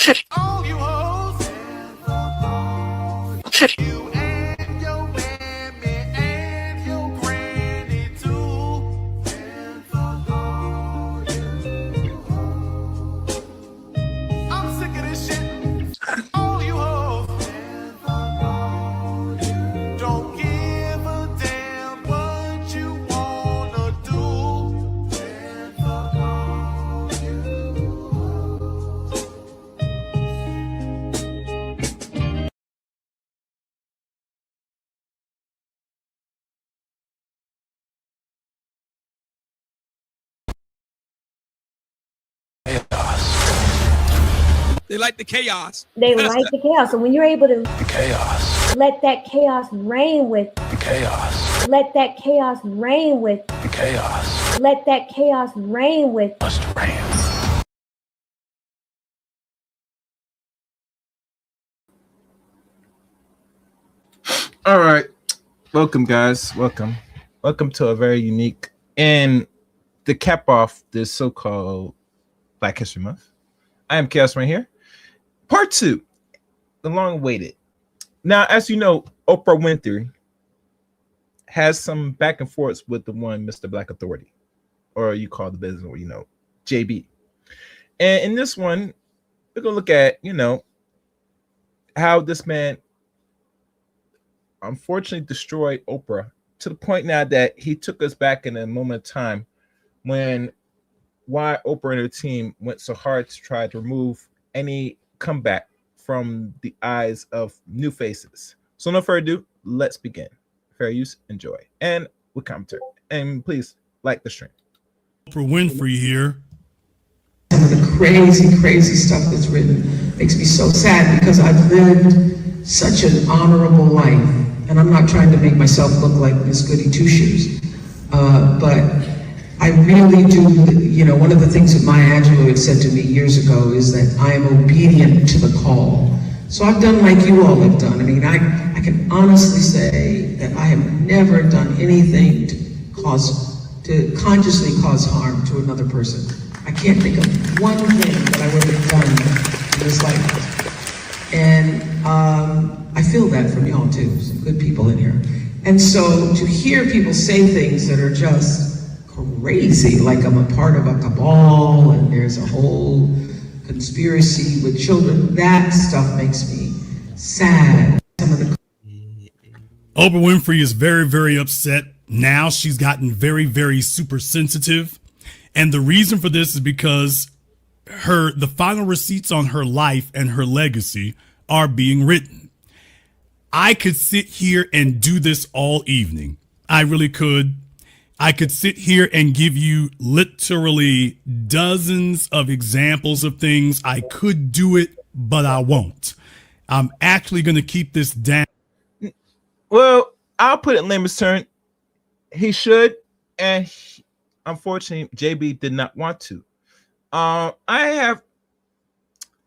All you hoes, you and your mammy and your granny too. I'm sick of this shit. All you hoes don't give a damn what you wanna do. They like the chaos. They like the chaos. So when you're able to chaos, let that chaos reign with, chaos, let that chaos reign with, chaos, let that chaos reign with. must reign. All right. Welcome, guys. Welcome to a very unique and to cap off this so-called Black History Month. I am Chaos right here. Part 2, the long-awaited. Now, as you know, Oprah Winfrey has some back and forths with the one Mr. Black Authority, or you call the business, or JB. And in this one, we're gonna look at how this man unfortunately destroyed Oprah to the point now that he took us back in a moment of time when why Oprah and her team went so hard to try to remove any comeback from the eyes of new faces. So no further ado, let's begin. Fair use, enjoy, and with commentary. And please like the stream. Oprah Winfrey here. Some of the crazy stuff that's written makes me so sad because I've lived such an honorable life, and I'm not trying to make myself look like Miss Goody Two Shoes, but I really do. One of the things that Maya Angelou had said to me years ago is that I am obedient to the call. So I've done like you all have done. I mean, I can honestly say that I have never done anything to consciously cause harm to another person. I can't think of one thing that I would have done in this life. And I feel that from y'all too, some good people in here. And so to hear people say things that are just crazy, like I'm a part of a cabal and there's a whole conspiracy with children, that stuff makes me sad. Oprah Winfrey is very upset. Now she's gotten very super sensitive. And the reason for this is because the final receipts on her life and her legacy are being written. I could sit here and do this all evening. I really could. I could sit here and give you literally dozens of examples of things. I could do it, but I won't. I'm actually going to keep this down. Well, I'll put it in layman's terms. He should, and unfortunately, JB did not want to. I have,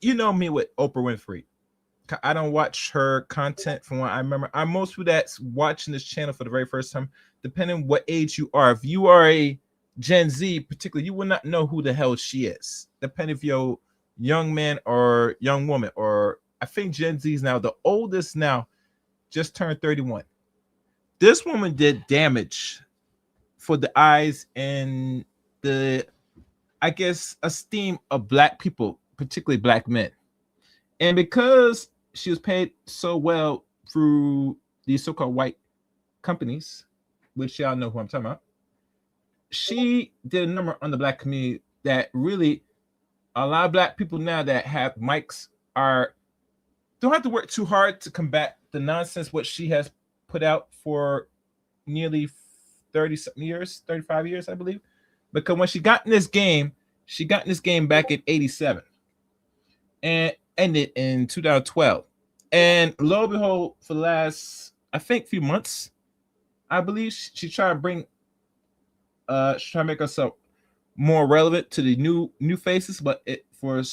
me with Oprah Winfrey. I don't watch her content from what I remember. I'm most people that's watching this channel for the very first time, depending what age you are. If you are a Gen Z, particularly, you will not know who the hell she is. Depending if you're young man or young woman, or I think Gen Z is now the oldest now, just turned 31. This woman did damage for the eyes and the, I guess, esteem of Black people, particularly Black men. And because she was paid so well through these so-called white companies, which y'all know who I'm talking about, she did a number on the Black community that really a lot of Black people now that have mics don't have to work too hard to combat the nonsense what she has put out for nearly 30-something years, 35 years, I believe. Because when she got in this game back in 87 and ended in 2012. And lo and behold, for the last, I think, few months, I believe she tried to bring, she tried to make herself more relevant to the new faces, but for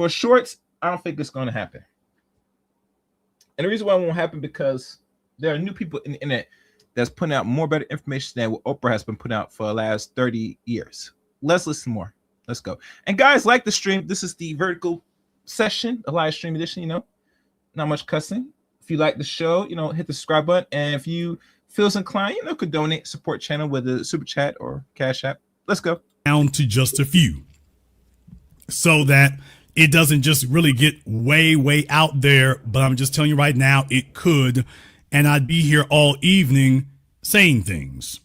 shorts, I don't think it's going to happen. And the reason why it won't happen because there are new people in the internet that's putting out more better information than what Oprah has been putting out for the last 30 years. Let's listen more. Let's go. And guys, like the stream. This is the vertical session, a live stream edition, not much cussing. If you like the show, hit the subscribe button. And if you feel inclined, could donate, support channel with a super chat or cash app. Let's go. Down to just a few so that it doesn't just really get way out there. But I'm just telling you right now, it could. And I'd be here all evening saying things.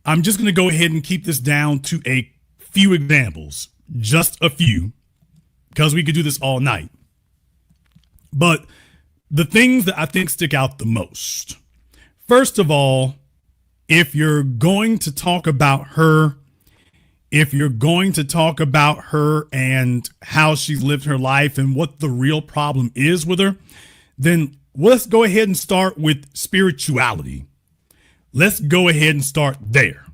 I'm just going to go ahead and keep this down to a few examples, just a few, because we could do this all night. But the things that I think stick out the most. First of all, if you're going to talk about her, and how she's lived her life and what the real problem is with her, then let's go ahead and start with spirituality. Let's go ahead and start there.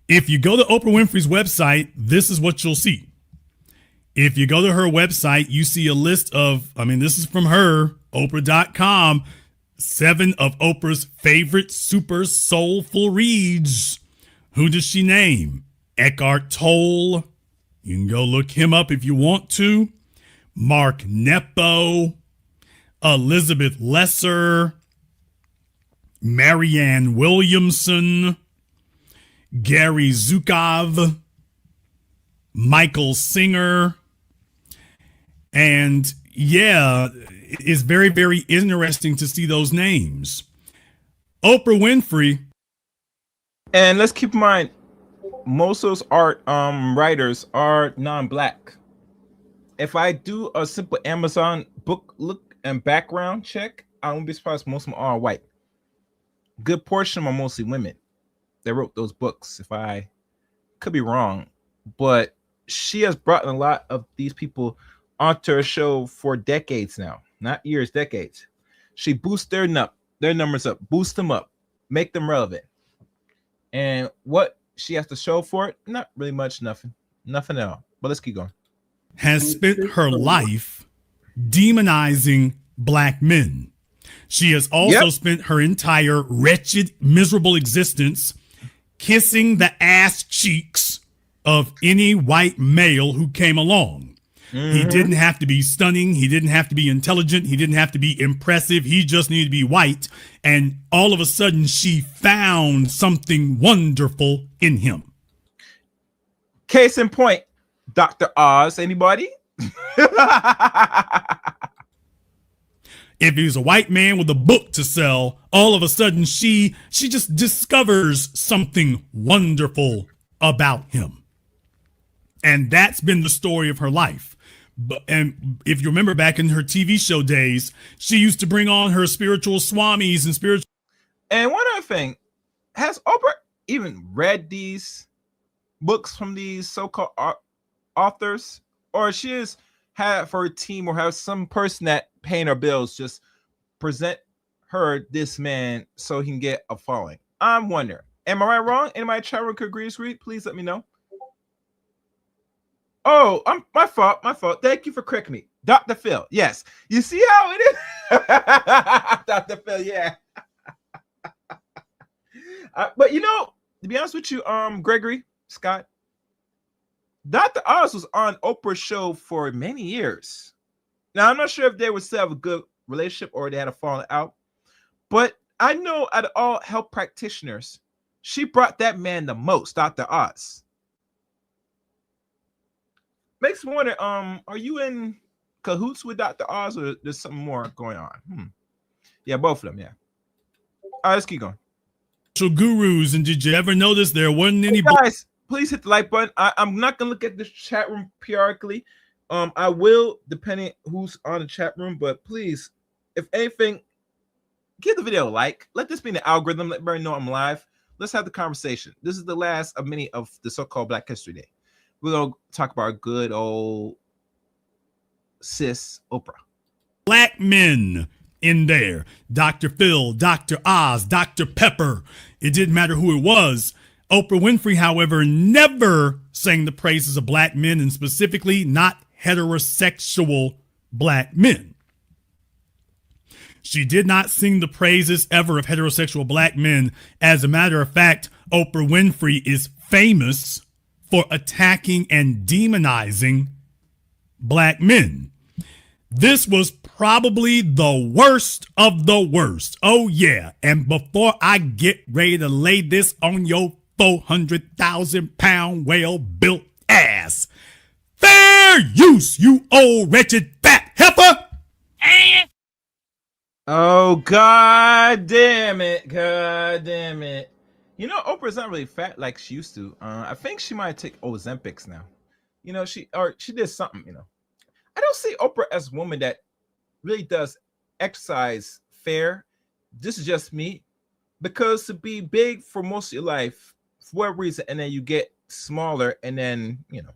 If you go to Oprah Winfrey's website, this is what you'll see. If you go to her website, you see a list of, this is from her, Oprah.com, 7 of Oprah's favorite super soulful reads. Who does she name? Eckhart Tolle. You can go look him up if you want to. Mark Nepo, Elizabeth Lesser, Marianne Williamson, Gary Zukov, Michael Singer. And yeah, it's very, very interesting to see those names. Oprah Winfrey. And let's keep in mind, most of those art writers are non-black. If I do a simple Amazon book look and background check, I won't be surprised most of them are white. Good portion of them are mostly women that wrote those books. If I could be wrong, but she has brought a lot of these people onto her show for decades now, not years, decades. She boosts their numbers up, boost them up, make them relevant. And what she has to show for it, not really much, nothing at all. But let's keep going. Has spent her life demonizing black men. She has also spent her entire wretched, miserable existence kissing the ass cheeks of any white male who came along. He didn't have to be stunning. He didn't have to be intelligent. He didn't have to be impressive. He just needed to be white. And all of a sudden, she found something wonderful in him. Case in point, Dr. Oz. Anybody? If he's a white man with a book to sell, all of a sudden she just discovers something wonderful about him. And that's been the story of her life. And if you remember back in her TV show days, she used to bring on her spiritual swamis and spiritual. And one other thing, has Oprah even read these books from these so-called authors? Or she has had for her team or have some person that paying her bills just present her this man so he can get a following? I'm wondering. Am I right or wrong? Anybody in the chat room could agree? Please let me know. Oh, my fault. Thank you for correcting me. Dr. Phil. Yes. You see how it is? Dr. Phil, yeah. But to be honest with you, Gregory Scott, Dr. Oz was on Oprah's show for many years. Now, I'm not sure if they would still have a good relationship or they had a falling out, but I know out of all health practitioners, she brought that man the most, Dr. Oz. Makes me wonder, are you in cahoots with Dr. Oz or there's something more going on? Yeah, both of them, yeah. All right, let's keep going. Gurus, and did you ever notice there wasn't any... Hey guys, please hit the like button. I'm not going to look at this chat room periodically. I will, depending who's on the chat room, but please, if anything, give the video a like. Let this be in the algorithm. Let everybody know I'm live. Let's have the conversation. This is the last of many of the so-called Black History Day. We're going to talk about our good old sis, Oprah. Black men in there. Dr. Phil, Dr. Oz, Dr. Pepper. It didn't matter who it was. Oprah Winfrey, however, never sang the praises of black men, and specifically not heterosexual black men. She did not sing the praises ever of heterosexual black men. As a matter of fact, Oprah Winfrey is famous for attacking and demonizing black men. This was probably the worst of the worst. Oh, yeah. And before I get ready to lay this on your 400,000 pound well built ass, fair use, you old wretched fat heifer. Oh, God damn it. God damn it. You know, Oprah's not really fat like she used to. I think she might take Ozempics now. You know, she did something, you know. I don't see Oprah as a woman that really does exercise fair. This is just me. Because to be big for most of your life, for whatever reason, and then you get smaller, and then, you know,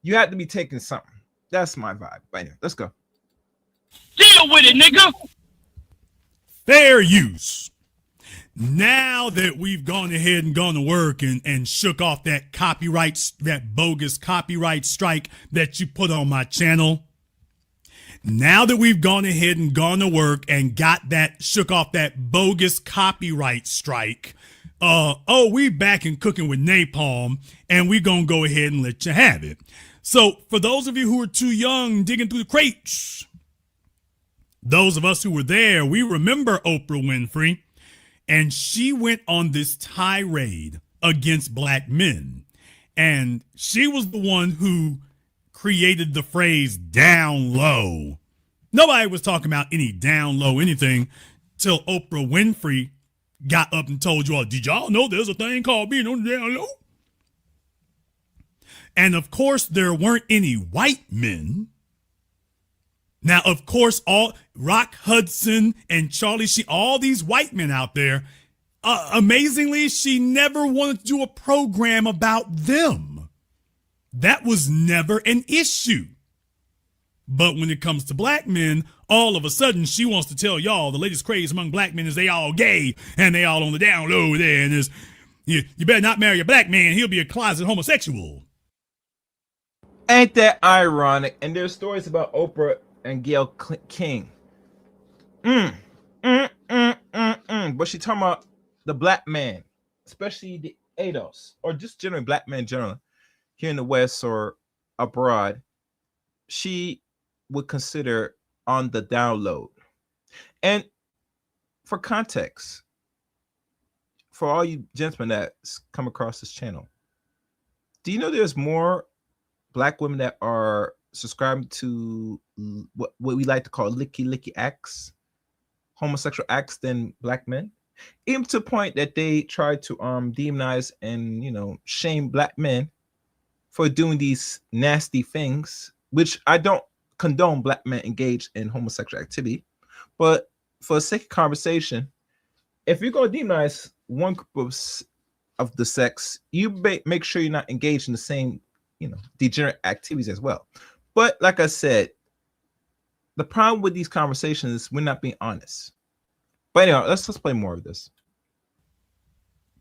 you have to be taking something. That's my vibe. But anyway, let's go. Deal with it, nigga. Fair use. Now that we've gone ahead and gone to work and shook off that copyright, that bogus copyright strike that you put on my channel, now that we've gone ahead and gone to work and got that, shook off that bogus copyright strike, we back and cooking with napalm, and we gonna go ahead and let you have it. So for those of you who are too young digging through the crates, those of us who were there, we remember Oprah Winfrey. And she went on this tirade against black men. And she was the one who created the phrase down low. Nobody was talking about any down low anything till Oprah Winfrey got up and told you all, did y'all know there's a thing called being on the down low? And of course, there weren't any white men. Now, of course, all Rock Hudson and Charlie Sheen, all these white men out there, amazingly, she never wanted to do a program about them. That was never an issue. But when it comes to black men, all of a sudden, she wants to tell y'all the latest craze among black men is they all gay and they all on the down low there. And you better not marry a black man. He'll be a closet homosexual. Ain't that ironic? And there's stories about Oprah and Gayle King. But she talking about the black man, especially the ADOS, or just generally black men generally, here in the West or abroad, she would consider on the download. And for context, for all you gentlemen that come across this channel, do you know there's more black women that are subscribing to what we like to call licky acts, homosexual acts, than black men? Even to the point that they try to demonize and, you know, shame black men for doing these nasty things, which I don't condone black men engaged in homosexual activity. But for the sake of conversation, if you're going to demonize one group of the sex, you make sure you're not engaged in the same, you know, degenerate activities as well. But like I said, the problem with these conversations is we're not being honest. But anyway, let's play more of this.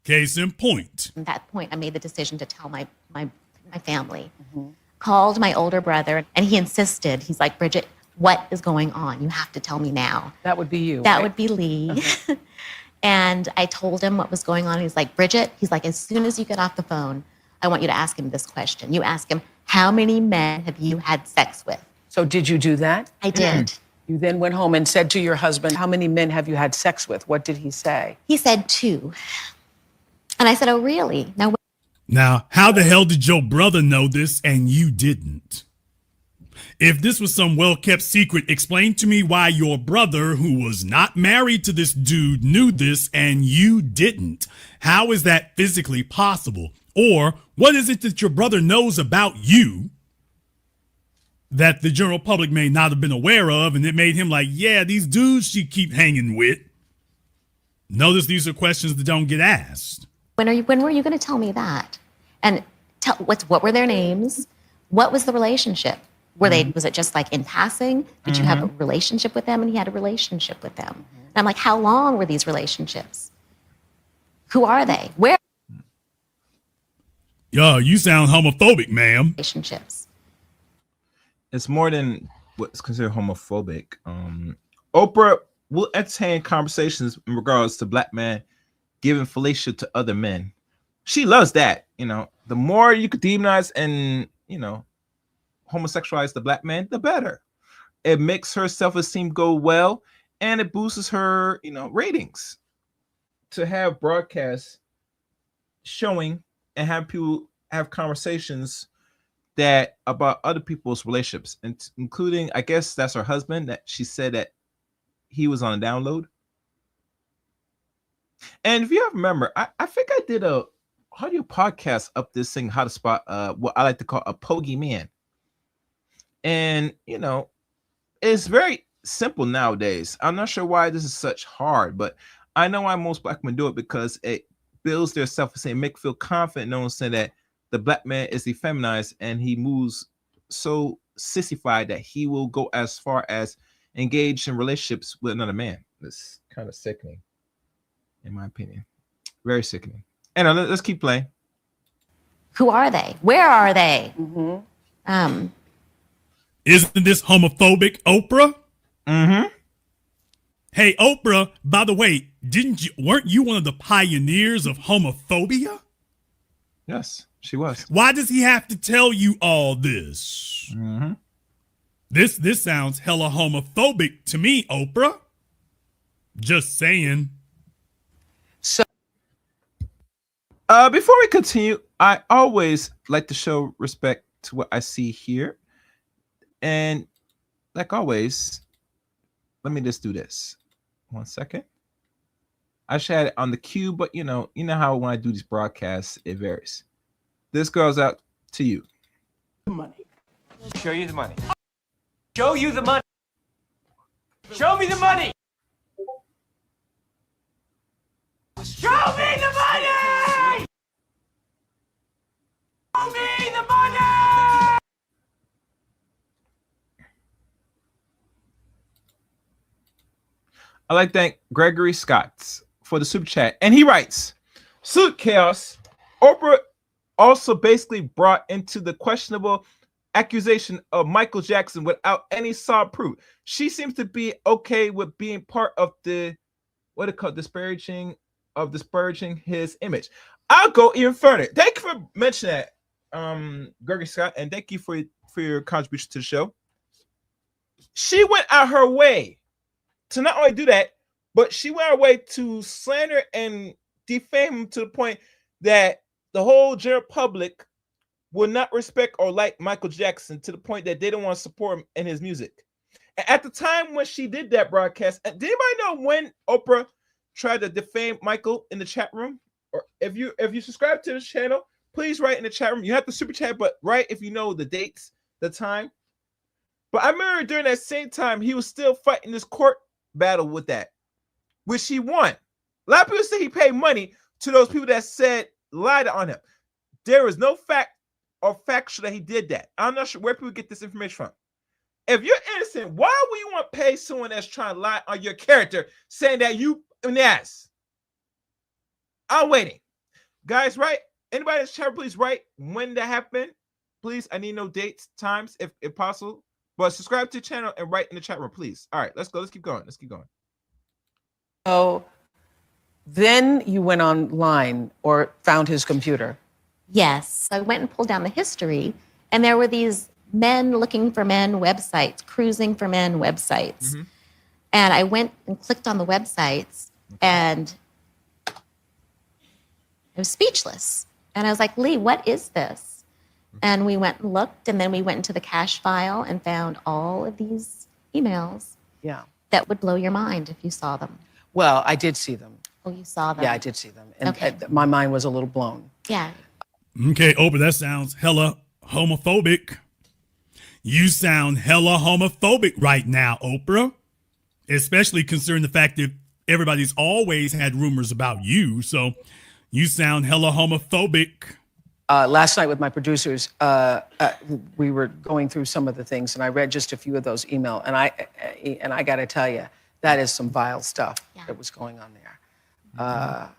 Case in point. At that point, I made the decision to tell my family. Called my older brother, and he insisted. He's like, Bridget, what is going on? You have to tell me now. That would be you. That right? would be Lee. And I told him what was going on. He's like, Bridget, he's like, as soon as you get off the phone, I want you to ask him this question. You ask him, how many men have you had sex with? So did you do that? I did. You then went home and said to your husband, how many men have you had sex with? What did he say? He said 2. And I said, oh, really? Now, how the hell did your brother know this and you didn't? If this was some well-kept secret, explain to me why your brother, who was not married to this dude, knew this and you didn't. How is that physically possible? Or what is it that your brother knows about you that the general public may not have been aware of, and it made him like, yeah, these dudes she keep hanging with? Notice these are questions that don't get asked. When were you going to tell me that? And what were their names? What was the relationship? Was it just like in passing? Did you have a relationship with them? And he had a relationship with them. And I'm like, how long were these relationships? Who are they? Where? Yo, you sound homophobic, ma'am. Relationships. It's more than what's considered homophobic. Oprah will entertain conversations in regards to black men giving fellatio to other men. She loves that. You know, the more you could demonize and, you know, homosexualize the black man, the better. It makes her self-esteem go well, and it boosts her, ratings. To have broadcasts showing and have people have conversations that about other people's relationships, and including, I guess that's her husband, that she said that he was on a download. And if you remember, I think I did a audio podcast up this thing, how to spot what I like to call a pogy man. And it's very simple nowadays. I'm not sure why this is such hard, but I know why most black men do it, because it builds their self-esteem, make feel confident knowing that the black man is effeminized and he moves so sissified that he will go as far as engage in relationships with another man. It's kind of sickening, in my opinion. Very sickening. And let's keep playing. Who are they? Where are they? Isn't this homophobic, Oprah? Mm-hmm. Hey, Oprah, by the way, weren't you one of the pioneers of homophobia? Yes, she was. Why does he have to tell you all this? Mm-hmm. This sounds hella homophobic to me, Oprah. Just saying. So, before we continue, I always like to show respect to what I see here. And like always, let me just do this. 1 second. I should have it on the cue, but you know how when I do these broadcasts, it varies. This goes out to you. Money. Show you the money. Show you the money. Show me the money. Show me the money. Show me the money. I like to thank Gregory Scott for the super chat. And he writes, Salute Chaos. Oprah also basically brought into the questionable accusation of Michael Jackson without any solid proof. She seems to be okay with being part of the, what it called, disparaging his image. I'll go even further. Thank you for mentioning that, Gregory Scott, and thank you for your contribution to the show. She went out her way to not only do that, but she went her way to slander and defame him to the point that the whole general public will not respect or like Michael Jackson, to the point that they don't want to support him in his music. And at the time when she did that broadcast, did anybody know when Oprah tried to defame Michael in the chat room? Or if you subscribe to this channel, please write in the chat room. You have to super chat, but write if you know the dates, the time. But I remember during that same time, he was still fighting this court battle with that, which he won. A lot of people say he paid money to those people that said lied on him. There is no fact or factual that he did that. I'm not sure where people get this information from. If you're innocent, why would you want to pay someone that's trying to lie on your character, saying that you in the ass? I'm waiting. Guys, right? Anybody in the chat, please write when that happened. Please, I need no dates, times, if possible. But subscribe to the channel and write in the chat room, please. All right, let's go. Let's keep going. so then you went online or found his computer. Yes. So I went and pulled down the history, and there were these men looking for men websites, cruising for men websites. Mm-hmm. And I went and clicked on the websites, and I was speechless. And I was like, Lee, what is this? And we went and looked, and then we went into the cache file and found all of these emails. Yeah. That would blow your mind if you saw them. Well, I did see them. Oh, you saw them? Yeah, I did see them. And Okay. my mind was a little blown. Yeah. Okay, Oprah, that sounds hella homophobic. You sound hella homophobic right now, Oprah. Especially considering the fact that everybody's always had rumors about you. So you sound hella homophobic. Last night with my producers, we were going through some of the things, and I read just a few of those emails. And I got to tell you, that is some vile stuff that was going on there.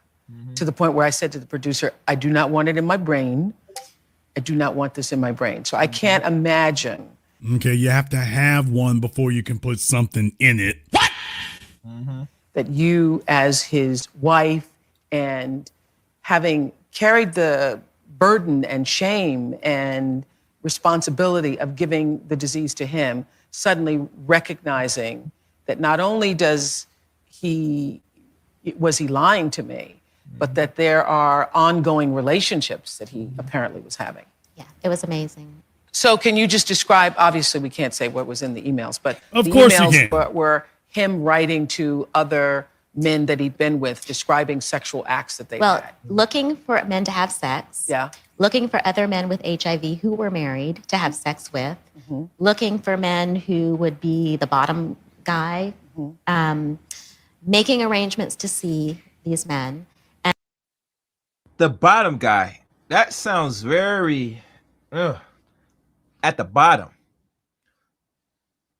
To the point where I said to the producer, I do not want it in my brain. I do not want this in my brain. So I can't imagine. Okay, you have to have one before you can put something in it. What? That you, as his wife, and having carried the burden and shame and responsibility of giving the disease to him, suddenly recognizing that not only was he lying to me, but that there are ongoing relationships that he apparently was having. Yeah, it was amazing. So can you just describe, obviously we can't say what was in the emails, but Of the course you emails can. were him writing to other men that he'd been with, describing sexual acts that they Well, had. looking for men to have sex. Yeah. Looking for other men with HIV who were married to have sex with. Mm-hmm. Looking for men who would be the bottom guy. Mm-hmm. Making arrangements to see these men. The bottom guy. That sounds very at the bottom.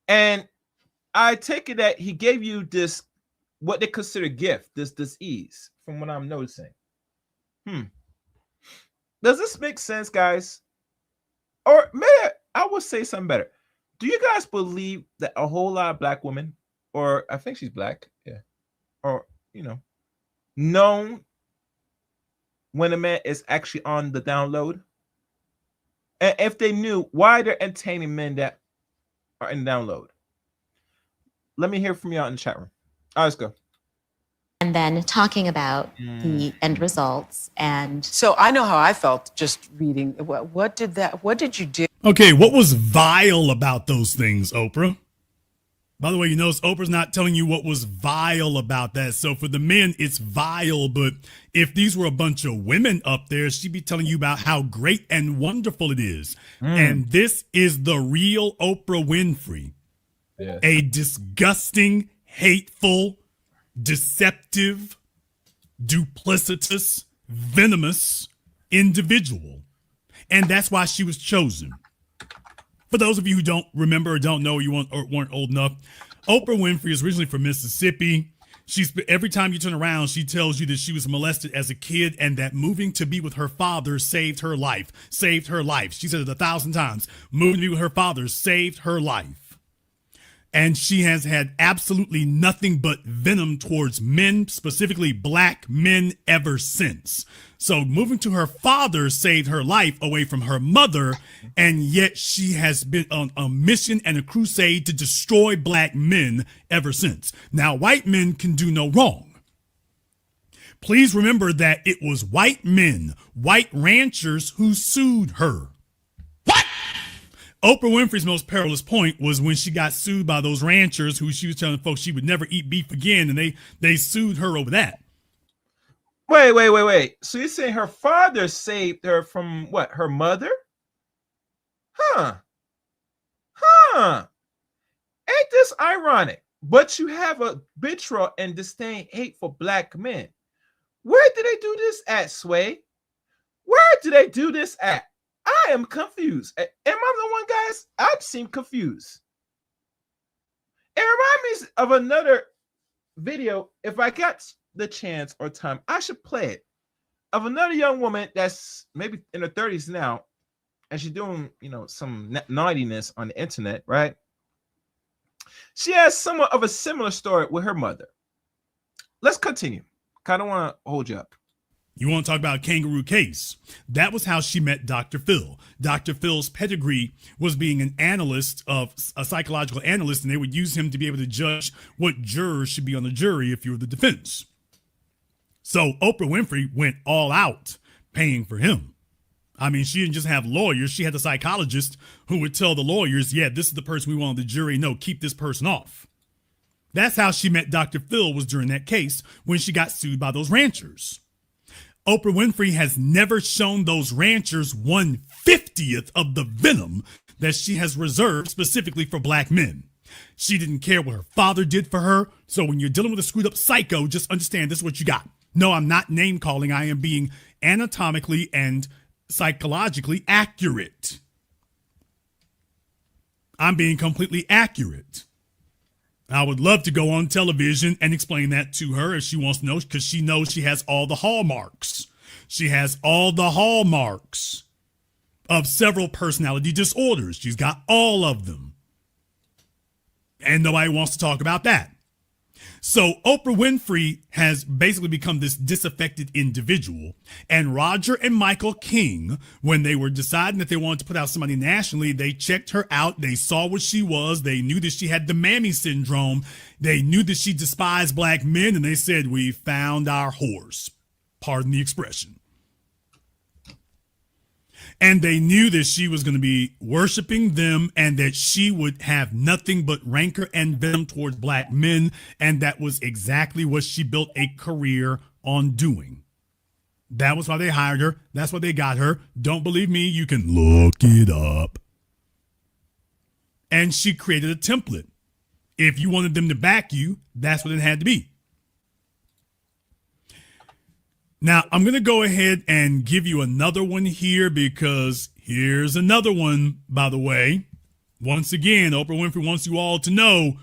And I take it that he gave you this, what they consider gift, this ease, from what I'm noticing. Does this make sense, guys? Or maybe I would say something better. Do you guys believe that a whole lot of black women, or I think she's black, yeah, or known when a man is actually on the download? And if they knew, why they're entertaining men that are in the download? Let me hear from you out in the chat room. All right, let's go. And then talking about the end results. And So I know how I felt just reading. What did you do? Okay, what was vile about those things, Oprah? By the way, you notice Oprah's not telling you what was vile about that. So for the men, it's vile. But if these were a bunch of women up there, she'd be telling you about how great and wonderful it is. And this is the real Oprah Winfrey. Yes. A disgusting, hateful, deceptive, duplicitous, venomous individual. And that's why she was chosen. For those of you who don't remember or don't know, or weren't old enough, Oprah Winfrey is originally from Mississippi. Every time you turn around, she tells you that she was molested as a kid and that moving to be with her father saved her life. Saved her life. She said it 1,000 times. Moving to be with her father saved her life. And she has had absolutely nothing but venom towards men, specifically black men, ever since. So moving to her father saved her life away from her mother, and yet she has been on a mission and a crusade to destroy black men ever since. Now, white men can do no wrong. Please remember that it was white men, white ranchers, who sued her. Oprah Winfrey's most perilous point was when she got sued by those ranchers who she was telling folks she would never eat beef again, and they sued her over that. Wait. So you're saying her father saved her from what? Her mother? Huh. Ain't this ironic? But you have a vitriol and disdain, hate for black men. Where did they do this at, Sway? Where did they do this at? I am confused. Am I the one, guys? I seem confused. It reminds me of another video. If I got the chance or time, I should play it. Of another young woman that's maybe in her 30s now, and she's doing, some naughtiness on the internet, right? She has somewhat of a similar story with her mother. Let's continue. Kind of want to hold you up. You want to talk about a kangaroo case? That was how she met Dr. Phil. Dr. Phil's pedigree was being an analyst, a psychological analyst, and they would use him to be able to judge what jurors should be on the jury if you were the defense. So Oprah Winfrey went all out paying for him. I mean, she didn't just have lawyers. She had a psychologist who would tell the lawyers, yeah, this is the person we want on the jury. No, keep this person off. That's how she met Dr. Phil, was during that case when she got sued by those ranchers. Oprah Winfrey has never shown those ranchers 1/50th of the venom that she has reserved specifically for black men. She didn't care what her father did for her. So when you're dealing with a screwed up psycho, just understand this is what you got. No, I'm not name calling. I am being anatomically and psychologically accurate. I'm being completely accurate. I would love to go on television and explain that to her if she wants to know, because she knows she has all the hallmarks. She has all the hallmarks of several personality disorders. She's got all of them. And nobody wants to talk about that. So Oprah Winfrey has basically become this disaffected individual. And Roger and Michael King, when they were deciding that they wanted to put out somebody nationally, they checked her out. They saw what she was. They knew that she had the mammy syndrome. They knew that she despised black men. And they said, we found our horse. Pardon the expression. And they knew that she was going to be worshiping them and that she would have nothing but rancor and venom towards black men. And that was exactly what she built a career on doing. That was why they hired her. That's why they got her. Don't believe me? You can look it up. And she created a template. If you wanted them to back you, that's what it had to be. Now, I'm going to go ahead and give you another one here because here's another one, by the way. Once again, Oprah Winfrey wants you all to know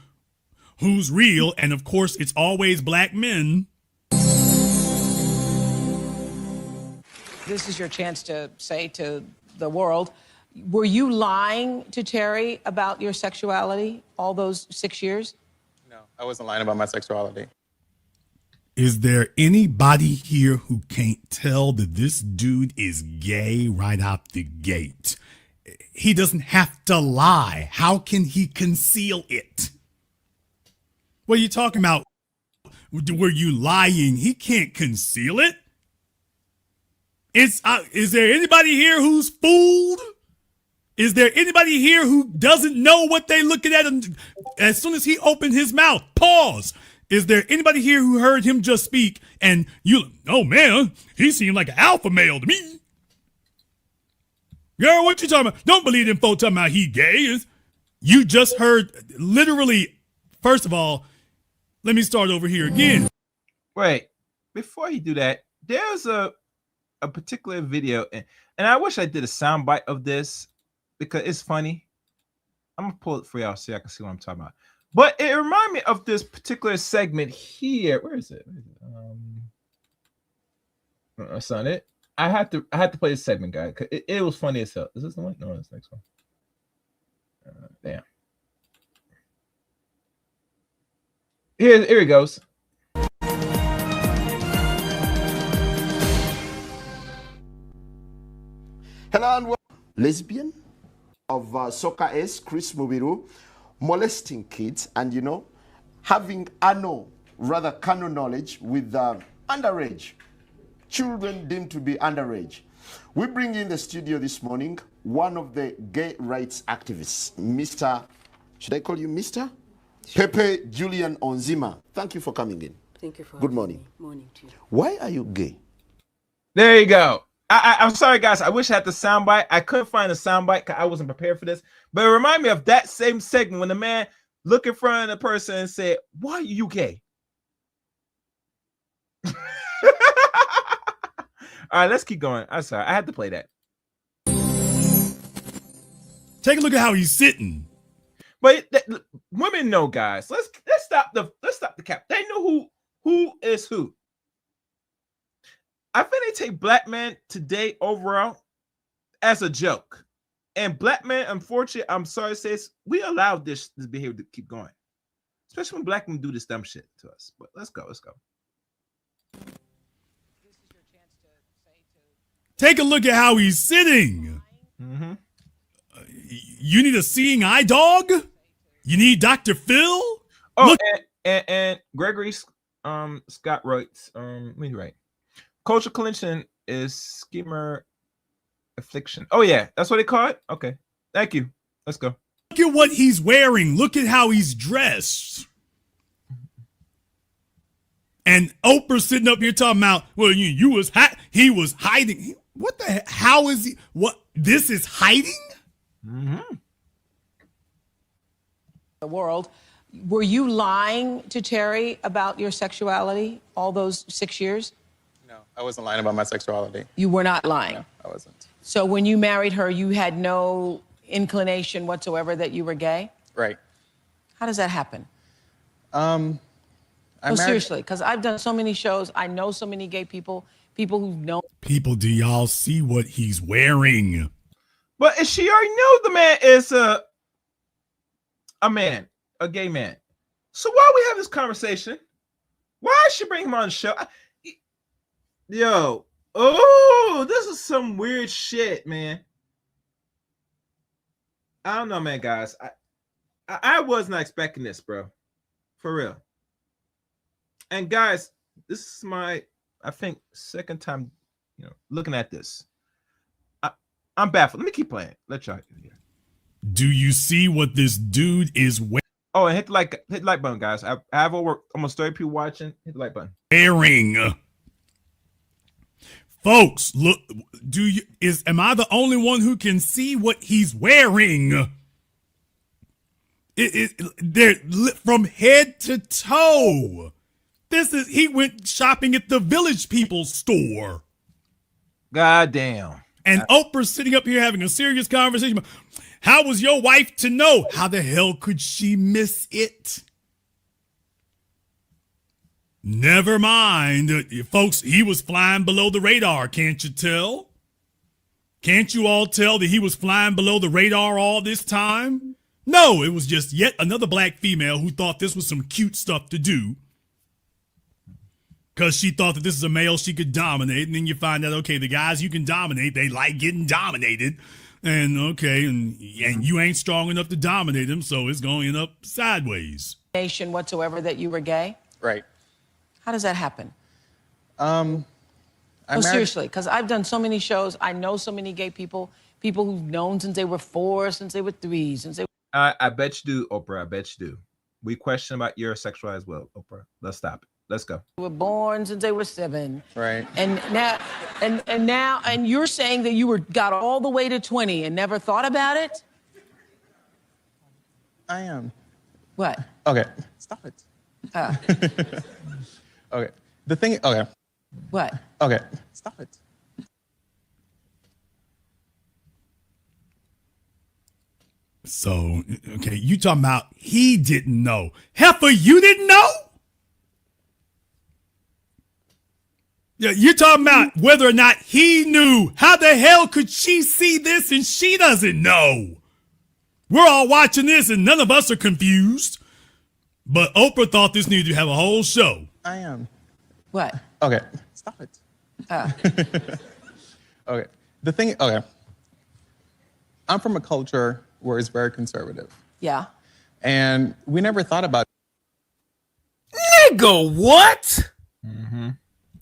who's real. And of course, it's always black men. This is your chance to say to the world, were you lying to Terry about your sexuality all those 6 years? No, I wasn't lying about my sexuality. Is there anybody here who can't tell that this dude is gay right out the gate? He doesn't have to lie. How can he conceal it? What are you talking about? Were you lying? He can't conceal it. Is there anybody here who's fooled? Is there anybody here who doesn't know what they're looking at? As soon as he opened his mouth, pause. Is there anybody here who heard him just speak and oh man, he seemed like an alpha male to me. Girl, what you talking about? Don't believe them folks talking about he gay. You just heard literally, first of all, let me start over here again. Wait, before you do that, there's a particular video, and I wish I did a soundbite of this because it's funny. I'm gonna pull it for y'all so y'all can see what I'm talking about. But it reminded me of this particular segment here. Where is it? That's not it. I had to play this segment, guys. It was funny as hell. Is this the one? No, that's the next one. Damn. Here it goes. Hello and welcome. Lesbian of Soccer S, Chris Mubiru, molesting kids and, having canon knowledge with underage, children deemed to be underage. We bring in the studio this morning one of the gay rights activists, Mr. Should I call you Mr? Sure. Pepe Julian Onzima. Thank you for coming in. Thank you for Good morning. Me. Morning to you. Why are you gay? There you go. I'm sorry, guys. I wish I had the soundbite. I couldn't find a soundbite because I wasn't prepared for this. But it reminded me of that same segment when the man looked in front of the person and said, "Why are you gay?" All right, let's keep going. I'm sorry. I had to play that. Take a look at how he's sitting. But women know, guys. Let's stop the cap. They know who is who. I think they take black men today overall as a joke. And black men, unfortunately, I'm sorry to say this, we allow this behavior to keep going. Especially when black men do this dumb shit to us. But let's go. Take a look at how he's sitting. Mm-hmm. You need a seeing eye dog? You need Dr. Phil? Oh, look. And Gregory Scott writes, let me write. Cultural collision is schemer affliction. Oh, yeah. That's what they call it? Okay. Thank you. Let's go. Look at what he's wearing. Look at how he's dressed. And Oprah sitting up here talking about, well, you was he was hiding. What the heck? How is he? What? This is hiding? Mm-hmm. The world. Were you lying to Terry about your sexuality all those 6 years? No, I wasn't lying about my sexuality. You were not lying? No, I wasn't. So when you married her, you had no inclination whatsoever that you were gay? Right. How does that happen? Seriously, because I've done so many shows. I know so many gay people who know. People, do y'all see what he's wearing? But she already knows the man is a man, a gay man. So why we have this conversation? Why should bring him on the show? Yo, oh, this is some weird shit, man. I don't know, man, guys. I was not expecting this, bro. For real. And guys, this is my, I think, second time, looking at this. I'm baffled. Let me keep playing. Let y'all hear. Do you see what this dude is wearing? Oh, and hit the like button, guys. I have over almost 30 people watching. Hit the like button. Folks, look, am I the only one who can see what he's wearing? They're from head to toe. He went shopping at the Village People store. God damn. And Oprah's sitting up here having a serious conversation. How was your wife to know? How the hell could she miss it? Never mind. Folks, he was flying below the radar, can't you tell? Can't you all tell that he was flying below the radar all this time? No, it was just yet another black female who thought this was some cute stuff to do. Because she thought that this is a male she could dominate. And then you find out, okay, the guys you can dominate, they like getting dominated. And okay, and you ain't strong enough to dominate them, so it's going to end up sideways. Nation whatsoever that you were gay? Right. How does that happen? Seriously, because I've done so many shows. I know so many gay people who've known since they were 4, since they were 3, since they were... I bet you do, Oprah. I bet you do. We question about your sexuality as well, Oprah. Let's stop it. Let's go. Were born since they were 7. Right. And now you're saying that you got all the way to 20 and never thought about it? I am. What? Okay. Stop it. Okay. The thing. Okay. What? Okay. Stop it. So, okay, you talking about he didn't know. Heifer, you didn't know? Yeah, you're talking about whether or not he knew. How the hell could she see this and she doesn't know? We're all watching this and none of us are confused. But Oprah thought this needed to have a whole show. I am. What? Okay. Stop it. Okay. The thing. Okay. I'm from a culture where it's very conservative. Yeah. And we never thought about. Nigga, what? Mm-hmm.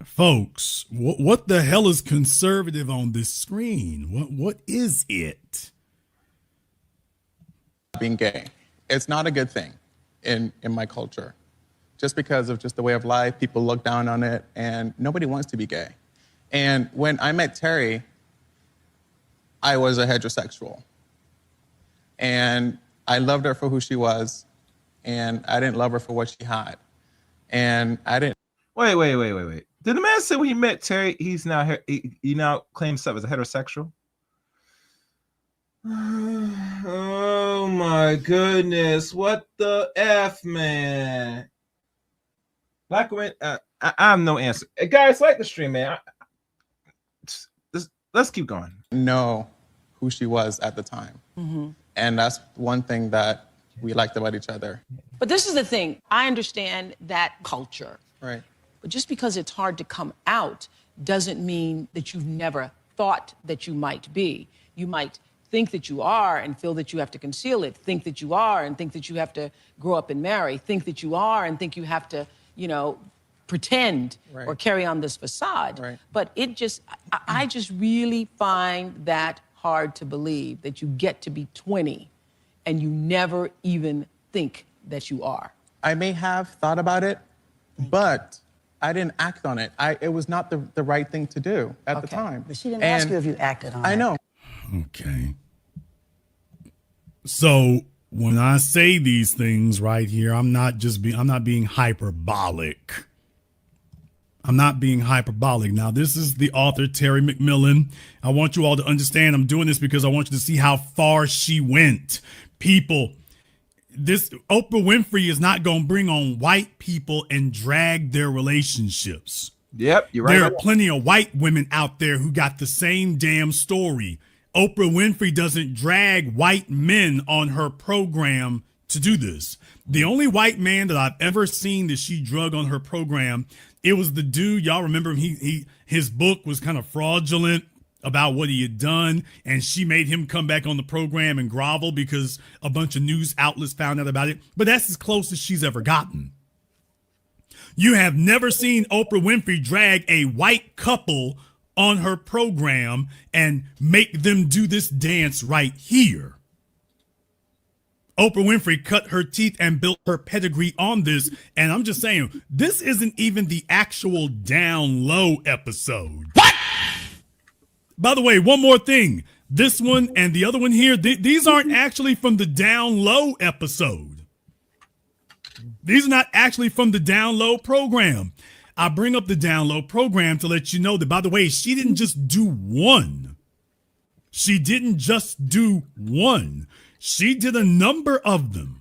Folks, what the hell is conservative on this screen? What is it? Being gay. It's not a good thing in my culture. Just because of just the way of life, people look down on it, and nobody wants to be gay. And when I met Terry, I was a heterosexual. And I loved her for who she was, and I didn't love her for what she had. And I didn't. Wait. Did the man say when he met Terry, he now claims himself as a heterosexual? Oh my goodness! What the F, man? Black women, I have no answer. Guys, like the stream, man. Let's keep going. Know who she was at the time. Mm-hmm. And that's one thing that we liked about each other. But this is the thing. I understand that culture. Right. But just because it's hard to come out doesn't mean that you've never thought that you might be. You might think that you are and feel that you have to conceal it, think that you are and think that you have to grow up and marry, think that you are and think you have to, pretend or carry on this facade. Right. But I just really find that hard to believe that you get to be 20 and you never even think that you are. I may have thought about it, but I didn't act on it. It was not the right thing to do at the time. But she didn't ask you if you acted on it. I know. Okay. So when I say these things right here, I'm not being hyperbolic. I'm not being hyperbolic. Now, this is the author, Terry McMillan. I want you all to understand I'm doing this because I want you to see how far she went. People, this Oprah Winfrey is not going to bring on white people and drag their relationships. Yep, you're right. There are plenty of white women out there who got the same damn story. Oprah Winfrey doesn't drag white men on her program to do this. The only white man that I've ever seen that she drug on her program, it was the dude. Y'all remember him? His book was kind of fraudulent about what he had done, and she made him come back on the program and grovel because a bunch of news outlets found out about it. But that's as close as she's ever gotten. You have never seen Oprah Winfrey drag a white couple on her program and make them do this dance right here. Oprah Winfrey cut her teeth and built her pedigree on this. And I'm just saying, this isn't even the actual Down Low episode. What? By the way, one more thing. This one and the other one here, these aren't actually from the Down Low episode. These are not actually from the Down Low program. I bring up the Down Low program to let you know that, by the way, she didn't just do one. She didn't just do one. She did a number of them.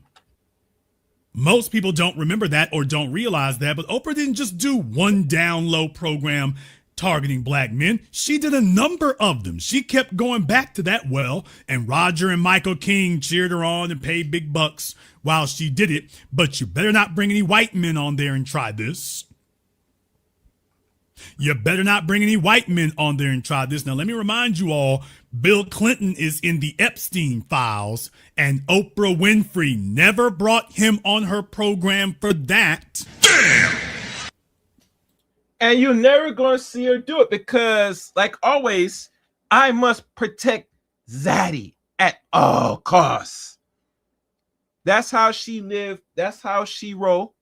Most people don't remember that or don't realize that, but Oprah didn't just do one Down Low program targeting black men. She did a number of them. She kept going back to that well, and Roger and Michael King cheered her on and paid big bucks while she did it. But you better not bring any white men on there and try this. You better not bring any white men on there and try this. Now, let me remind you all, Bill Clinton is in the Epstein files, and Oprah Winfrey never brought him on her program for that. Damn! And you're never going to see her do it because, like always, I must protect Zaddy at all costs. That's how she lived. That's how she roll.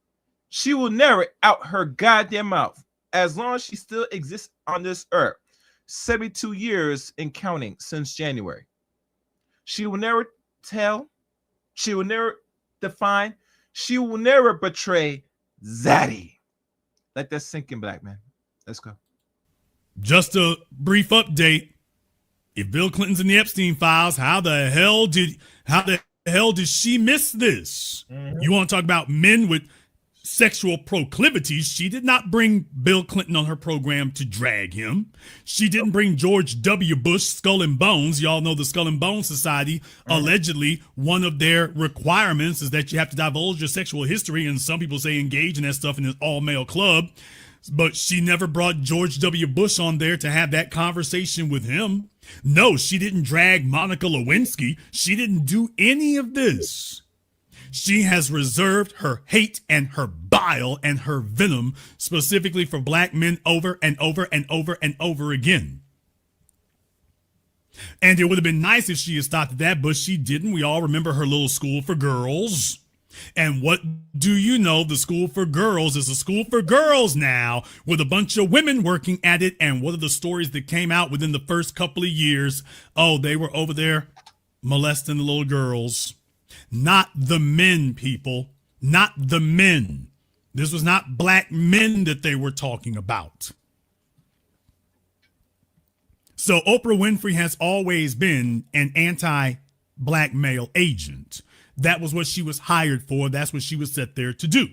She will never out her goddamn mouth as long as she still exists on this earth. 72 years and counting since January. She will never tell. She will never define. She will never betray Zaddy. Let that sink in, black man. Let's go. Just a brief update. If Bill Clinton's in the Epstein files, how the hell did she miss this? Mm-hmm. You want to talk about men with sexual proclivities? She did not bring Bill Clinton on her program to drag him. She didn't bring George W. Bush, Skull and Bones. Y'all know the Skull and Bones Society. Allegedly, one of their requirements is that you have to divulge your sexual history, and some people say engage in that stuff in an all-male club. But she never brought George W. Bush on there to have that conversation with him. No, she didn't drag Monica Lewinsky. She didn't do any of this. She has reserved her hate and her bile and her venom specifically for black men over and over and over and over again. And it would have been nice if she had stopped at that, but she didn't. We all remember her little school for girls. And what do you know? The school for girls is a school for girls now with a bunch of women working at it. And what are the stories that came out within the first couple of years? Oh, they were over there molesting the little girls. Not the men, people. Not the men. This was not black men that they were talking about. So Oprah Winfrey has always been an anti-black male agent. That was what she was hired for. That's what she was set there to do.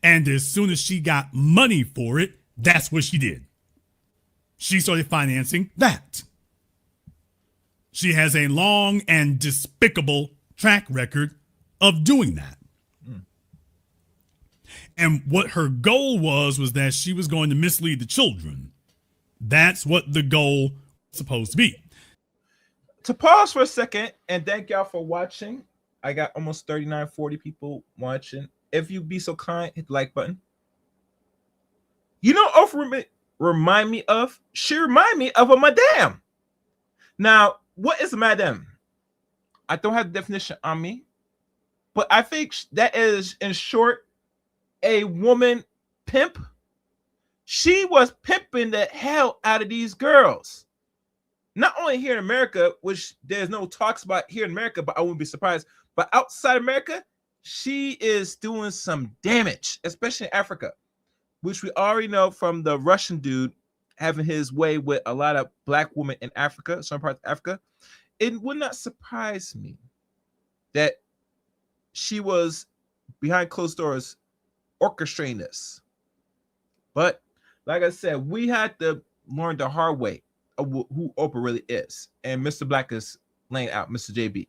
And as soon as she got money for it, that's what she did. She started financing that. She has a long and despicable track record of doing that. And what her goal was that she was going to mislead the children. That's what the goal was supposed to be. To pause for a second and thank y'all for watching. I got almost 39, 40 people watching. If you be so kind, hit the like button. You know Oprah remind me of? She remind me of a madame. Now, what is a madame? I don't have the definition on me, but I think that is, in short, a woman pimp. She was pimping the hell out of these girls. Not only here in America, which there's no talks about here in America, but I wouldn't be surprised. But outside America, she is doing some damage, especially in Africa, which we already know from the Russian dude having his way with a lot of black women in Africa, some parts of Africa. It would not surprise me that she was behind closed doors orchestrating this. But like I said, we had to learn the hard way of who Oprah really is. And Mr. Black is laying out, Mr. JB.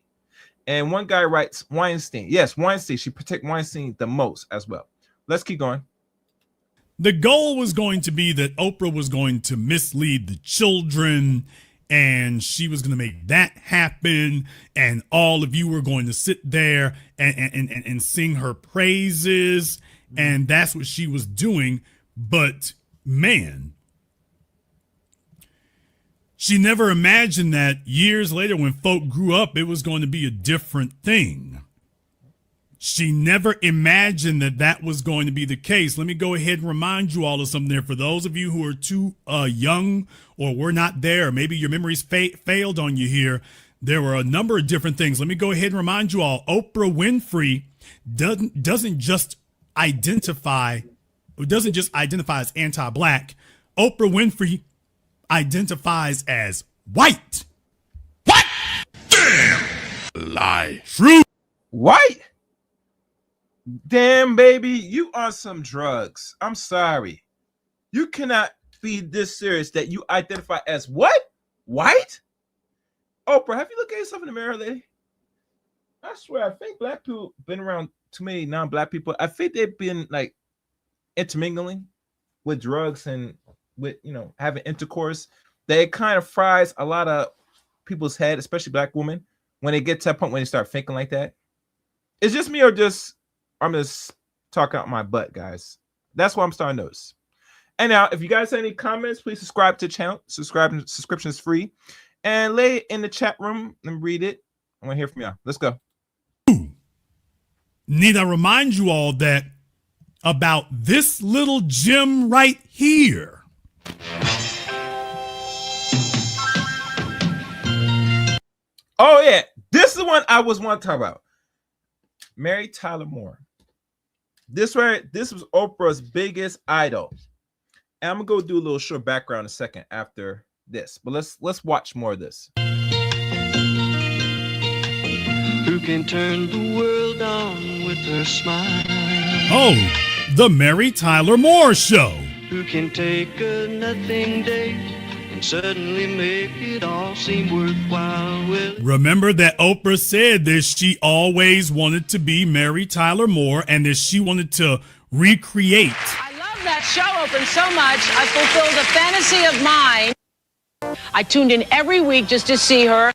And one guy writes Weinstein. Yes, Weinstein. She protect Weinstein the most as well. Let's keep going. The goal was going to be that Oprah was going to mislead the children, and she was going to make that happen, and all of you were going to sit there and sing her praises, and that's what she was doing. But man, she never imagined that years later when folk grew up, it was going to be a different thing. She never imagined that that was going to be the case. Let me go ahead and remind you all of something there. For those of you who are too young or were not there, maybe your memories failed on you here, there were a number of different things. Let me go ahead and remind you all, Oprah Winfrey doesn't just identify as anti-black. Oprah Winfrey identifies as white. What? Damn! Lie. True. White? Damn, baby, you on some drugs. I'm sorry. You cannot be this serious that you identify as what? White? Oprah, have you looked at yourself in the mirror, lady? I swear, I think black people been around too many non-black people. I think they've been like intermingling with drugs and with, you know, having intercourse. That it kind of fries a lot of people's head, especially black women, when they get to that point when they start thinking like that. It's just me, or just I'm just talking out my butt, guys. That's what I'm starting to notice. And now, if you guys have any comments, please subscribe to the channel. Subscription is free. And lay it in the chat room and read it. I want to hear from y'all. Let's go. Need I remind you all that about this little gem right here? Oh, yeah. This is the one I was want to talk about. Mary Tyler Moore. This was Oprah's biggest idol. And I'm gonna go do a little short background in a second after this. But let's watch more of this. Who can turn the world on with her smile? Oh, the Mary Tyler Moore Show. Who can take a nothing day and suddenly make it all seem worthwhile? Well, remember that Oprah said that she always wanted to be Mary Tyler Moore and that she wanted to recreate. I love that show, Oprah, so much. I fulfilled a fantasy of mine. I tuned in every week just to see her.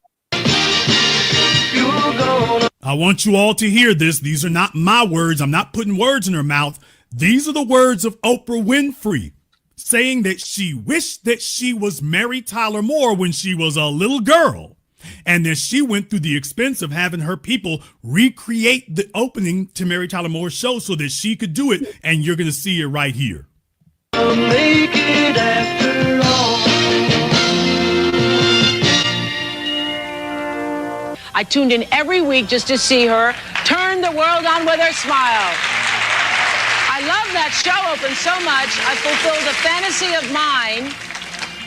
I want you all to hear this. These are not my words. I'm not putting words in her mouth. These are the words of Oprah Winfrey, saying that she wished that she was Mary Tyler Moore when she was a little girl, and that she went through the expense of having her people recreate the opening to Mary Tyler Moore's show so that she could do it, and you're going to see it right here. I'll make it after all. I tuned in every week just to see her turn the world on with her smile. I love that show, Oprah, so much. I fulfilled a fantasy of mine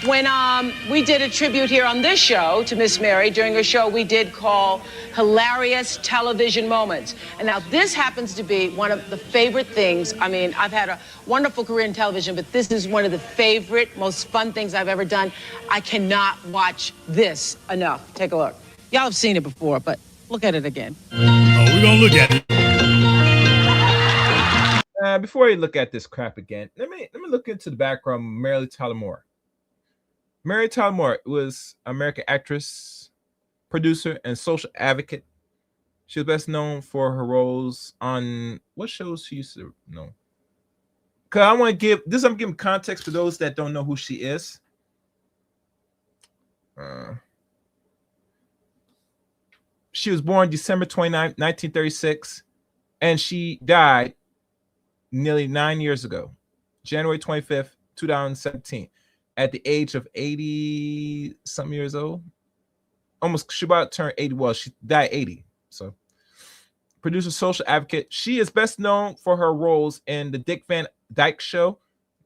when we did a tribute here on this show to Miss Mary during a show we did call Hilarious Television Moments. And now this happens to be one of the favorite things. I mean, I've had a wonderful career in television, but this is one of the favorite, most fun things I've ever done. I cannot watch this enough. Take a look. Y'all have seen it before, but look at it again. Oh, we're going to look at it. Before you look at this crap again, let me look into the background of Mary Tyler Moore. Mary Tyler Moore was an American actress, producer, and social advocate. She was best known for her roles on what shows she used to know. Cause I want to give this. I'm giving context for those that don't know who she is. She was born December 29, 1936, and she died nearly 9 years ago, January 25th, 2017, at the age of 80-something years old. Almost, she about to turn 80. Well, she died 80. So, producer, social advocate. She is best known for her roles in the Dick Van Dyke Show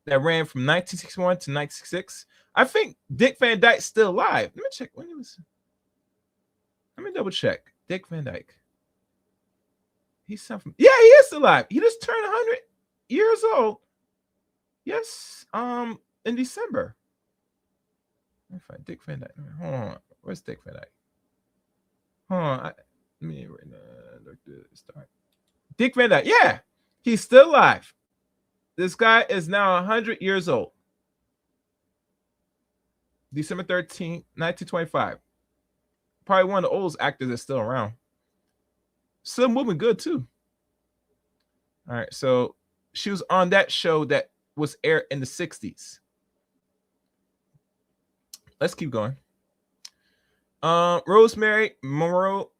that ran from 1961 to 1966. I think Dick Van Dyke's still alive. Let me check. When it was. Let me double check. Dick Van Dyke. He's something. Yeah, he is still alive. He just turned 100 years old. Yes. In December. Let me find Dick Van Dyke. Hold on. Where's Dick Van Dyke? Hold on. Let me right now. Start. Dick Van Dyke. Yeah, he's still alive. This guy is now 100 years old. December 13th, 1925. Probably one of the oldest actors that's still around. Still moving good, too. All right, so she was on that show that was aired in the 60s. Let's keep going. Rosemary Morrow,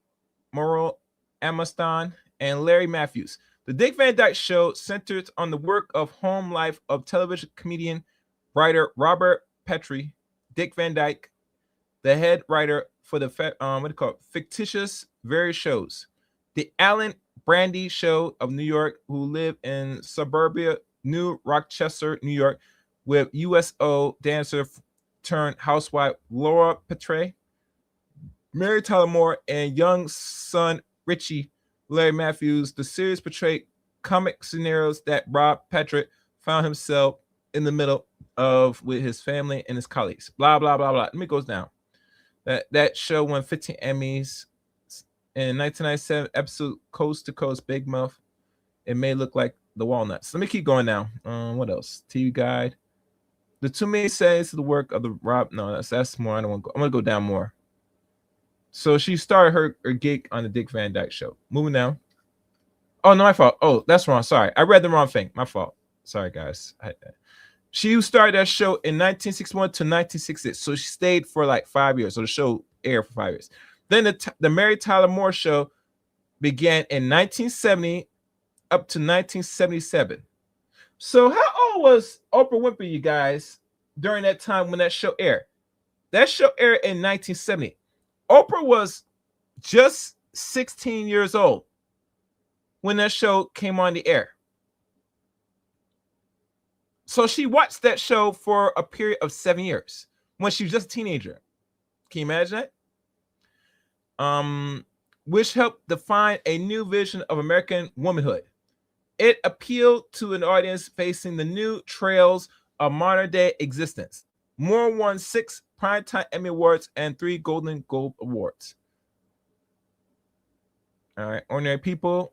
Amaston, and Larry Matthews. The Dick Van Dyke Show centers on the work of home life of television comedian, writer Robert Petrie. Dick Van Dyke, the head writer for the fictitious various shows. The Alan Brandy Show of New York, who lived in suburbia New Rochester, New York, with USO dancer turned housewife Laura Petrie. Mary Tyler Moore and young son Richie Larry Matthews. The series portrayed comic scenarios that Rob Patrick found himself in the middle of with his family and his colleagues. Blah, blah, blah, blah. Let me go down. That show won 15 Emmys. In 1997, episode Coast to Coast Big Mouth. It may look like the walnuts. Let me keep going now. What else? TV Guide. The Too Many Says the work of the Rob. No, that's more. I don't want to go. I'm going to go down more. So she started her gig on the Dick Van Dyke Show. Moving down. Oh, no, my fault. Oh, that's wrong. Sorry. I read the wrong thing. My fault. Sorry, guys. She started that show in 1961 to 1966. So she stayed for like 5 years. So the show aired for 5 years. Then the Mary Tyler Moore Show began in 1970 up to 1977. So how old was Oprah Winfrey, you guys, during that time when that show aired? That show aired in 1970. Oprah was just 16 years old when that show came on the air. So she watched that show for a period of 7 years when she was just a teenager. Can you imagine that? Which helped define a new vision of American womanhood. It appealed to an audience facing the new trails of modern day existence. Moore won 6 Primetime Emmy Awards and 3 Golden Globe Awards. All right, ordinary people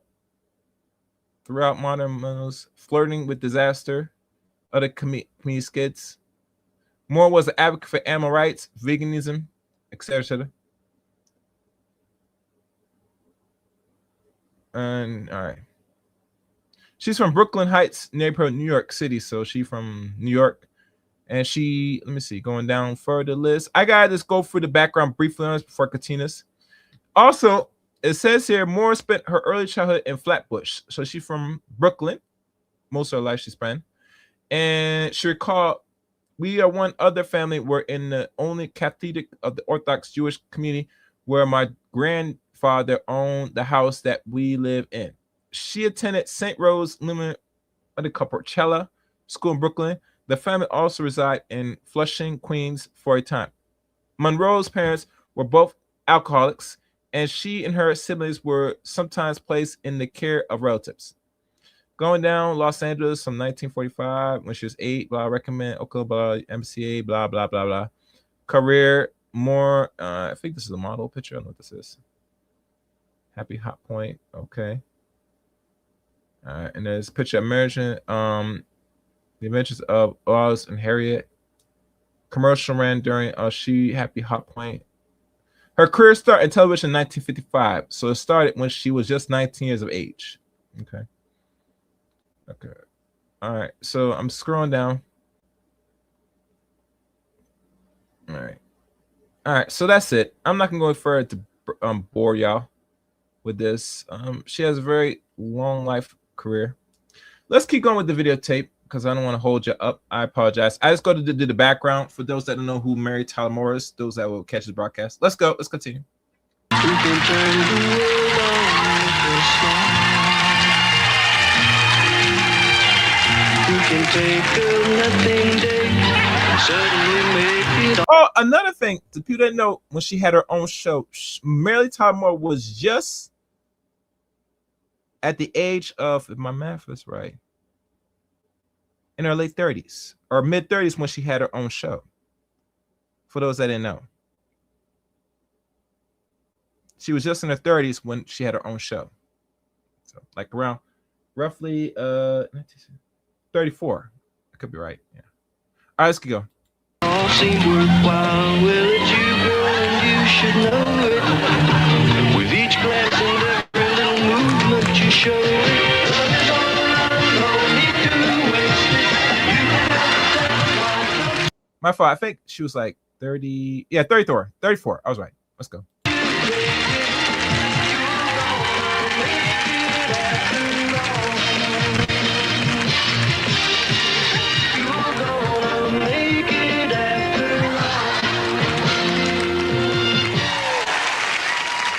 throughout modern months, flirting with disaster, other community skits. Moore was an advocate for animal rights, veganism, etc., etc. And all right, she's from Brooklyn Heights neighborhood, New York City. So she from New York, and she, let me see, going down further list. I gotta just go through the background briefly on this before I continue this. Also, it says here Moore spent her early childhood in Flatbush, so she's from Brooklyn. Most of her life she spent, and she recalled, "We are one other family. We're in the only cathedral of the Orthodox Jewish community where my grandfather owned the house that we live in." She attended St. Rose Lumen Porchella School in Brooklyn. The family also reside in Flushing, Queens for a time. Monroe's parents were both alcoholics, and she and her siblings were sometimes placed in the care of relatives. Going down, Los Angeles from 1945 when she was 8, blah, recommend, okay, blah, MCA, blah, blah, blah, blah. Career, more, I think this is a model picture. I don't know what this is. Happy Hot Point, okay. And there's a picture of American, the Adventures of Oz and Harriet. Commercial ran during She Happy Hot Point. Her career started in television in 1955, so it started when she was just 19 years of age. Okay. Okay. All right. So I'm scrolling down. All right. All right. So that's it. I'm not gonna go further to bore y'all with this. She has a very long life career. Let's keep going with the videotape because I don't want to hold you up. I apologize. I just go to do the background for those that don't know who Mary Tyler Moore is, those that will catch the broadcast. Let's go. Let's continue. We can turn the world on with a song. We can take a nothing day and suddenly make it. Oh, another thing, the people that know, when she had her own show, Mary Tyler Moore was just at the age of, if my math is right, in her late 30s or mid 30s when she had her own show. For those that didn't know, She was just in her 30s when she had her own show. So like around roughly 34. I could be right. Yeah. All right, let's go. All seem worthwhile. Well, it's you, girl, and you should know it. With each glance and every little movement you show it. Love is all around, no need to waste it. You can have the My fault. I think she was like 30. Yeah, 34. 34. I was right. Let's go.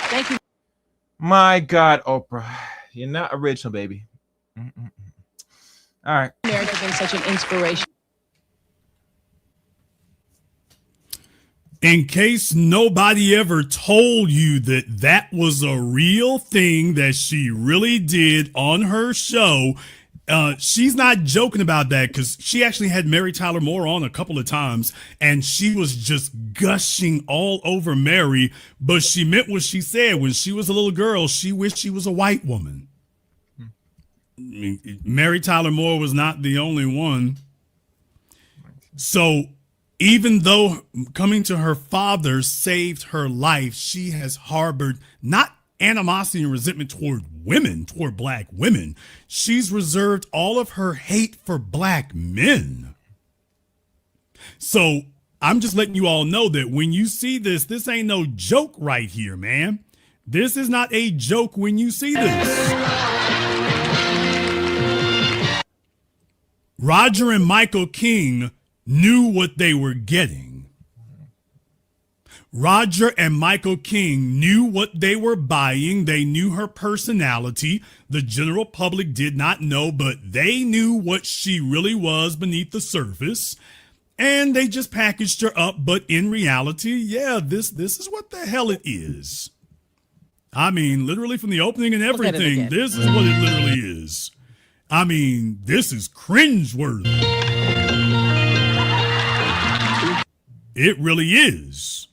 Thank you. My God, Oprah, you're not original, baby. Mm-mm-mm. All right. Mary has been such an inspiration. In case nobody ever told you that that was a real thing that she really did on her show, she's not joking about that, because she actually had Mary Tyler Moore on a couple of times, and she was just gushing all over Mary, but she meant what she said. When she was a little girl, she wished she was a white woman. I mean, Mary Tyler Moore was not the only one. So even though coming to her father saved her life, she has harbored not animosity and resentment toward women, toward black women. She's reserved all of her hate for black men. So I'm just letting you all know that when you see this, this ain't no joke right here, man. This is not a joke when you see this. Roger and Michael King knew what they were getting. Roger and Michael King knew what they were buying. They knew her personality. The general public did not know, but they knew what she really was beneath the surface. And they just packaged her up. But in reality, yeah, this is what the hell it is. I mean, literally from the opening and everything, this is what it literally is. I mean, this is cringeworthy. It really is.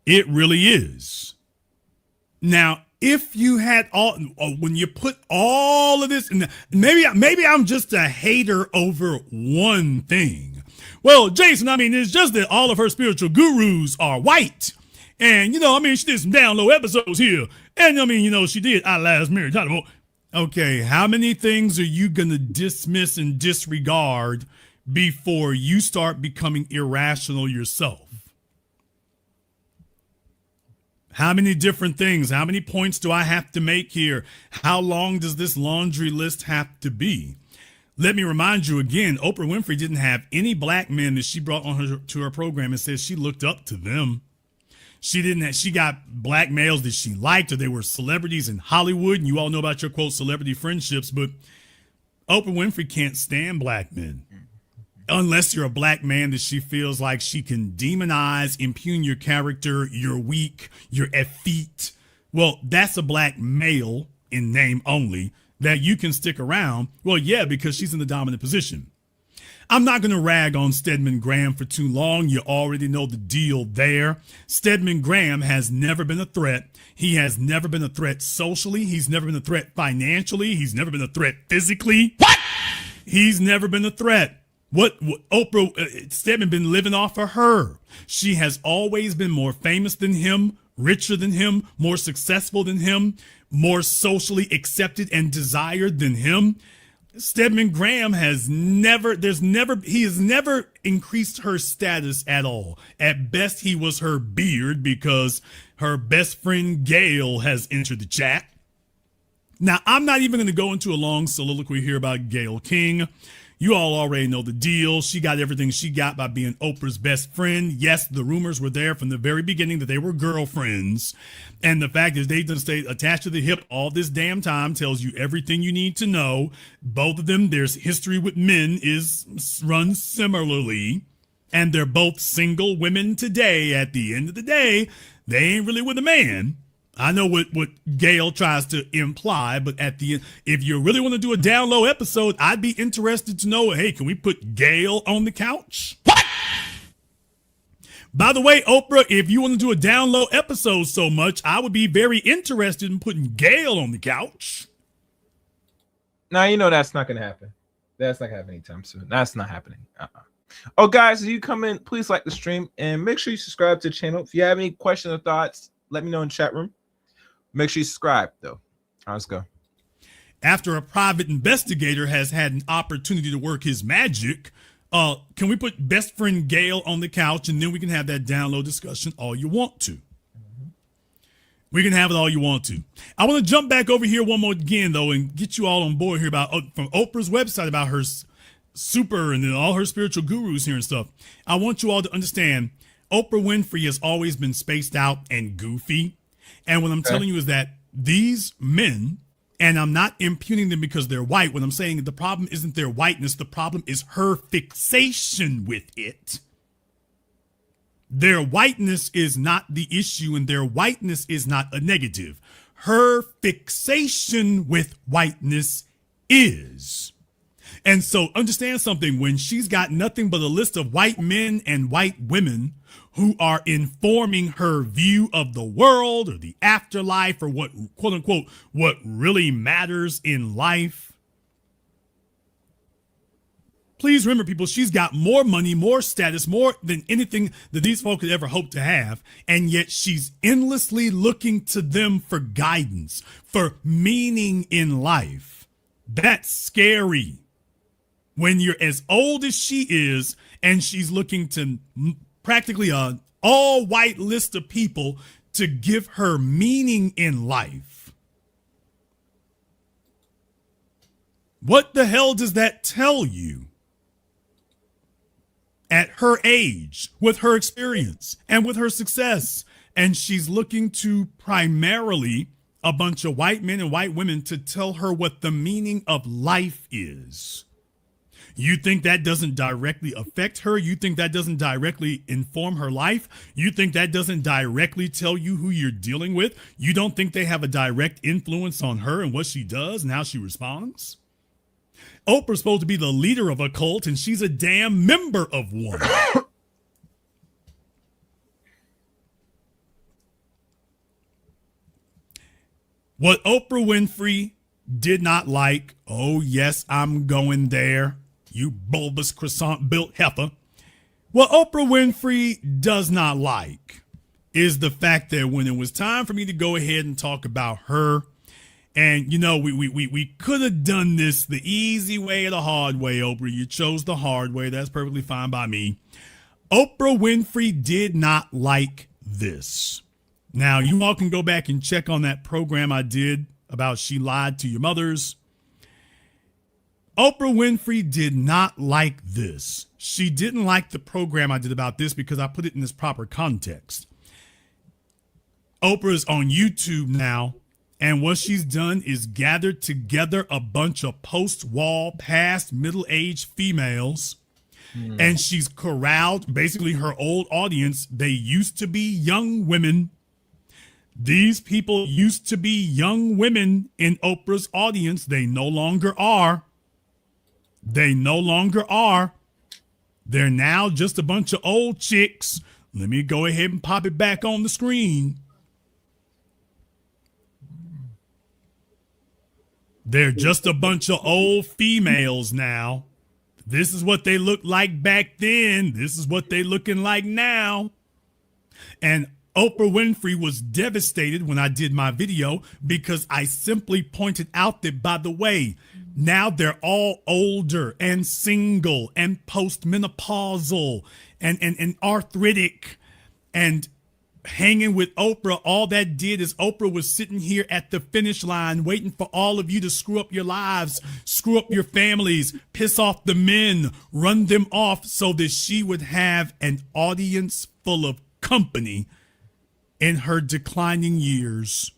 It really is. Now, if you had when you put all of this, and maybe I'm just a hater over one thing. Well, Jason, I mean, it's just that all of her spiritual gurus are white. And, she did some down low episodes here. And, she did I Last Mary Tyler Moore. Okay, how many things are you going to dismiss and disregard before you start becoming irrational yourself? How many different things? How many points do I have to make here? How long does this laundry list have to be? Let me remind you again, Oprah Winfrey didn't have any black men that she brought on to her program and said she looked up to them. She got black males that she liked, or they were celebrities in Hollywood. And you all know about your quote celebrity friendships, but Oprah Winfrey can't stand black men. Unless you're a black man that she feels like she can demonize, impugn your character, you're weak, you're effete. Well, that's a black male in name only that you can stick around. Well, yeah, because she's in the dominant position. I'm not going to rag on Stedman Graham for too long. You already know the deal there. Stedman Graham has never been a threat. He has never been a threat socially. He's never been a threat financially. He's never been a threat physically. What? He's never been a threat. What Oprah Stedman been living off of her. She has always been more famous than him, richer than him, more successful than him, more socially accepted and desired than him. Stedman Graham has never increased her status at all. At best, he was her beard because her best friend Gail has entered the chat. Now, I'm not even going to go into a long soliloquy here about Gail King. You all already know the deal. She got everything she got by being Oprah's best friend. Yes, the rumors were there from the very beginning that they were girlfriends. And the fact is they've just stayed attached to the hip all this damn time tells you everything you need to know. Both of them, their history with men runs similarly. And they're both single women today. At the end of the day, they ain't really with a man. I know what Gail tries to imply, but at the end, if you really want to do a down low episode, I'd be interested to know, hey, can we put Gail on the couch? What? By the way, Oprah, if you want to do a download episode so much, I would be very interested in putting Gail on the couch. Now, you know that's not going to happen. That's not going to happen anytime soon. That's not happening. Oh, guys, if you come in, please like the stream and make sure you subscribe to the channel. If you have any questions or thoughts, let me know in the chat room. Make sure you subscribe, though. All right, let's go. After a private investigator has had an opportunity to work his magic, can we put best friend Gail on the couch, and then we can have that download discussion all you want to. We can have it all you want to. I want to jump back over here one more again, though, and get you all on board here about from Oprah's website about her super and then all her spiritual gurus here and stuff. I want you all to understand Oprah Winfrey has always been spaced out and goofy. And what I'm telling you is that these men, and I'm not impugning them because they're white. What I'm saying, the problem isn't their whiteness. The problem is her fixation with it. Their whiteness is not the issue, and their whiteness is not a negative. Her fixation with whiteness is. And so understand something. When she's got nothing but a list of white men and white women who are informing her view of the world or the afterlife or what, quote unquote, what really matters in life. Please remember, people, she's got more money, more status, more than anything that these folk could ever hope to have. And yet she's endlessly looking to them for guidance, for meaning in life. That's scary. When you're as old as she is and she's looking to practically an all-white list of people to give her meaning in life. What the hell does that tell you? At her age, with her experience, and with her success. And she's looking to primarily a bunch of white men and white women to tell her what the meaning of life is. You think that doesn't directly affect her? You think that doesn't directly inform her life? You think that doesn't directly tell you who you're dealing with? You don't think they have a direct influence on her and what she does and how she responds? Oprah's supposed to be the leader of a cult, and she's a damn member of one. What Oprah Winfrey did not like, oh yes, I'm going there, you bulbous croissant-built heifer. What Oprah Winfrey does not like is the fact that when it was time for me to go ahead and talk about her, and, you know, we could have done this the easy way or the hard way, Oprah. You chose the hard way. That's perfectly fine by me. Oprah Winfrey did not like this. Now, you all can go back and check on that program I did about She Lied to Your Mothers. Oprah Winfrey did not like this. She didn't like the program I did about this because I put it in this proper context. Oprah's on YouTube now. And what she's done is gathered together a bunch of post-wall, past middle-aged females, and she's corralled basically her old audience. They used to be young women. These people used to be young women in Oprah's audience. They no longer are. They no longer are. They're now just a bunch of old chicks. Let me go ahead and pop it back on the screen. They're just a bunch of old females now. This is what they looked like back then. This is what they're looking like now. And Oprah Winfrey was devastated when I did my video because I simply pointed out that, by the way, now they're all older and single and postmenopausal and arthritic and hanging with Oprah. All that did is Oprah was sitting here at the finish line waiting for all of you to screw up your lives, screw up your families, piss off the men, run them off so that she would have an audience full of company in her declining years.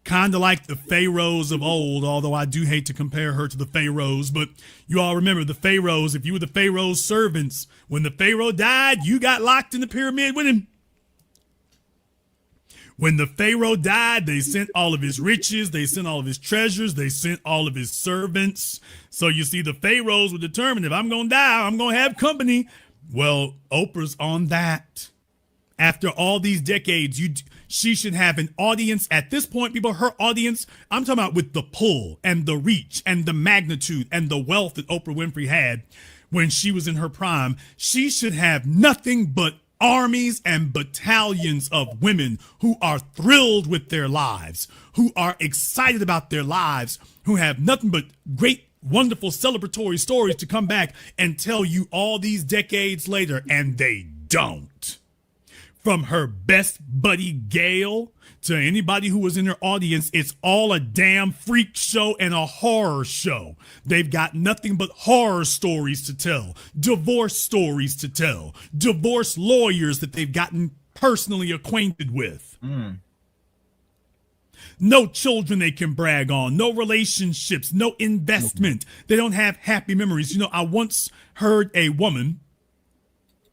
Kind of like the pharaohs of old, although I do hate to compare her to the pharaohs. But you all remember the pharaohs. If you were the pharaoh's servants, when the pharaoh died, you got locked in the pyramid with him. When the Pharaoh died, they sent all of his riches, they sent all of his treasures, they sent all of his servants. So you see, the Pharaohs were determined, if I'm going to die, I'm going to have company. Well, Oprah's on that. After all these decades, she should have an audience. At this point, people, her audience, I'm talking about with the pull and the reach and the magnitude and the wealth that Oprah Winfrey had when she was in her prime. She should have nothing but armies and battalions of women who are thrilled with their lives, who are excited about their lives, who have nothing but great, wonderful celebratory stories to come back and tell you all these decades later, and they don't. From her best buddy Gail to anybody who was in her audience, it's all a damn freak show and a horror show. They've got nothing but horror stories to tell, divorce stories to tell, divorce lawyers that they've gotten personally acquainted with. No children they can brag on, no relationships, no investment. They don't have happy memories. You know, I once heard a woman,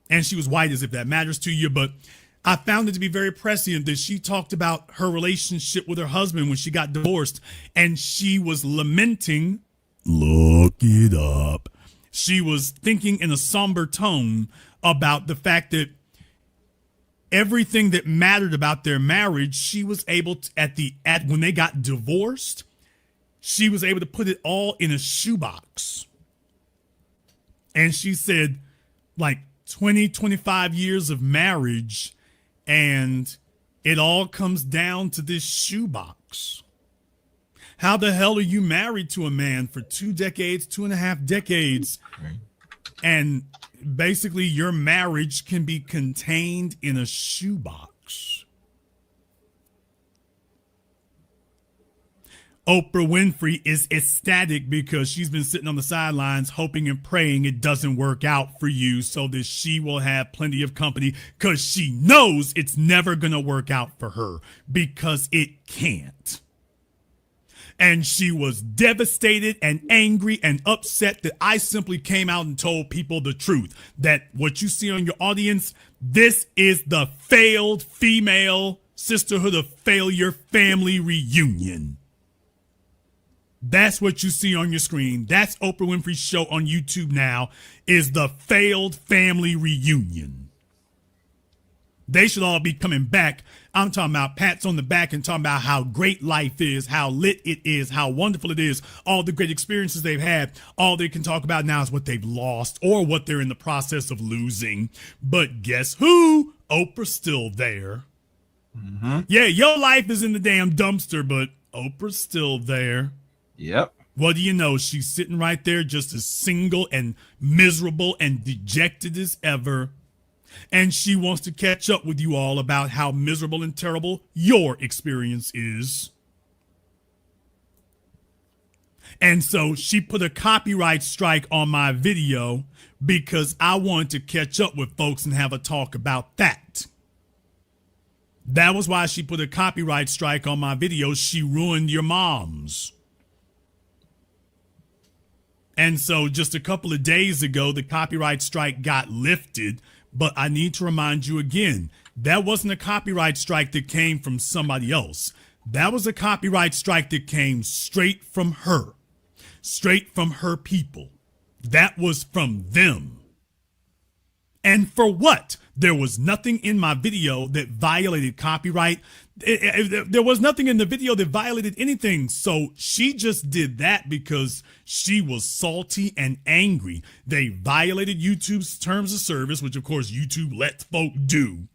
and she was white, as if that matters to you, but I found it to be very prescient that she talked about her relationship with her husband when she got divorced, and she was lamenting, look it up. She was thinking in a somber tone about the fact that everything that mattered about their marriage, she was able to, when they got divorced, she was able to put it all in a shoebox. And she said, like 20, 25 years of marriage, and it all comes down to this shoebox. How the hell are you married to a man for 2 decades, 2.5 decades, and basically your marriage can be contained in a shoebox? Oprah Winfrey is ecstatic because she's been sitting on the sidelines hoping and praying it doesn't work out for you so that she will have plenty of company, because she knows it's never going to work out for her because it can't. And she was devastated and angry and upset that I simply came out and told people the truth, that what you see on your audience, this is the failed female Sisterhood of Failure family reunion. That's what you see on your screen. That's Oprah Winfrey's show on YouTube now, is the failed family reunion. They should all be coming back. I'm talking about pats on the back and talking about how great life is, how lit it is, how wonderful it is, all the great experiences they've had. All they can talk about now is what they've lost or what they're in the process of losing. But guess who? Oprah's still there. Yeah, your life is in the damn dumpster, but Oprah's still there. Yep. What do you know? She's sitting right there just as single and miserable and dejected as ever. And she wants to catch up with you all about how miserable and terrible your experience is. And so she put a copyright strike on my video because I wanted to catch up with folks and have a talk about that. That was why she put a copyright strike on my video. She ruined your moms. And so just a couple of days ago, the copyright strike got lifted. But I need to remind you again, that wasn't a copyright strike that came from somebody else. That was a copyright strike that came straight from her, straight from her people. That was from them. And for what? There was nothing in my video that violated copyright. There was nothing in the video that violated anything. So she just did that because she was salty and angry. They violated YouTube's terms of service, which of course YouTube lets folk do.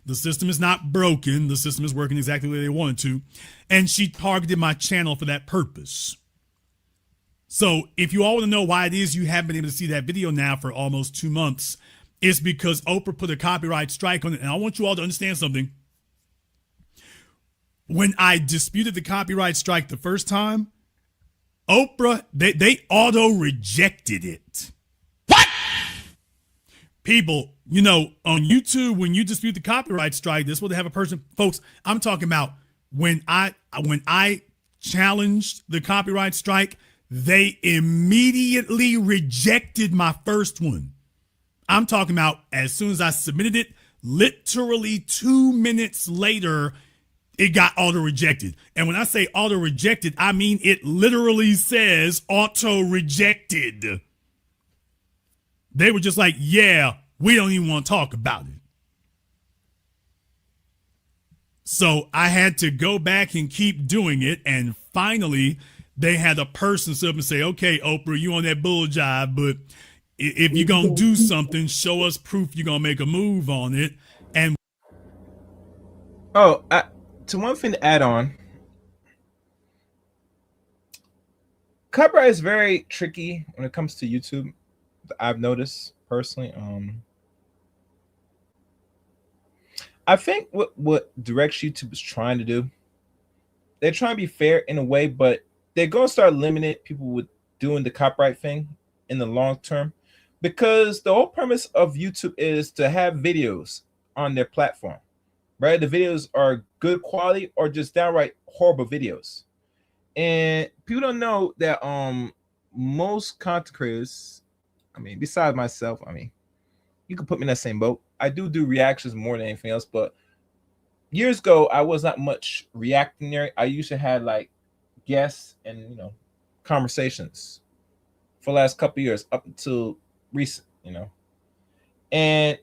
The system is not broken. The system is working exactly the way they wanted to. And she targeted my channel for that purpose. So if you all want to know why it is you haven't been able to see that video now for almost 2 months, it's because Oprah put a copyright strike on it. And I want you all to understand something. When I disputed the copyright strike the first time, Oprah, they auto-rejected it. What? People, you know, on YouTube, when you dispute the copyright strike, this is what they have a person. Folks, I'm talking about when I challenged the copyright strike, they immediately rejected my first one. I'm talking about as soon as I submitted it, literally 2 minutes later, it got auto-rejected. And when I say auto-rejected, I mean it literally says auto-rejected. They were just like, yeah, we don't even want to talk about it. So I had to go back and keep doing it. And finally, they had a person sit up and say, okay, Oprah, you on that bull jive, but if you're going to do something, show us proof you're going to make a move on it. And to one thing to add on, copyright is very tricky when it comes to YouTube. I've noticed personally. I think what Direct YouTube is trying to do, they're trying to be fair in a way, but they're going to start limiting people with doing the copyright thing in the long term, because the whole premise of YouTube is to have videos on their platform, right? The videos are good quality or just downright horrible videos. And people don't know that most content creators, I mean, besides myself, I mean, you can put me in that same boat. I do reactions more than anything else, but years ago, I was not much reacting there. I usually had like guests and, conversations for the last couple of years up until recent, And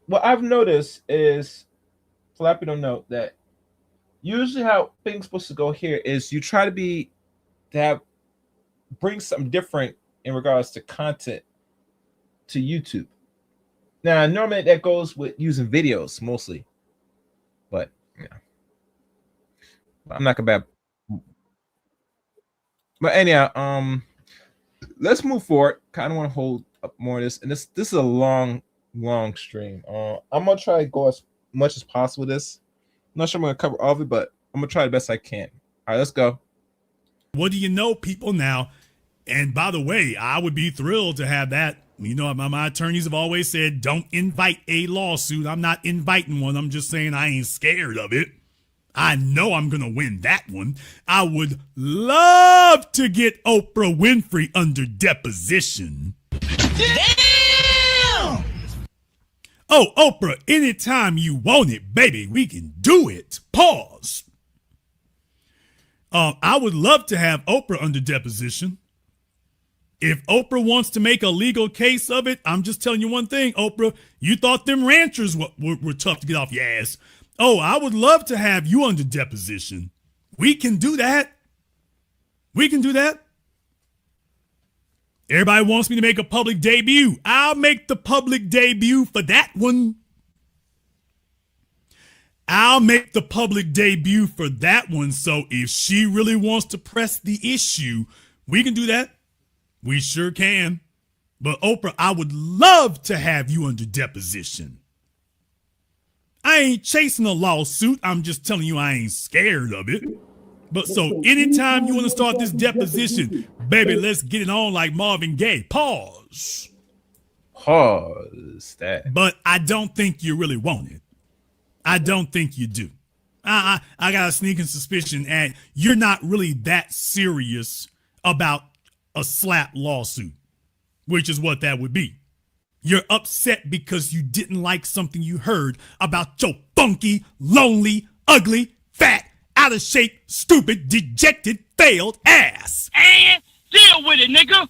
what I've noticed is, a lot of people don't know that usually how things supposed to go here is you try to bring something different in regards to content to YouTube. Now, normally that goes with using videos mostly, but I'm not gonna. But anyhow, let's move forward. Kind of want to hold up more of this, and this is a long stream. I'm gonna try to go as much as possible with this. I'm not sure I'm gonna cover all of it, but I'm gonna try the best I can. All right, let's go. what do you know, people now? And by the way, I would be thrilled to have that. My attorneys have always said, don't invite a lawsuit. I'm not inviting one. I'm just saying I ain't scared of it. I know I'm going to win that one. I would love to get Oprah Winfrey under deposition. Damn! Oh, Oprah, anytime you want it, baby, we can do it. Pause. I would love to have Oprah under deposition. If Oprah wants to make a legal case of it, I'm just telling you one thing, Oprah, you thought them ranchers were tough to get off your ass. Oh, I would love to have you under deposition. We can do that. We can do that. Everybody wants me to make a public debut. I'll make the public debut for that one. I'll make the public debut for that one. So if she really wants to press the issue, we can do that. We sure can. But Oprah, I would love to have you under deposition. I ain't chasing a lawsuit. I'm just telling you I ain't scared of it. But so anytime you want to start this deposition, baby, let's get it on like Marvin Gaye. Pause. Pause that. But I don't think you really want it. I don't think you do. I got a sneaking suspicion and you're not really that serious about a slap lawsuit, which is what that would be. You're upset because you didn't like something you heard about your funky, lonely, ugly, fat, out of shape, stupid, dejected, failed ass. And deal with it, nigga.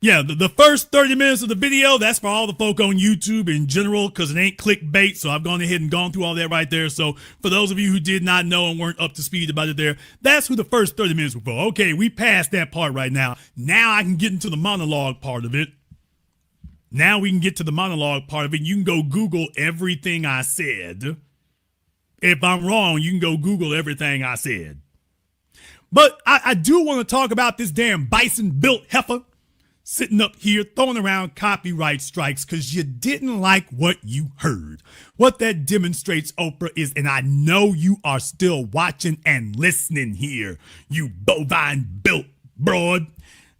Yeah, the first 30 minutes of the video, that's for all the folk on YouTube in general, because it ain't clickbait, so I've gone ahead and gone through all that right there. So for those of you who did not know and weren't up to speed about it there, that's who the first 30 minutes were for. Okay, we passed that part right now. Now I can get into the monologue part of it. Now we can get to the monologue part of it. You can go Google everything I said. If I'm wrong, you can go Google everything I said. But I do want to talk about this damn bison-built heifer sitting up here throwing around copyright strikes because you didn't like what you heard. What that demonstrates, Oprah, is, and I know you are still watching and listening here, you bovine-built broad,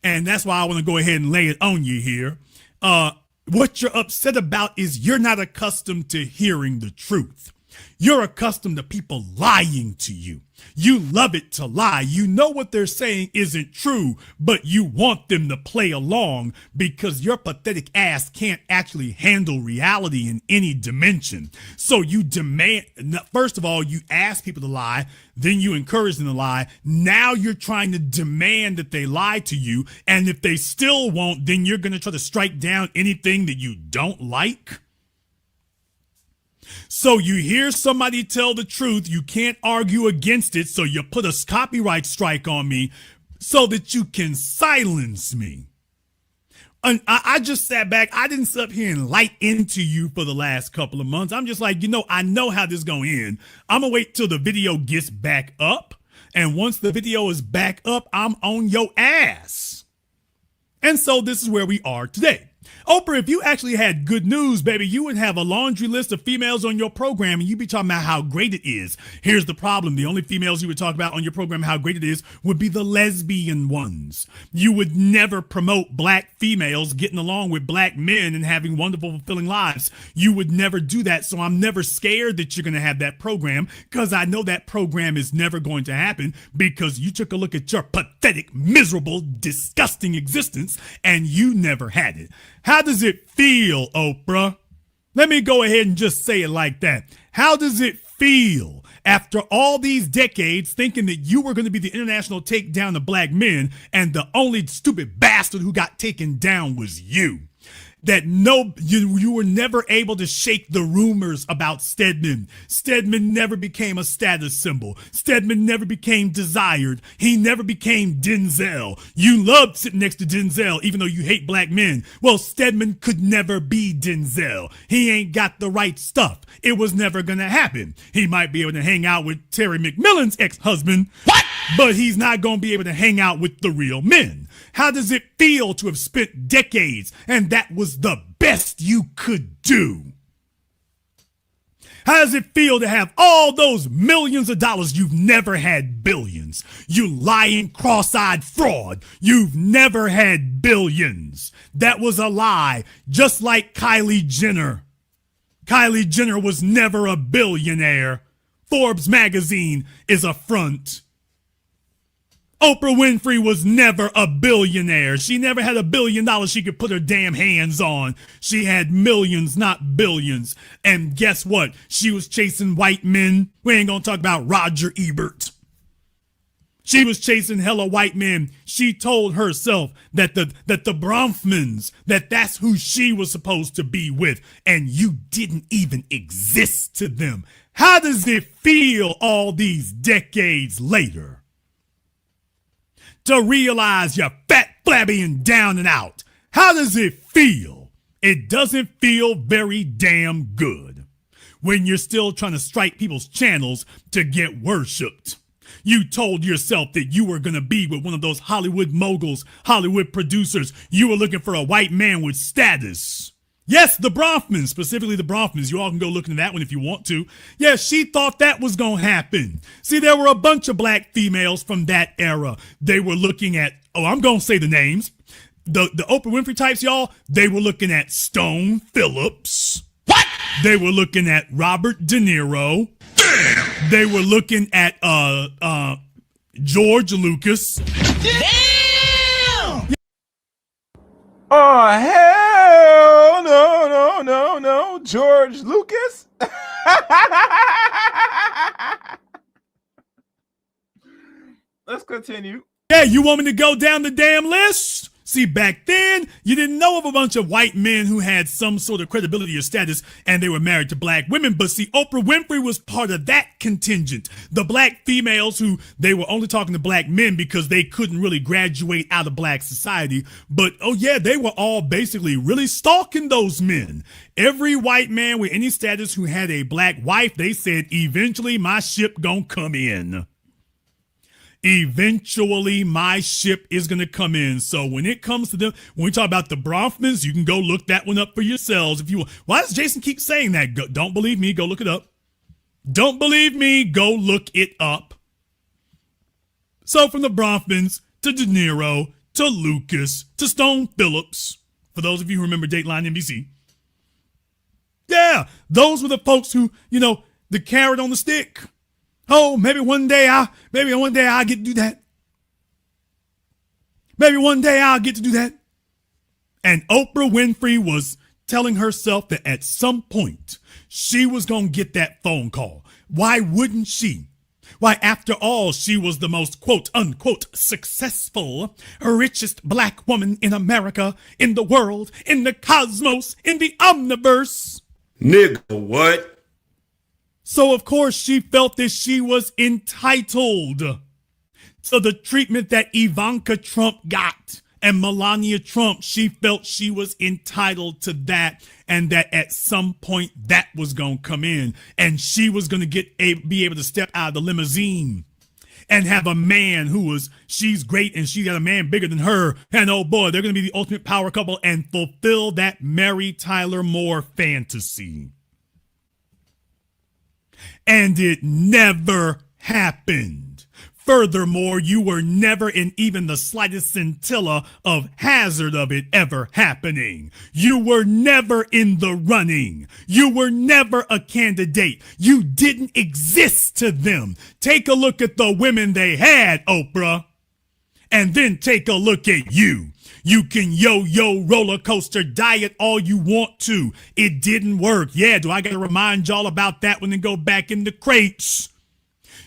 and that's why I want to go ahead and lay it on you here. What you're upset about is you're not accustomed to hearing the truth. You're accustomed to people lying to you. You love it to lie. You know what they're saying isn't true, but you want them to play along because your pathetic ass can't actually handle reality in any dimension. So you demand, first of all, you ask people to lie, then you encourage them to lie. Now you're trying to demand that they lie to you. And if they still won't, then you're going to try to strike down anything that you don't like. So you hear somebody tell the truth, you can't argue against it, so you put a copyright strike on me so that you can silence me. And I just sat back. I didn't sit up here and light into you for the last couple of months. I'm just like, I know how this is going to end. I'm going to wait till the video gets back up. And once the video is back up, I'm on your ass. And so this is where we are today. Oprah, if you actually had good news, baby, you would have a laundry list of females on your program and you'd be talking about how great it is. Here's the problem. The only females you would talk about on your program, how great it is, would be the lesbian ones. You would never promote black females getting along with black men and having wonderful, fulfilling lives. You would never do that. So I'm never scared that you're going to have that program because I know that program is never going to happen because you took a look at your pathetic, miserable, disgusting existence and you never had it. How does it feel, Oprah? Let me go ahead and just say it like that. How does it feel after all these decades thinking that you were going to be the international takedown of black men and the only stupid bastard who got taken down was you? That you were never able to shake the rumors about Stedman. Stedman never became a status symbol. Stedman never became desired. He never became Denzel. You loved sitting next to Denzel, even though you hate black men. Well, Stedman could never be Denzel. He ain't got the right stuff. It was never going to happen. He might be able to hang out with Terry McMillan's ex-husband, but he's not going to be able to hang out with the real men. How does it feel to have spent decades and that was the best you could do? How does it feel to have all those millions of dollars? You've never had billions. You lying, cross-eyed fraud. You've never had billions. That was a lie, just like Kylie Jenner. Kylie Jenner was never a billionaire. Forbes magazine is a front. Oprah Winfrey was never a billionaire. She never had $1 billion she could put her damn hands on. She had millions, not billions. And guess what? She was chasing white men. We ain't gonna talk about Roger Ebert. She was chasing hella white men. She told herself that the Bronfmans, that's who she was supposed to be with. And you didn't even exist to them. How does it feel all these decades later to realize you're fat, flabby, and down and out? How does it feel? It doesn't feel very damn good when you're still trying to strike people's channels to get worshipped. You told yourself that you were going to be with one of those Hollywood moguls, Hollywood producers. You were looking for a white man with status. Yes, the Bronfmans, specifically the Bronfmans. You all can go look into that one if you want to. Yes, she thought that was going to happen. See, there were a bunch of black females from that era. They were looking at, I'm going to say the names. The Oprah Winfrey types, y'all, they were looking at Stone Phillips. What? They were looking at Robert De Niro. Damn. They were looking at George Lucas. Damn! Oh, hell no, George Lucas. Let's continue. Yeah, you want me to go down the damn list? See, back then, you didn't know of a bunch of white men who had some sort of credibility or status and they were married to black women. But see, Oprah Winfrey was part of that contingent. The black females who they were only talking to black men because they couldn't really graduate out of black society. But, oh yeah, they were all basically really stalking those men. Every white man with any status who had a black wife, they said, eventually my ship gonna come in. Eventually, my ship is going to come in. So when it comes to them, when we talk about the Bronfmans, you can go look that one up for yourselves if you want. Why does Jason keep saying that? Don't believe me, go look it up. Don't believe me, go look it up. So from the Bronfmans to De Niro to Lucas to Stone Phillips, for those of you who remember Dateline NBC. Yeah, those were the folks who, the carrot on the stick. Oh, maybe one day I'll get to do that. Maybe one day I'll get to do that. And Oprah Winfrey was telling herself that at some point she was going to get that phone call. Why wouldn't she? Why, after all, she was the most quote unquote successful, richest black woman in America, in the world, in the cosmos, in the omniverse. Nigga, what? So, of course, she felt that she was entitled to the treatment that Ivanka Trump got. And Melania Trump, she felt she was entitled to that, and that at some point that was going to come in, and she was going to be able to step out of the limousine and have a man she's great, and she got a man bigger than her, and oh boy, they're going to be the ultimate power couple and fulfill that Mary Tyler Moore fantasy. And it never happened. Furthermore, you were never in even the slightest scintilla of hazard of it ever happening. You were never in the running. You were never a candidate. You didn't exist to them. Take a look at the women they had, Oprah, and then take a look at you. You can yo-yo roller coaster diet all you want to. It didn't work. Yeah, do I got to remind y'all about that when they go back in the crates?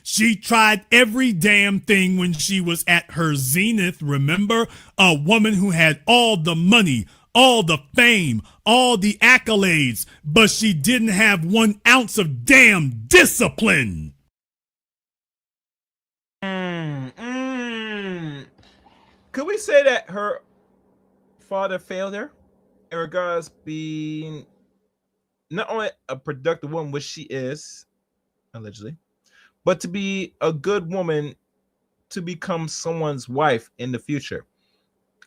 She tried every damn thing when she was at her zenith. Remember? A woman who had all the money, all the fame, all the accolades, but she didn't have 1 ounce of damn discipline. Could we say that her father failed her in regards being not only a productive woman, which she is, allegedly, but to be a good woman to become someone's wife in the future?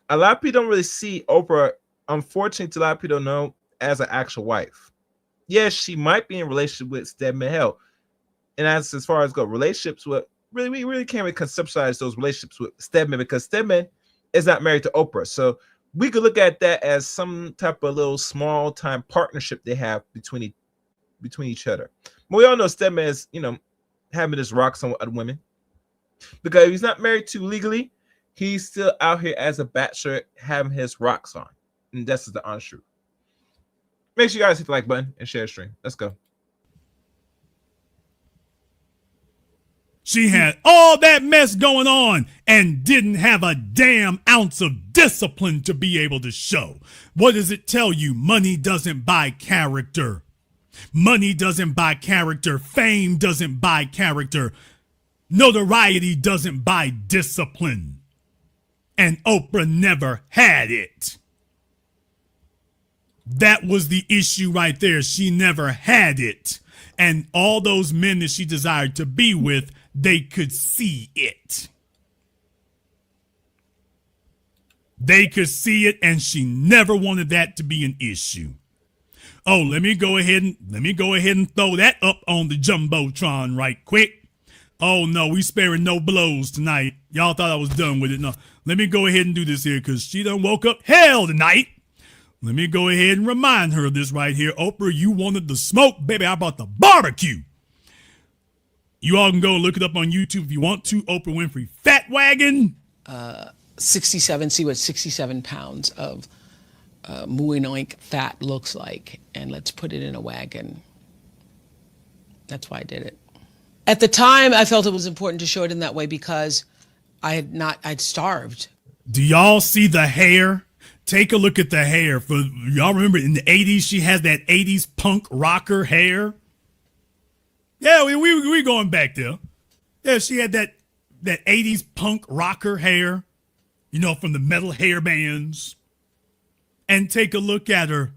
A lot of people don't really see Oprah, unfortunately, a lot of people don't know, as an actual wife. Yes, she might be in a relationship with Stedman Hell. And as far as relationships with, we really can't really conceptualize those relationships with Stedman, because Stedman is not married to Oprah. So we could look at that as some type of little small time partnership they have between each other. But we all know Stedman is, having this rocks on other women, because if he's not married to legally, he's still out here as a bachelor having his rocks on. And that's the honest truth. Make sure you guys hit the like button and share the stream. Let's go. She had all that mess going on and didn't have a damn ounce of discipline to be able to show. What does it tell you? Money doesn't buy character. Money doesn't buy character. Fame doesn't buy character. Notoriety doesn't buy discipline. And Oprah never had it. That was the issue right there. She never had it. And all those men that she desired to be with, they could see it. They could see it, and she never wanted that to be an issue. Oh, let me go ahead and throw that up on the Jumbotron right quick. Oh no, we sparing no blows tonight. Y'all thought I was done with it. No, let me go ahead and do this here, because she done woke up hell tonight. Let me go ahead and remind her of this right here. Oprah, you wanted the smoke, baby. I brought the barbecue. You all can go look it up on YouTube if you want to. Oprah Winfrey Fat Wagon. 67, see what 67 pounds of mooing fat looks like, and let's put it in a wagon. That's why I did it. At the time, I felt it was important to show it in that way because I'd starved. Do y'all see the hair? Take a look at the hair. For y'all remember in the 80s, she had that 80s punk rocker hair. Yeah, we going back there. Yeah, she had that 80s punk rocker hair, from the metal hair bands. And take a look at her.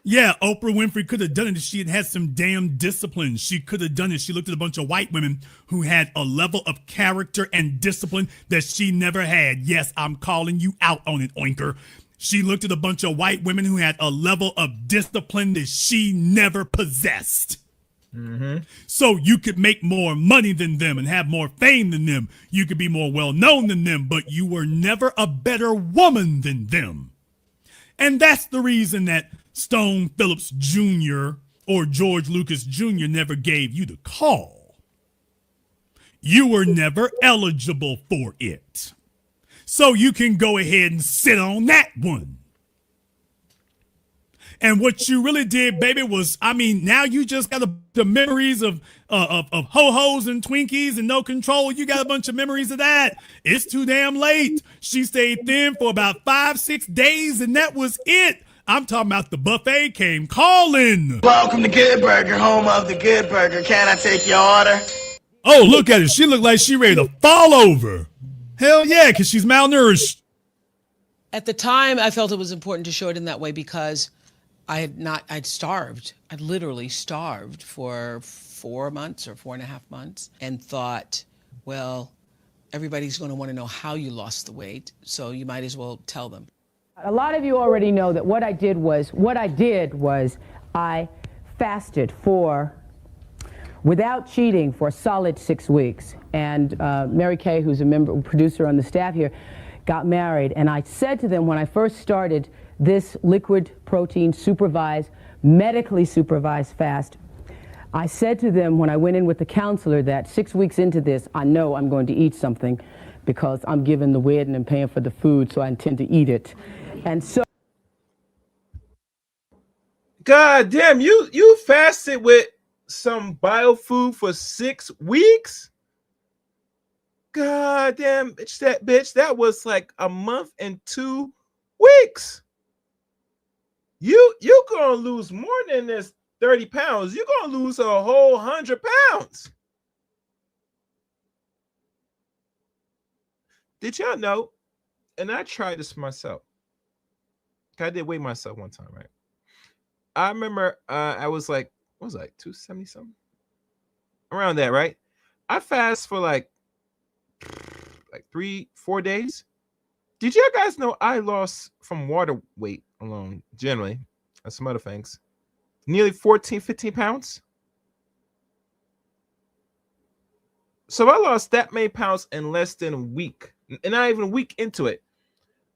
Yeah, Oprah Winfrey could have done it if she had had some damn discipline. She could have done it. She looked at a bunch of white women who had a level of character and discipline that she never had. Yes, I'm calling you out on it, oinker. She looked at a bunch of white women who had a level of discipline that she never possessed. Mm-hmm. So you could make more money than them and have more fame than them. You could be more well-known than them, but you were never a better woman than them. And that's the reason that Stone Phillips Jr. or George Lucas Jr. never gave you the call. You were never eligible for it. So you can go ahead and sit on that one. And what you really did, baby, was, now you just got the memories of ho-hos and Twinkies and no control. You got a bunch of memories of that. It's too damn late. She stayed thin for about 5-6 days, and that was it. I'm talking about the buffet came calling. Welcome to Good Burger, home of the Good Burger. Can I take your order? Oh, look at her. She looked like she ready to fall over. Hell yeah, because she's malnourished. At the time, I felt it was important to show it in that way because I'd starved. I'd literally starved for 4 months or 4.5 months and thought, well, everybody's going to want to know how you lost the weight, so you might as well tell them. A lot of you already know that what I did was I fasted without cheating for a solid 6 weeks. And Mary Kay, who's a producer on the staff here, got married. And I said to them when I first started this liquid protein medically supervised fast, I said to them when I went in with the counselor that 6 weeks into this, I know I'm going to eat something because I'm giving the wedding and paying for the food, so I intend to eat it. And so, God damn, you fasted with some biofood for 6 weeks? God damn, bitch, that was like a month and 2 weeks. You gonna lose more than this 30 pounds. You're gonna lose a whole 100 pounds. Did y'all know? And I tried this myself. I did weigh myself one time, right? I remember I was like, what was I, 270 something? Around that, right? I fast for like 3-4 days. Did you guys know I lost from water weight alone, generally, and some other things, nearly 15 pounds? So I lost that many pounds in less than a week, and not even a week into it.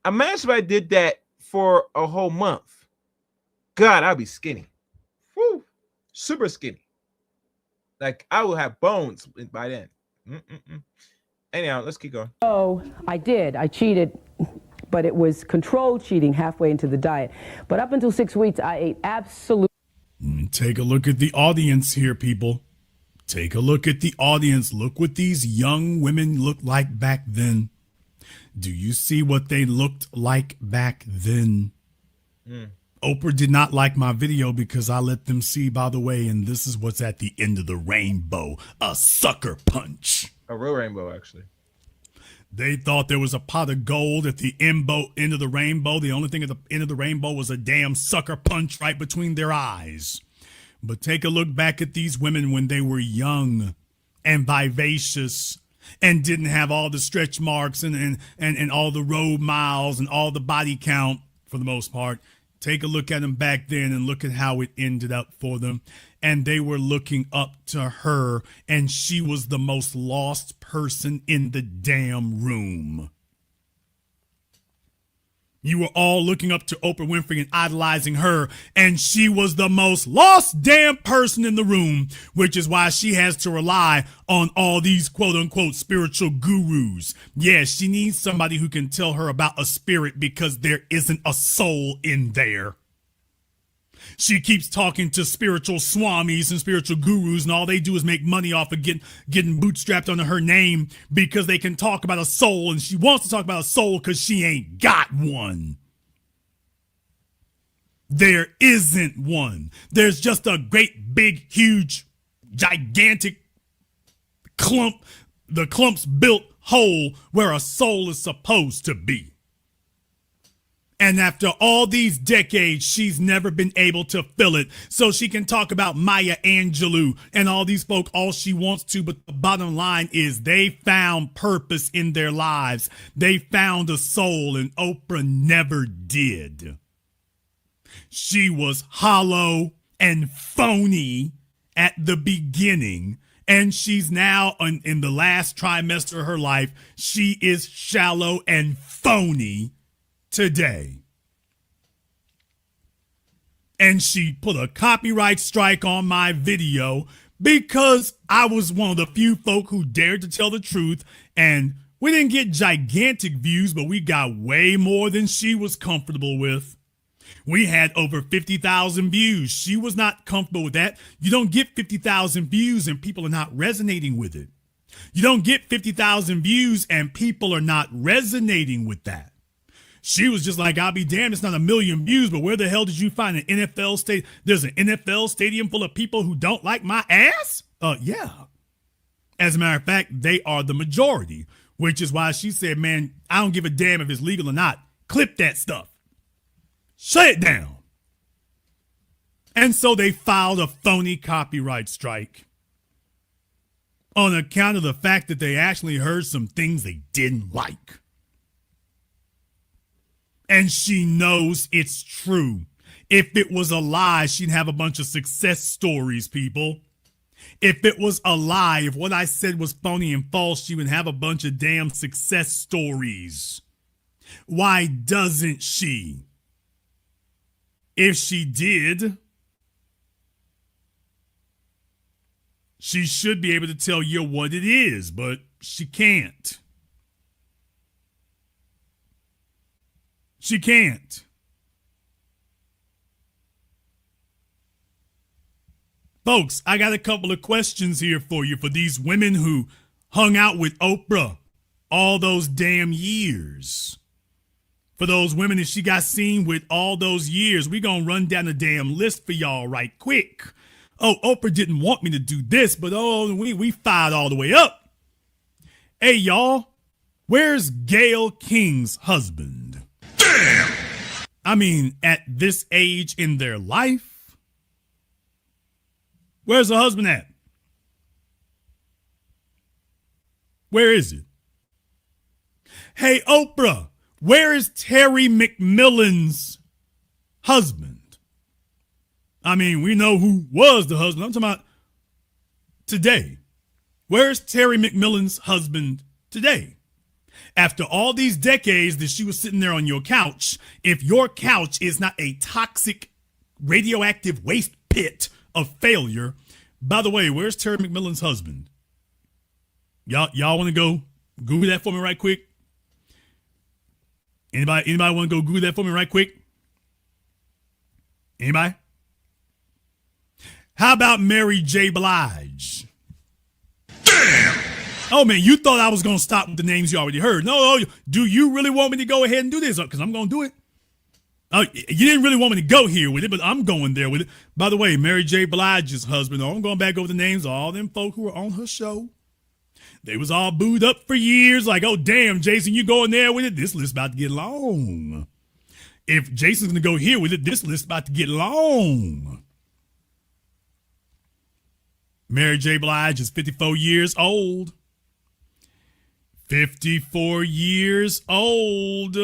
Imagine if I did that for a whole month. God, I'd be skinny. Woo, super skinny. Like I will have bones by then. Anyhow, let's keep going. Oh, I cheated, but it was controlled cheating halfway into the diet. But up until 6 weeks, I ate absolute. Take a look at the audience here, people. Take a look at the audience. Look what these young women looked like back then. Do you see what they looked like back then? Oprah did not like my video because I let them see, by the way, and this is what's at the end of the rainbow, a sucker punch. A real rainbow, actually. They thought there was a pot of gold at the end of the rainbow. The only thing at the end of the rainbow was a damn sucker punch right between their eyes. But take a look back at these women when they were young and vivacious and didn't have all the stretch marks and all the road miles and all the body count for the most part. Take a look at them back then and look at how it ended up for them. And they were looking up to her, and she was the most lost person in the damn room. You were all looking up to Oprah Winfrey and idolizing her, and she was the most lost damn person in the room, which is why she has to rely on all these quote-unquote spiritual gurus. Yeah, she needs somebody who can tell her about a spirit because there isn't a soul in there. She keeps talking to spiritual swamis and spiritual gurus, and all they do is make money off of getting bootstrapped under her name because they can talk about a soul, and she wants to talk about a soul because she ain't got one. There isn't one. There's just a great, big, huge, gigantic clump. The clump's built hole where a soul is supposed to be. And after all these decades, she's never been able to fill it. So she can talk about Maya Angelou and all these folk all she wants to. But the bottom line is they found purpose in their lives. They found a soul, and Oprah never did. She was hollow and phony at the beginning. And she's now in the last trimester of her life. She is shallow and phony today. And she put a copyright strike on my video because I was one of the few folk who dared to tell the truth, and we didn't get gigantic views, but we got way more than she was comfortable with. We had over 50,000 views. She was not comfortable with that. You don't get 50,000 views and people are not resonating with it. You don't get 50,000 views and people are not resonating with that. She was just like, I'll be damned, it's not a million views, but where the hell did you find an NFL stadium? There's an NFL stadium full of people who don't like my ass? Yeah. As a matter of fact, they are the majority, which is why she said, man, I don't give a damn if it's legal or not. Clip that stuff. Shut it down. And so they filed a phony copyright strike on account of the fact that they actually heard some things they didn't like. And she knows it's true. If it was a lie, she'd have a bunch of success stories, people. If it was a lie, if what I said was phony and false, she would have a bunch of damn success stories. Why doesn't she? If she did, she should be able to tell you what it is, but she can't. She can't. Folks, I got a couple of questions here for you for these women who hung out with Oprah all those damn years. For those women that she got seen with all those years, we gonna run down a damn list for y'all right quick. Oh, Oprah didn't want me to do this, but we fired all the way up. Hey, y'all, where's Gayle King's husband? Damn! I mean, at this age in their life, where's the husband at? Where is it? Hey, Oprah, where is Terry McMillan's husband? I mean, we know who was the husband. I'm talking about today. Where's Terry McMillan's husband today? After all these decades that she was sitting there on your couch, if your couch is not a toxic, radioactive waste pit of failure, by the way, where's Terry McMillan's husband? Y'all want to go Google that for me right quick? Anybody want to go Google that for me right quick? Anybody? How about Mary J. Blige? Damn! Oh, man, you thought I was going to stop with the names you already heard. No, do you really want me to go ahead and do this? Because I'm going to do it. You didn't really want me to go here with it, but I'm going there with it. By the way, Mary J. Blige's husband, I'm going back over the names of all them folk who were on her show. They was all booed up for years, like, oh, damn, Jason, you going there with it? This list about to get long. If Jason's going to go here with it, this list about to get long. Mary J. Blige is 54 years old. 54 years old.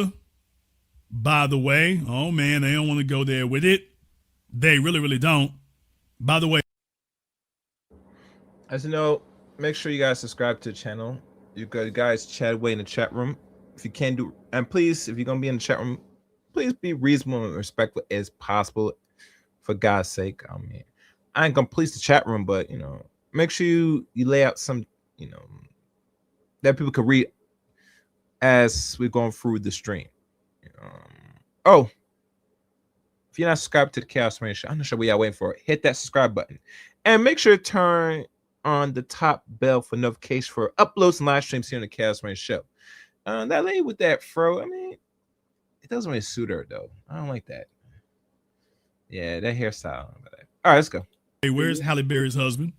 By the way, oh man, they don't want to go there with it. They really, really don't. By the way, as you know, make sure you guys subscribe to the channel. You guys chat away in the chat room. If you can do, and please, if you're gonna be in the chat room, please be reasonable and respectful as possible. For God's sake, I mean, I ain't gonna police the chat room, but make sure you lay out some, that people can read as we're going through the stream. Oh, if you're not subscribed to the Chaos Rain Show, I'm not sure what y'all waiting for. Hit that subscribe button and make sure to turn on the top bell for notification for uploads and live streams here on the Chaos Rain Show. That lady with that fro, I mean, it doesn't really suit her though. I don't like that. Yeah, that hairstyle. All right, let's go. Hey, where's Halle Berry's husband?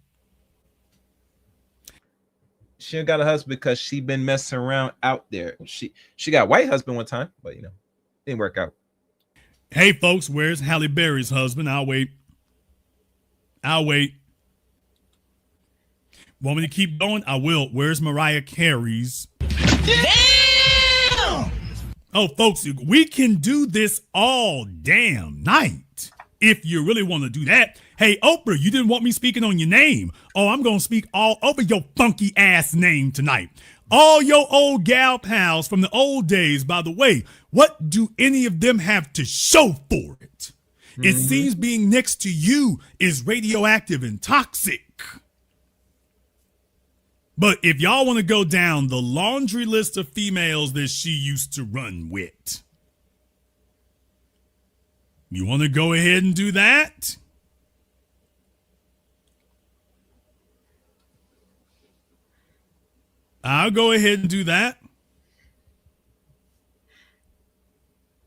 She got a husband because she been messing around out there. She got a white husband one time, but didn't work out. Hey folks, where's Halle Berry's husband? I'll wait. Want me to keep going? I will. Where's Mariah Carey's? Damn! Oh, folks, we can do this all damn night. If you really want to do that. Hey, Oprah, you didn't want me speaking on your name. Oh, I'm going to speak all over your funky ass name tonight. All your old gal pals from the old days, by the way, what do any of them have to show for it? Mm-hmm. It seems being next to you is radioactive and toxic. But if y'all want to go down the laundry list of females that she used to run with, you want to go ahead and do that? I'll go ahead and do that.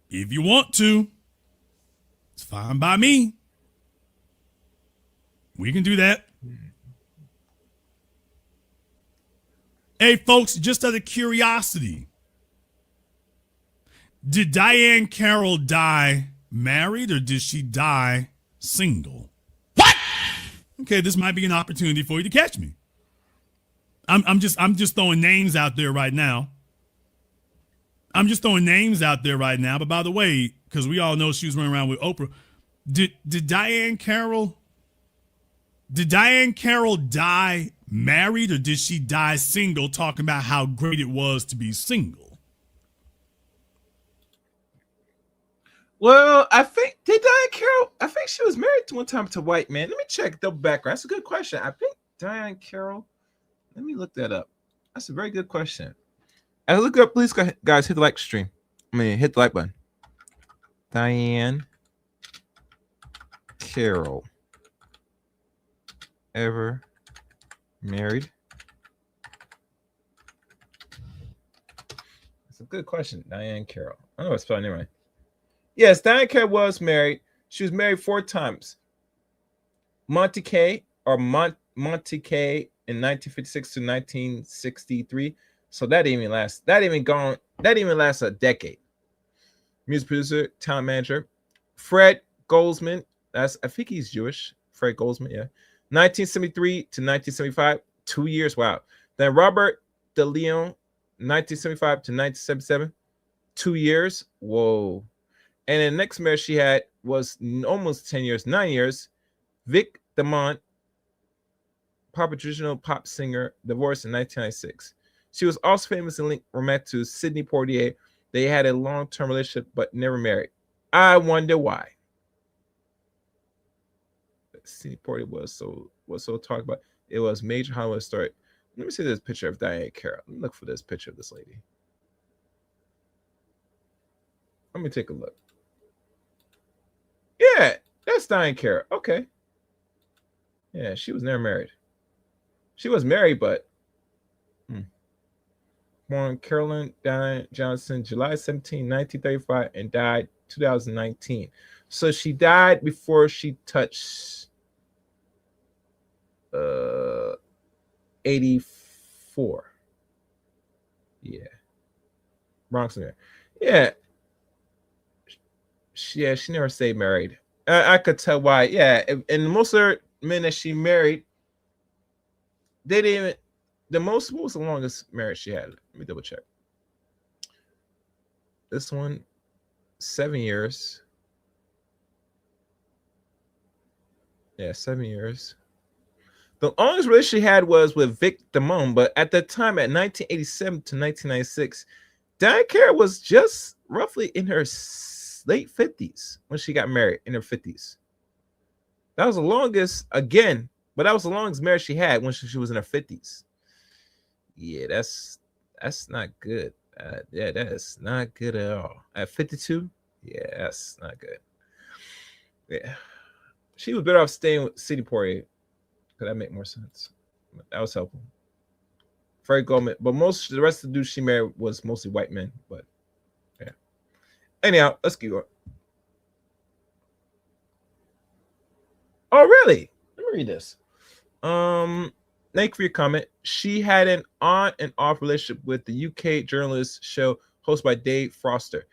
If you want to, it's fine by me. We can do that. Hey, folks, just out of curiosity, did Diane Carroll die married or did she die single? What? Okay, this might be an opportunity for you to catch me. I'm just throwing names out there right now. But by the way, because we all know she was running around with Oprah, did Diane Carroll die married or did she die single, talking about how great it was to be single? Well, I think Diane Carroll, I think she was married one time to a white man. Let me check the background. That's a good question. I think Diane Carroll. Let me look that up. That's a very good question. As I look up, please, guys, hit the like stream. Hit the like button. Diane Carroll ever married? That's a good question. Diane Carroll. I don't know what's spelling it right. Yes, Diane Carroll was married. She was married 4 times. Monte K in 1956 to 1963. So that didn't even last. That didn't even last a decade. Music producer, talent manager, Fred Goldsman. I think he's Jewish. Fred Goldsman, yeah. 1973 to 1975, 2 years. Wow. Then Robert DeLeon, 1975 to 1977, 2 years. Whoa. And the next marriage she had was almost 10 years, 9 years. Vic Damont, traditional pop singer, divorced in 1996. She was also famously linked romantic to Sidney Poitier. They had a long-term relationship but never married. I wonder why. Sidney Poitier was so talked about. It was major Hollywood story. Let me see this picture of Diane Carroll. Let me look for this picture of this lady. Let me take a look. Yeah, that's Diane Carroll. Okay. Yeah, she was never married. She was married, but born Carolyn Diane Johnson, July 17, 1935, and died 2019. So she died before she touched 84. Yeah. Bronx there. Yeah. She never stayed married. I could tell why. Yeah, and most of her men that she married, they didn't even. What was the longest marriage she had? Let me double check. This one, 7 years. Yeah, 7 years. The longest relationship she had was with Vic Damone, but at that time, at 1987 to 1996, Diane Carroll was just roughly in her late 50s when she got married, in her 50s. That was the longest, again, but that was the longest marriage she had when she was in her 50s. Yeah, that's not good. Yeah, that is not good at all. At 52, yeah, that's not good. Yeah, she was better off staying with Sidney Poitier. Could that make more sense? That was helpful. Fred Goldman, but the rest of the dudes she married was mostly white men. But yeah. Anyhow, let's keep going. Oh, really? Let me read this. Thank you for your comment. She had an on and off relationship with the UK journalist show hosted by Dave Foster.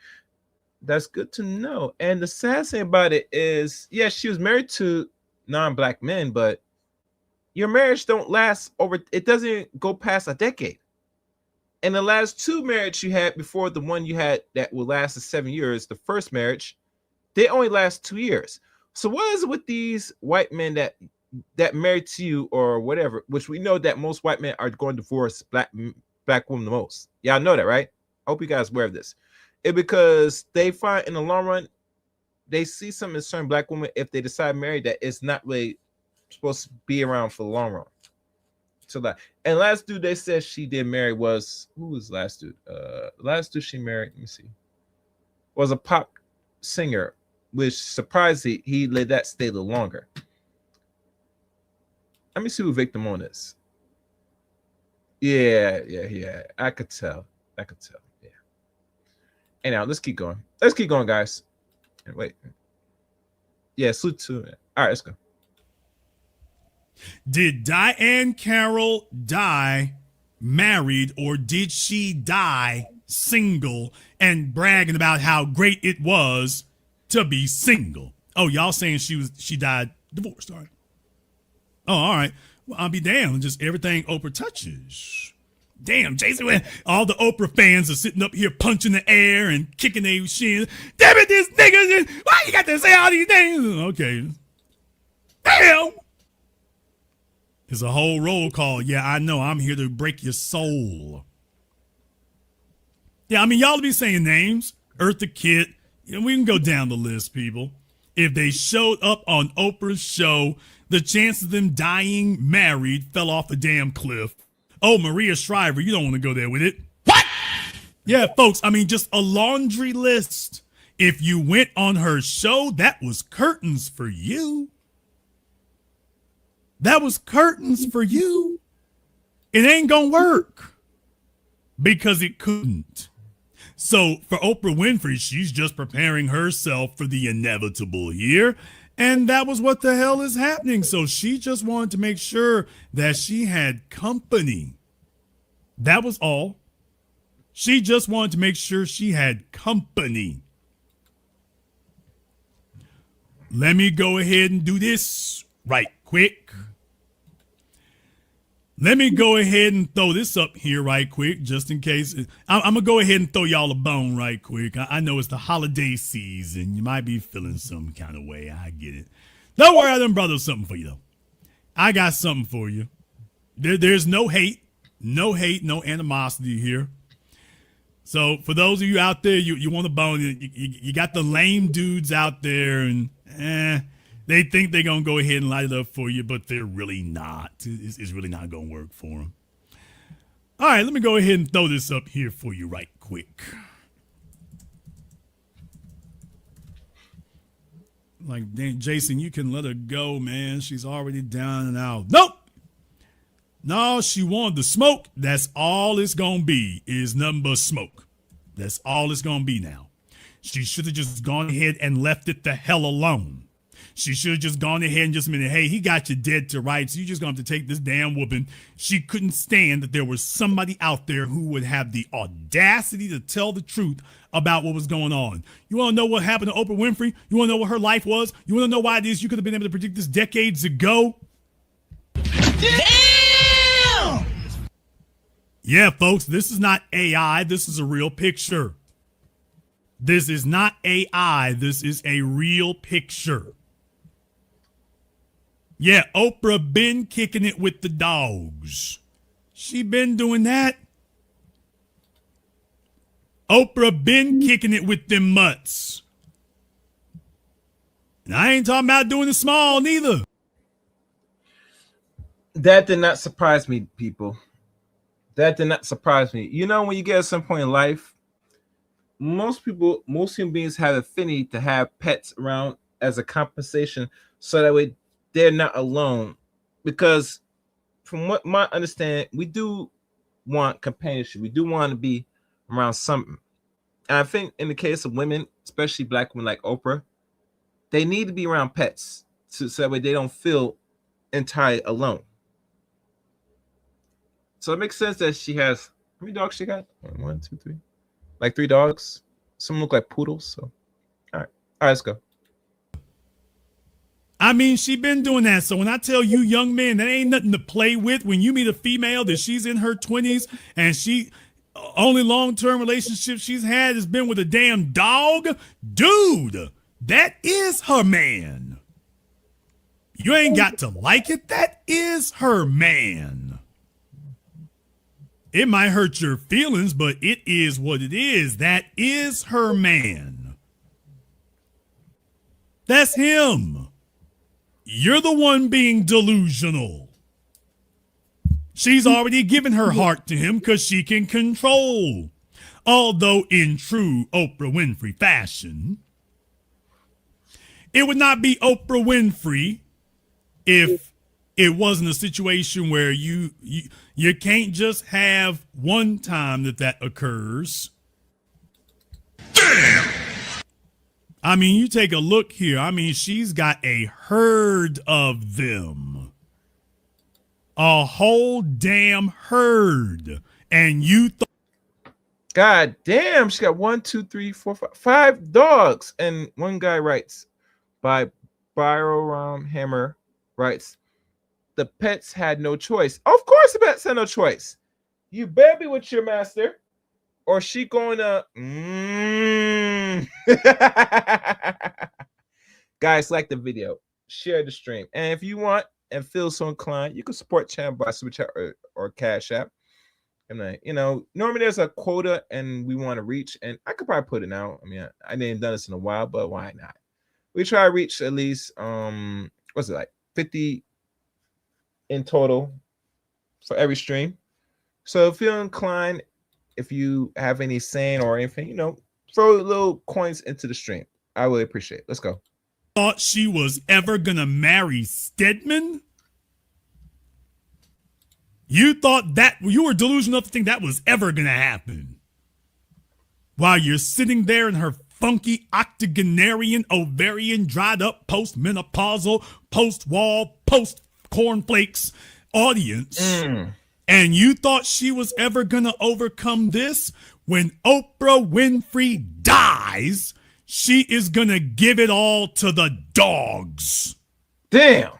That's good to know. And the sad thing about it is, yeah, she was married to non-black men, but your marriage don't last it doesn't go past a decade. And the last 2 marriages you had before the one you had that will last 7 years, the first marriage, they only last 2 years. So what is it with these white men that married to you or whatever, which we know that most white men are going to divorce black women the most. Y'all know that, right? I hope you guys are aware of this. It's because they find in the long run, they see something in certain black women, if they decide to marry, that it's not really supposed to be around for the long run. So that, and last dude they said she did marry was, who was last dude? Last dude she married, let me see, was a pop singer, which surprisingly he let that stay a little longer. Let me see who Vic Damone is. Yeah. I could tell. Yeah. Anyhow, let's keep going. let's keep going, guys. Wait. Yeah, salute to it. All right, let's go. Did Diane Carroll die married, or did she die single and bragging about how great it was to be single? Oh, y'all saying she died divorced, all right. Oh, all right. Well, I'll be damned. Just everything Oprah touches. Damn, Jason, all the Oprah fans are sitting up here punching the air and kicking their shins. Damn it, this nigga, why you got to say all these things? Okay. Damn. It's a whole roll call. Yeah, I know. I'm here to break your soul. Yeah, I mean, y'all be saying names. Eartha Kitt. You know, we can go down the list, people. If they showed up on Oprah's show, the chance of them dying married fell off a damn cliff. Oh, Maria Shriver, you don't want to go there with it. What? Yeah, folks, I mean, just a laundry list. If you went on her show, that was curtains for you. That was curtains for you. It ain't gonna work because it couldn't. So for Oprah Winfrey, she's just preparing herself for the inevitable here. And that was what the hell is happening. So she just wanted to make sure that she had company. That was all. She just wanted to make sure she had company. Let me go ahead and do this right quick. Let me go ahead and throw this up here right quick, just in case. I'm going to go ahead and throw y'all a bone right quick. I know it's the holiday season. You might be feeling some kind of way. I get it. Don't worry, I done brought up something for you, though. I got something for you. There's no hate, no animosity here. So for those of you out there, you want a bone, you got the lame dudes out there, and they think they're going to go ahead and light it up for you, but they're really not. It's really not going to work for them. All right, let me go ahead and throw this up here for you right quick. Like, Jason, you can let her go, man. She's already down and out. Nope. No, she wanted the smoke. That's all it's going to be, is nothing but smoke. That's all it's going to be now. She should have just gone ahead and left it the hell alone. She should have just gone ahead and just admitted, hey, he got you dead to rights. You just going to have to take this damn whooping. She couldn't stand that there was somebody out there who would have the audacity to tell the truth about what was going on. You want to know what happened to Oprah Winfrey? You want to know what her life was? You want to know why it is you could have been able to predict this decades ago? Damn! Yeah, folks, this is not AI. This is a real picture. This is not AI. This is a real picture. Yeah, Oprah been kicking it with the dogs. She been doing that. Oprah been kicking it with them mutts. And I ain't talking about doing it small neither. That did not surprise me, people. That did not surprise me. You know, when you get at some point in life, most human beings have affinity to have pets around as a compensation, so that way they're not alone. Because from what my understanding, we do want companionship. We do want to be around something. And I think in the case of women, especially black women like Oprah, they need to be around pets so that way they don't feel entirely alone. So it makes sense that she has, how many dogs she got? 1, 2, 3. Like 3 dogs. Some look like poodles. So all right, let's go. I mean, she been doing that. So when I tell you young men, that ain't nothing to play with. When you meet a female that she's in her 20s and she only long-term relationship she's had has been with a damn dog, dude, that is her man. You ain't got to like it. That is her man. It might hurt your feelings, but it is what it is. That is her man. That's him. You're the one being delusional. She's already given her heart to him because she can control. Although in true Oprah Winfrey fashion, it would not be Oprah Winfrey if it wasn't a situation where you can't just have one time that occurs. Damn! I mean, you take a look here. I mean, she's got a herd of them. A whole damn herd. And you God damn, she got 1, 2, 3, 4, 5 dogs. And one guy writes, by Byron Hammer writes, the pets had no choice. Of course the pets had no choice. You better be with your master, or she going to Guys, like the video, share the stream, and if you want and feel so inclined, you can support channel by super chat or cash app. And normally there's a quota and we want to reach, and I could probably put it now. I mean, I didn't done this in a while, but why not? We try to reach at least what's it like 50 in total for every stream. So if you're inclined, if you have any saying or anything, throw little coins into the stream. I really appreciate it. Let's go. thought she was ever gonna marry Stedman? You thought that you were delusional enough to think that was ever gonna happen. While you're sitting there in her funky octogenarian, ovarian, dried up, post-menopausal, post-wall, post-cornflakes audience, and you thought she was ever gonna overcome this? When Oprah Winfrey dies, she is gonna give it all to the dogs. Damn.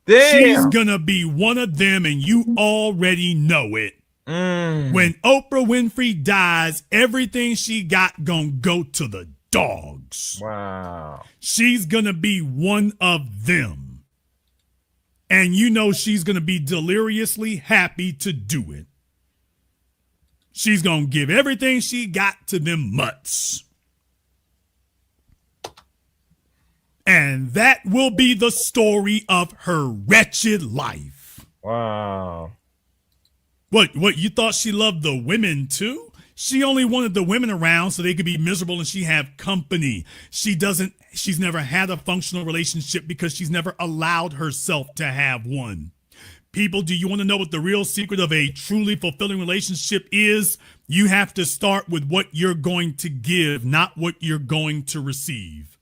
She's gonna be one of them, and you already know it. When Oprah Winfrey dies, everything she got gonna go to the dogs. Wow. She's gonna be one of them. And you know she's gonna be deliriously happy to do it. She's gonna give everything she got to them mutts. And that will be the story of her wretched life. Wow. What, you thought she loved the women too? She only wanted the women around so they could be miserable and she have company. She's never had a functional relationship because she's never allowed herself to have one. People, do you want to know what the real secret of a truly fulfilling relationship is? You have to start with what you're going to give, not what you're going to receive.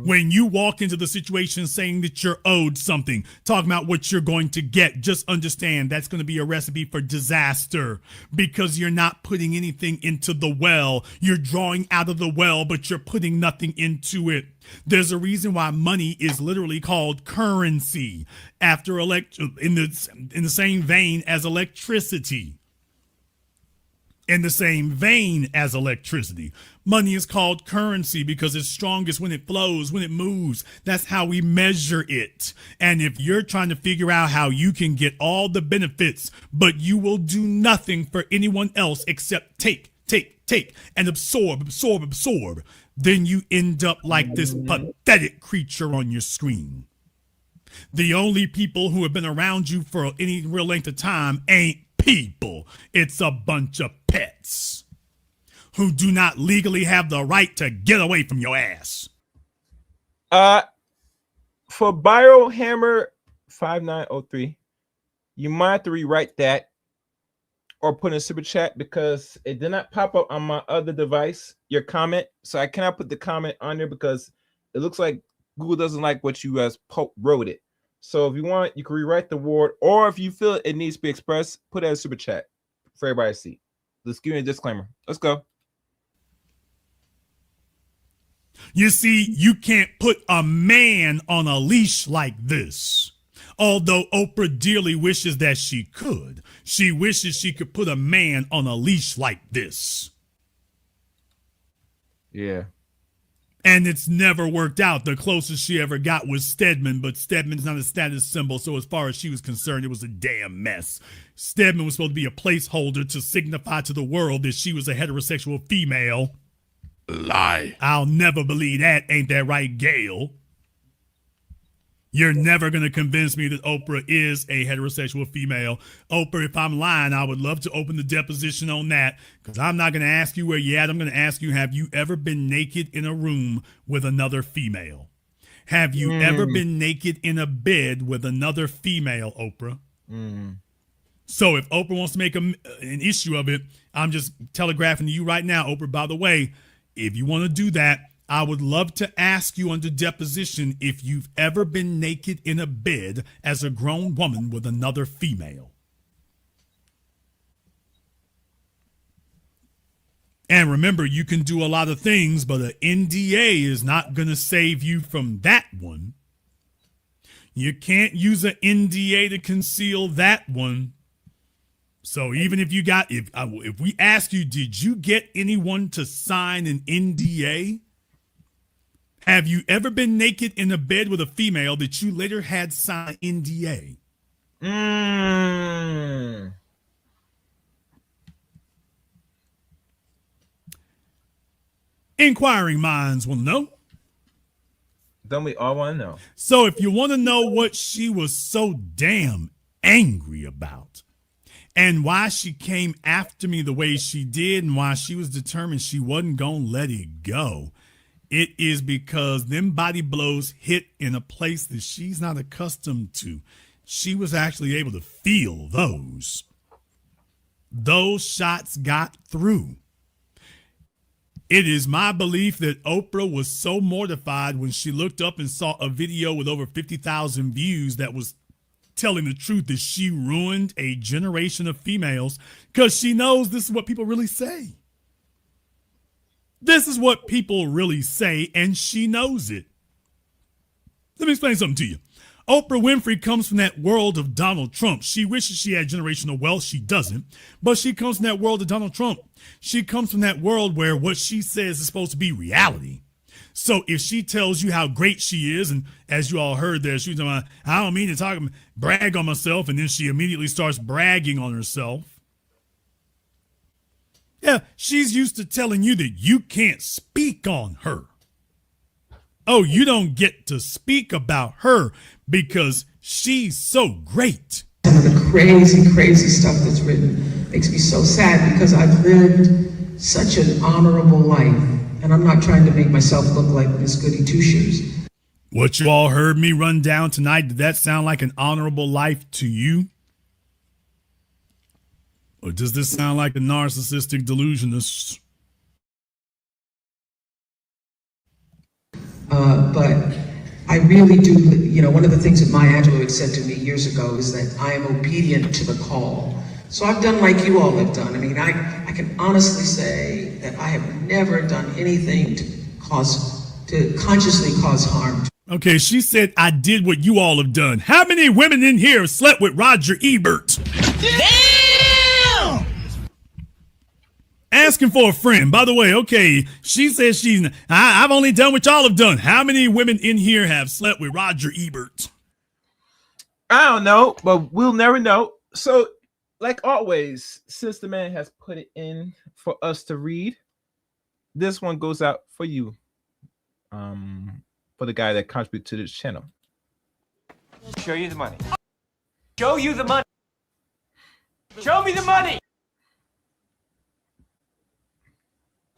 When you walk into the situation saying that you're owed something, talking about what you're going to get, just understand that's going to be a recipe for disaster because you're not putting anything into the well. You're drawing out of the well, but you're putting nothing into it. There's a reason why money is literally called currency after in the same vein as electricity. In the same vein as electricity. Money is called currency because it's strongest when it flows, when it moves. That's how we measure it. And if you're trying to figure out how you can get all the benefits, but you will do nothing for anyone else except take, and absorb, then you end up like this pathetic creature on your screen. The only people who have been around you for any real length of time ain't people. It's a bunch of pets who do not legally have the right to get away from your ass. For Biohammer 5903, you might have to rewrite that or put in a super chat because it did not pop up on my other device, your comment. So I cannot put the comment on there because it looks like Google doesn't like what you guys wrote it. So if you want, you can rewrite the word, or if you feel it needs to be expressed, put it in a super chat for everybody to see. Let's give you a disclaimer. Let's go. You see, you can't put a man on a leash like this. Although Oprah dearly wishes that she could. She wishes she could put a man on a leash like this. Yeah. And it's never worked out. The closest she ever got was Stedman, but Stedman's not a status symbol, so as far as she was concerned, it was a damn mess. Stedman was supposed to be a placeholder to signify to the world that she was a heterosexual female. Lie. I'll never believe that. Ain't that right, Gail? You're never going to convince me that Oprah is a heterosexual female. Oprah, if I'm lying, I would love to open the deposition on that because I'm not going to ask you where you're at. I'm going to ask you, have you ever been naked in a room with another female? Have you ever been naked in a bed with another female, Oprah? So if Oprah wants to make an issue of it, I'm just telegraphing to you right now, Oprah, by the way, if you want to do that, I would love to ask you under deposition if you've ever been naked in a bed as a grown woman with another female. And remember, you can do a lot of things, but an NDA is not going to save you from that one. You can't use an NDA to conceal that one. So even if you got, if we ask you, did you get anyone to sign an NDA? Have you ever been naked in a bed with a female that you later had sign NDA? Inquiring minds will know. Don't we all want to know? So if you want to know what she was so damn angry about and why she came after me the way she did and why she was determined she wasn't going to let it go, it is because them body blows hit in a place that she's not accustomed to. She was actually able to feel those. Those shots got through. It is my belief that Oprah was so mortified when she looked up and saw a video with over 50,000 views that was telling the truth that she ruined a generation of females because she knows this is what people really say. This is what people really say, and she knows it. Let me explain something to you. Oprah Winfrey comes from that world of Donald Trump. She wishes she had generational wealth. She doesn't. But she comes from that world of Donald Trump. She comes from that world where what she says is supposed to be reality. So if she tells you how great she is, and as you all heard there, she's talking about, I don't mean to brag on myself, and then she immediately starts bragging on herself. Yeah, she's used to telling you that you can't speak on her. Oh, you don't get to speak about her because she's so great. Some of the crazy, crazy stuff that's written makes me so sad because I've lived such an honorable life. And I'm not trying to make myself look like Miss Goody Two-Shoes. What you all heard me run down tonight, did that sound like an honorable life to you? Or does this sound like a narcissistic delusionist? But I really do, one of the things that Maya Angelou had said to me years ago is that I am obedient to the call. So I've done like you all have done. I mean, I can honestly say that I have never done anything to consciously cause harm. Okay, she said, I did what you all have done. How many women in here slept with Roger Ebert? Damn! Asking for a friend. By the way, okay, she says I've only done what y'all have done. How many women in here have slept with Roger Ebert? I don't know, but we'll never know. So, like always, since the man has put it in for us to read, this one goes out for you. For the guy that contributed to this channel. Show you the money. Show you the money. Show me the money.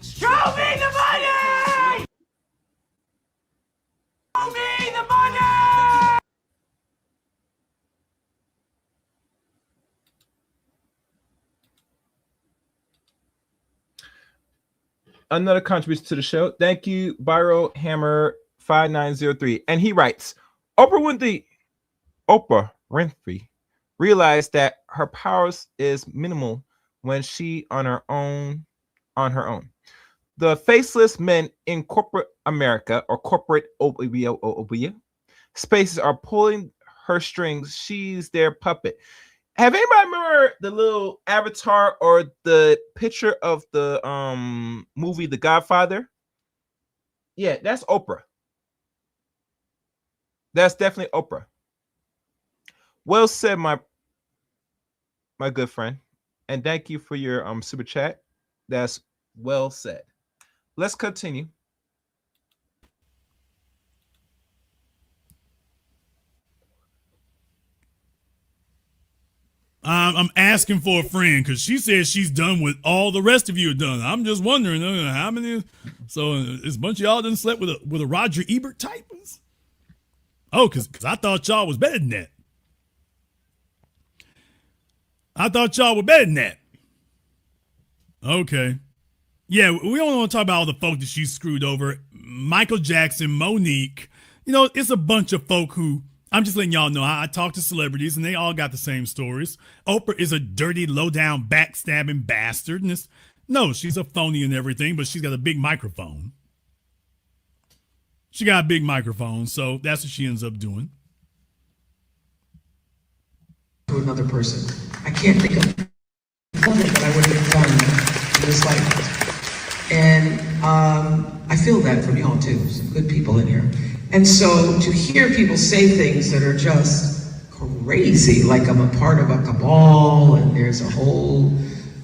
Show me the money! Show me the money! Another contribution to the show. Thank you, Byro Hammer 5903. And he writes, Oprah Winfrey realized that her powers is minimal when she on her own. The faceless men in corporate America or corporate Oprah spaces are pulling her strings. She's their puppet. Have anybody remember the little avatar or the picture of the movie The Godfather? Yeah, that's Oprah. That's definitely Oprah. Well said, my good friend. And thank you for your super chat. That's well said. Let's continue. I'm asking for a friend because she says she's done what all the rest of you have done. I'm just wondering how many. So is a bunch of y'all done slept with a Roger Ebert type? Oh, because I thought y'all was better than that. I thought y'all were better than that. Okay. Yeah, we don't want to talk about all the folk that she screwed over. Michael Jackson, Monique, you know, it's a bunch of folk who, I'm just letting y'all know, I talk to celebrities and they all got the same stories. Oprah is a dirty, low-down, backstabbing bastard. And no, she's a phony and everything, but she's got a big microphone. She got a big microphone, so that's what she ends up doing. To another person. I can't think of nothing that I would have done in this life. And I feel that from y'all too, some good people in here. And so to hear people say things that are just crazy, like I'm a part of a cabal and there's a whole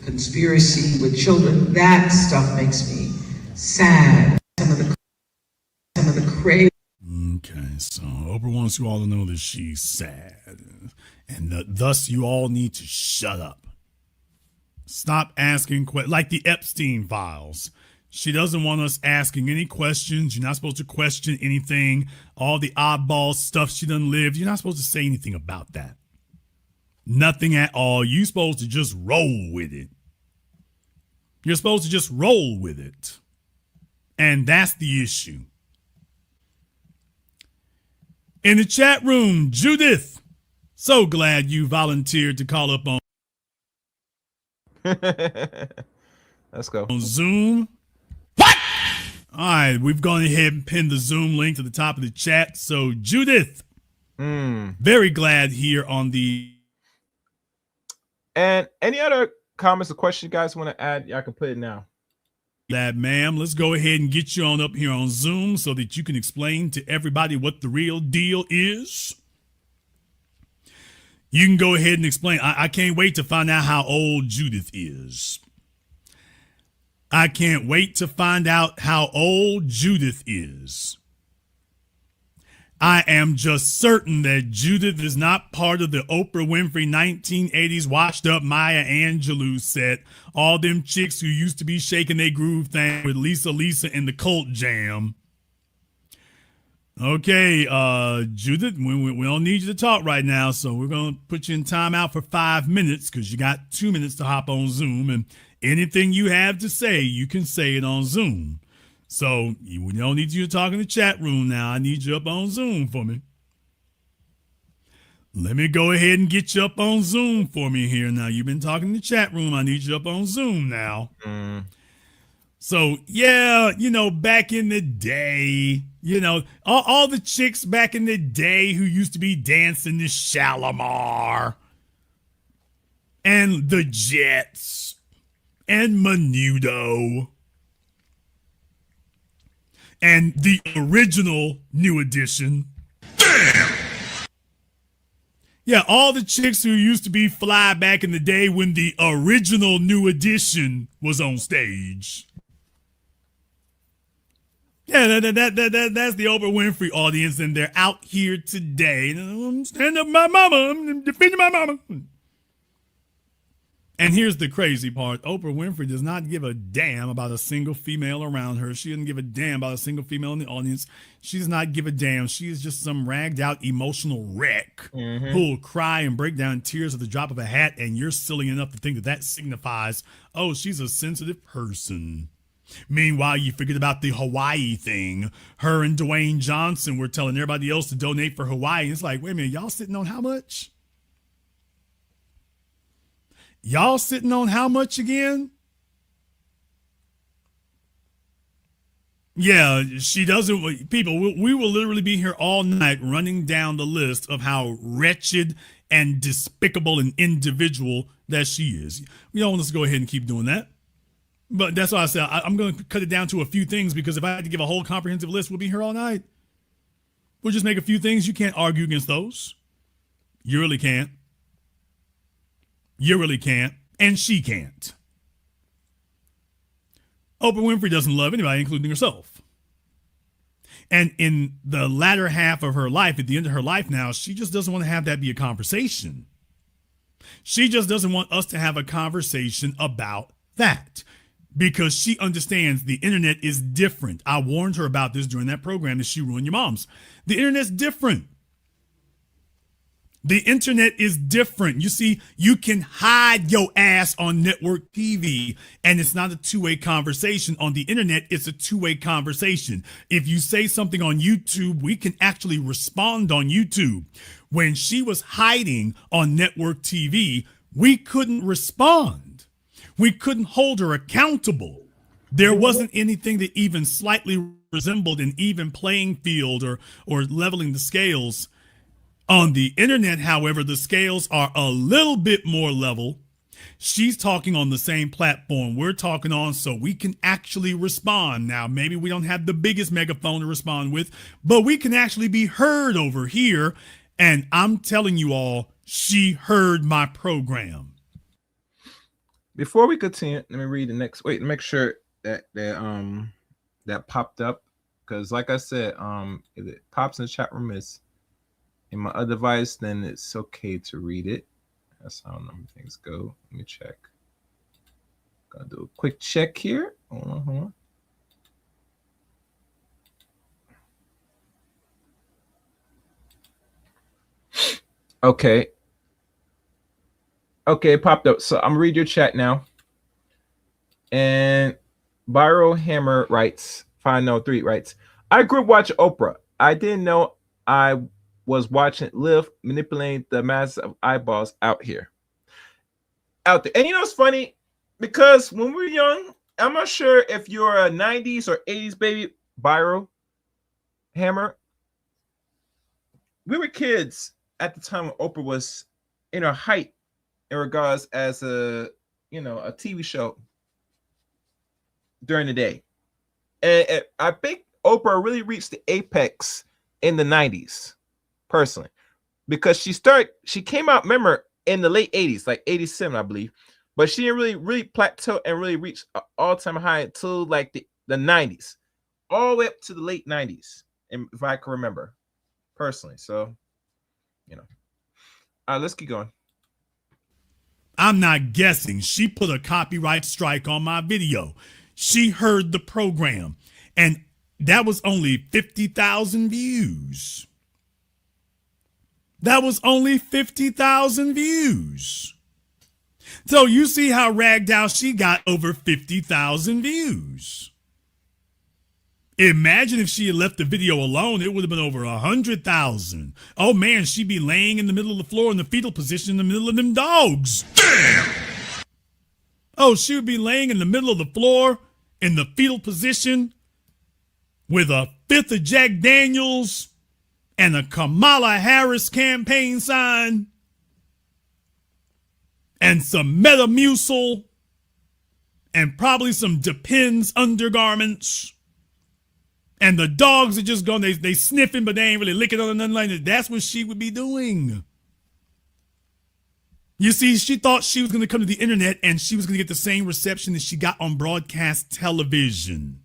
conspiracy with children, that stuff makes me sad. Some of the crazy. Okay, so Oprah wants you all to know that she's sad. And thus you all need to shut up. Stop asking questions, like the Epstein files. She doesn't want us asking any questions. You're not supposed to question anything. All the oddball stuff she done lived, you're not supposed to say anything about that. Nothing at all. You're supposed to just roll with it. You're supposed to just roll with it. And that's the issue. In the chat room, Judith, so glad you volunteered to call up on Let's go. on Zoom. What? All right, we've gone ahead and pinned the Zoom link to the top of the chat. So Judith, very glad here on the. And any other comments or questions you guys want to add, y'all can put it now. That, ma'am, let's go ahead and get you on up here on Zoom so that you can explain to everybody what the real deal is. You can go ahead and explain. I can't wait to find out how old Judith is. I can't wait to find out how old Judith is. I am just certain that Judith is not part of the Oprah Winfrey 1980s washed up Maya Angelou set. All them chicks who used to be shaking their groove thing with Lisa and the Cult Jam. Okay, Judith, we don't need you to talk right now, so we're going to put you in timeout for 5 minutes because you got 2 minutes to hop on Zoom, and anything you have to say, you can say it on Zoom. So we don't need you to talk in the chat room now. I need you up on Zoom for me. Let me go ahead and get you up on Zoom for me here. Now, you've been talking in the chat room. I need you up on Zoom now. So, yeah, you know, back in the day, you know, all the chicks back in the day who used to be dancing the Shalimar and the Jets and Menudo and the original New Edition. Damn! Yeah, all the chicks who used to be fly back in the day when the original New Edition was on stage. Yeah, that's the Oprah Winfrey audience, and they're out here today. I'm standing up for my mama. I'm defending my mama. And here's the crazy part. Oprah Winfrey does not give a damn about a single female around her. She doesn't give a damn about a single female in the audience. She does not give a damn. She is just some ragged out emotional wreck who will cry and break down in tears at the drop of a hat, and you're silly enough to think that that signifies, oh, she's a sensitive person. Meanwhile, you forget about the Hawaii thing. Her and Dwayne Johnson were telling everybody else to donate for Hawaii. It's like, wait a minute, y'all sitting on how much? Y'all sitting on how much again? Yeah, she doesn't. People, we will literally be here all night running down the list of how wretched and despicable an individual that she is. We don't want us to go ahead and keep doing that. But that's why I said I'm going to cut it down to a few things, because if I had to give a whole comprehensive list, we'll be here all night. We'll just make a few things. You can't argue against those. You really can't. You really can't. And she can't. Oprah Winfrey doesn't love anybody, including herself. And in the latter half of her life, at the end of her life now, she just doesn't want to have that be a conversation. She just doesn't want us to have a conversation about that, because she understands the internet is different. I warned her about this during that program that She Ruined Your Moms. The internet's different. The internet is different. You see, you can hide your ass on network TV, and it's not a two-way conversation. On the internet, it's a two-way conversation. If you say something on YouTube, we can actually respond on YouTube. When she was hiding on network TV, we couldn't respond. We couldn't hold her accountable. There wasn't anything that even slightly resembled an even playing field or leveling the scales. On the internet, however, the scales are a little bit more level. She's talking on the same platform we're talking on, so we can actually respond. Now, maybe we don't have the biggest megaphone to respond with, but we can actually be heard over here. And I'm telling you all, she heard my program. Before we continue, let me read the next. Wait, make sure that popped up, because like I said, if it pops in the chat room, it's in my other device, then it's okay to read it. That's how things go. Let me check. Gotta do a quick check here. Hold on. Okay. Okay, it popped up. So I'm gonna read your chat now. And Byro Hammer writes, 503 writes, I grew up watching Oprah. I didn't know I was watching Liv manipulating the masses of eyeballs out there. And you know what's funny? Because when we were young, I'm not sure if you're a 90s or 80s baby, Byro Hammer. We were kids at the time when Oprah was in her height in regards as a TV show during the day. And I think Oprah really reached the apex in the 90s, personally, because she came out, remember, in the late 80s, like 87, I believe, but she didn't really plateau and really reach an all-time high until like the 90s, all the way up to the late 90s, if I can remember, personally. So, let's keep going. I'm not guessing. She put a copyright strike on my video. She heard the program, and that was only 50,000 views. That was only 50,000 views. So you see how ragged out she got over 50,000 views. Imagine if she had left the video alone, it would have been over 100,000. Oh man, she'd be laying in the middle of the floor in the fetal position in the middle of them dogs. Damn! Oh, she would be laying in the middle of the floor in the fetal position with a fifth of Jack Daniels and a Kamala Harris campaign sign and some Metamucil and probably some Depends undergarments. And the dogs are just going, they sniffing, but they ain't really licking on nothing like that. That's what she would be doing. You see, she thought she was going to come to the internet and she was going to get the same reception that she got on broadcast television.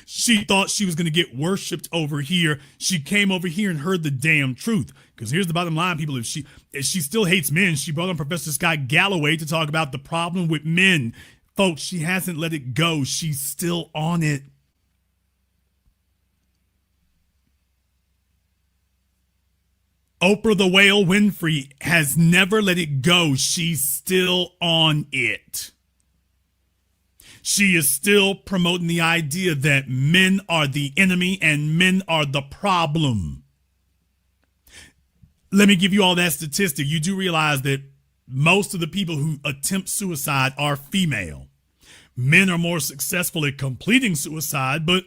She thought she was going to get worshipped over here. She came over here and heard the damn truth. Because here's the bottom line, people. If she still hates men, she brought on Professor Scott Galloway to talk about the problem with men. Folks, she hasn't let it go. She's still on it. Oprah the Whale Winfrey has never let it go. She's still on it. She is still promoting the idea that men are the enemy and men are the problem. Let me give you all that statistic. You do realize that most of the people who attempt suicide are female. Men are more successful at completing suicide, but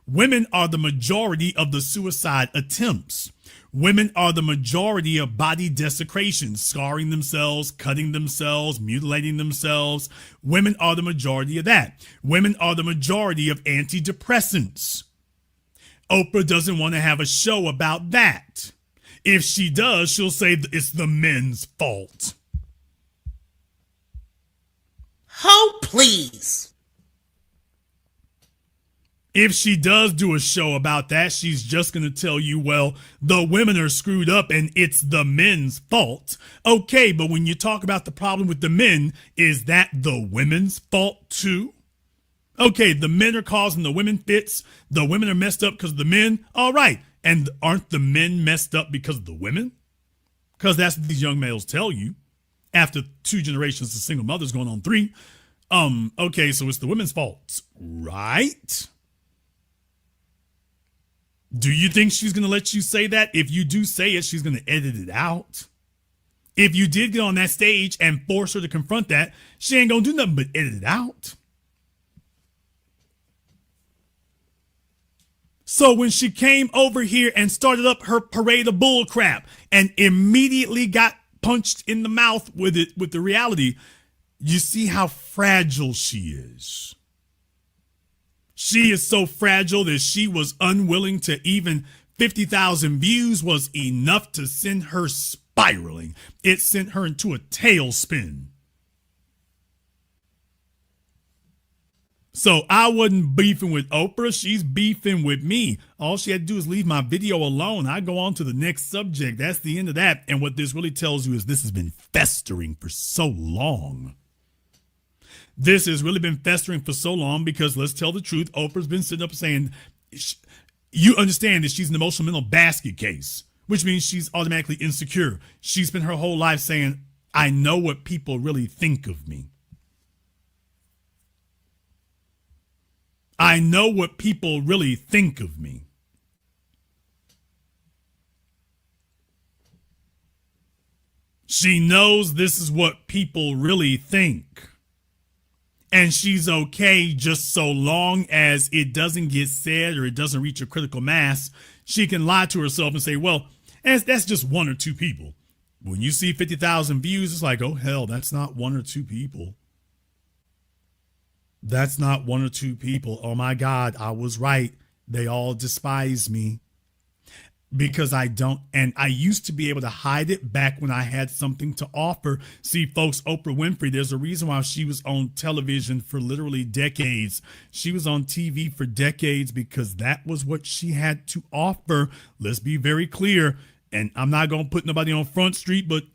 women are the majority of the suicide attempts. Women are the majority of body desecration, scarring themselves, cutting themselves, mutilating themselves. Women are the majority of that. Women are the majority of antidepressants. Oprah doesn't want to have a show about that. If she does, she'll say it's the men's fault. Oh, please. If she does do a show about that, she's just going to tell you, well, the women are screwed up and it's the men's fault. Okay, but when you talk about the problem with the men, is that the women's fault too? Okay, the men are causing the women fits. The women are messed up because of the men. All right. And aren't the men messed up because of the women? because that's what these young males tell you after 2 generations of single mothers going on 3. Okay, so it's the women's fault, right? Do you think she's going to let you say that? If you do say it, she's going to edit it out. If you did get on that stage and force her to confront that, she ain't going to do nothing but edit it out. So when she came over here and started up her parade of bull crap and immediately got punched in the mouth with the reality, you see how fragile she is. She is so fragile that she was unwilling to even 50,000 views was enough to send her spiraling. It sent her into a tailspin. So I wasn't beefing with Oprah. She's beefing with me. All she had to do is leave my video alone. I go on to the next subject. That's the end of that. And what this really tells you is this has been festering for so long. This has really been festering for so long because let's tell the truth. Oprah's been sitting up saying, you understand that she's an emotional mental basket case, which means she's automatically insecure. She spent her whole life saying, I know what people really think of me. I know what people really think of me. She knows this is what people really think. And she's okay just so long as it doesn't get said or it doesn't reach a critical mass. She can lie to herself and say, well, that's just 1 or 2 people. When you see 50,000 views, it's like, oh, hell, that's not 1 or 2 people. That's not 1 or 2 people. Oh, my God, I was right. They all despise me. Because I don't, and I used to be able to hide it back when I had something to offer. See, folks, Oprah Winfrey, there's a reason why she was on television for literally decades. She was on TV for decades because that was what she had to offer. Let's be very clear. And I'm not going to put nobody on Front Street, but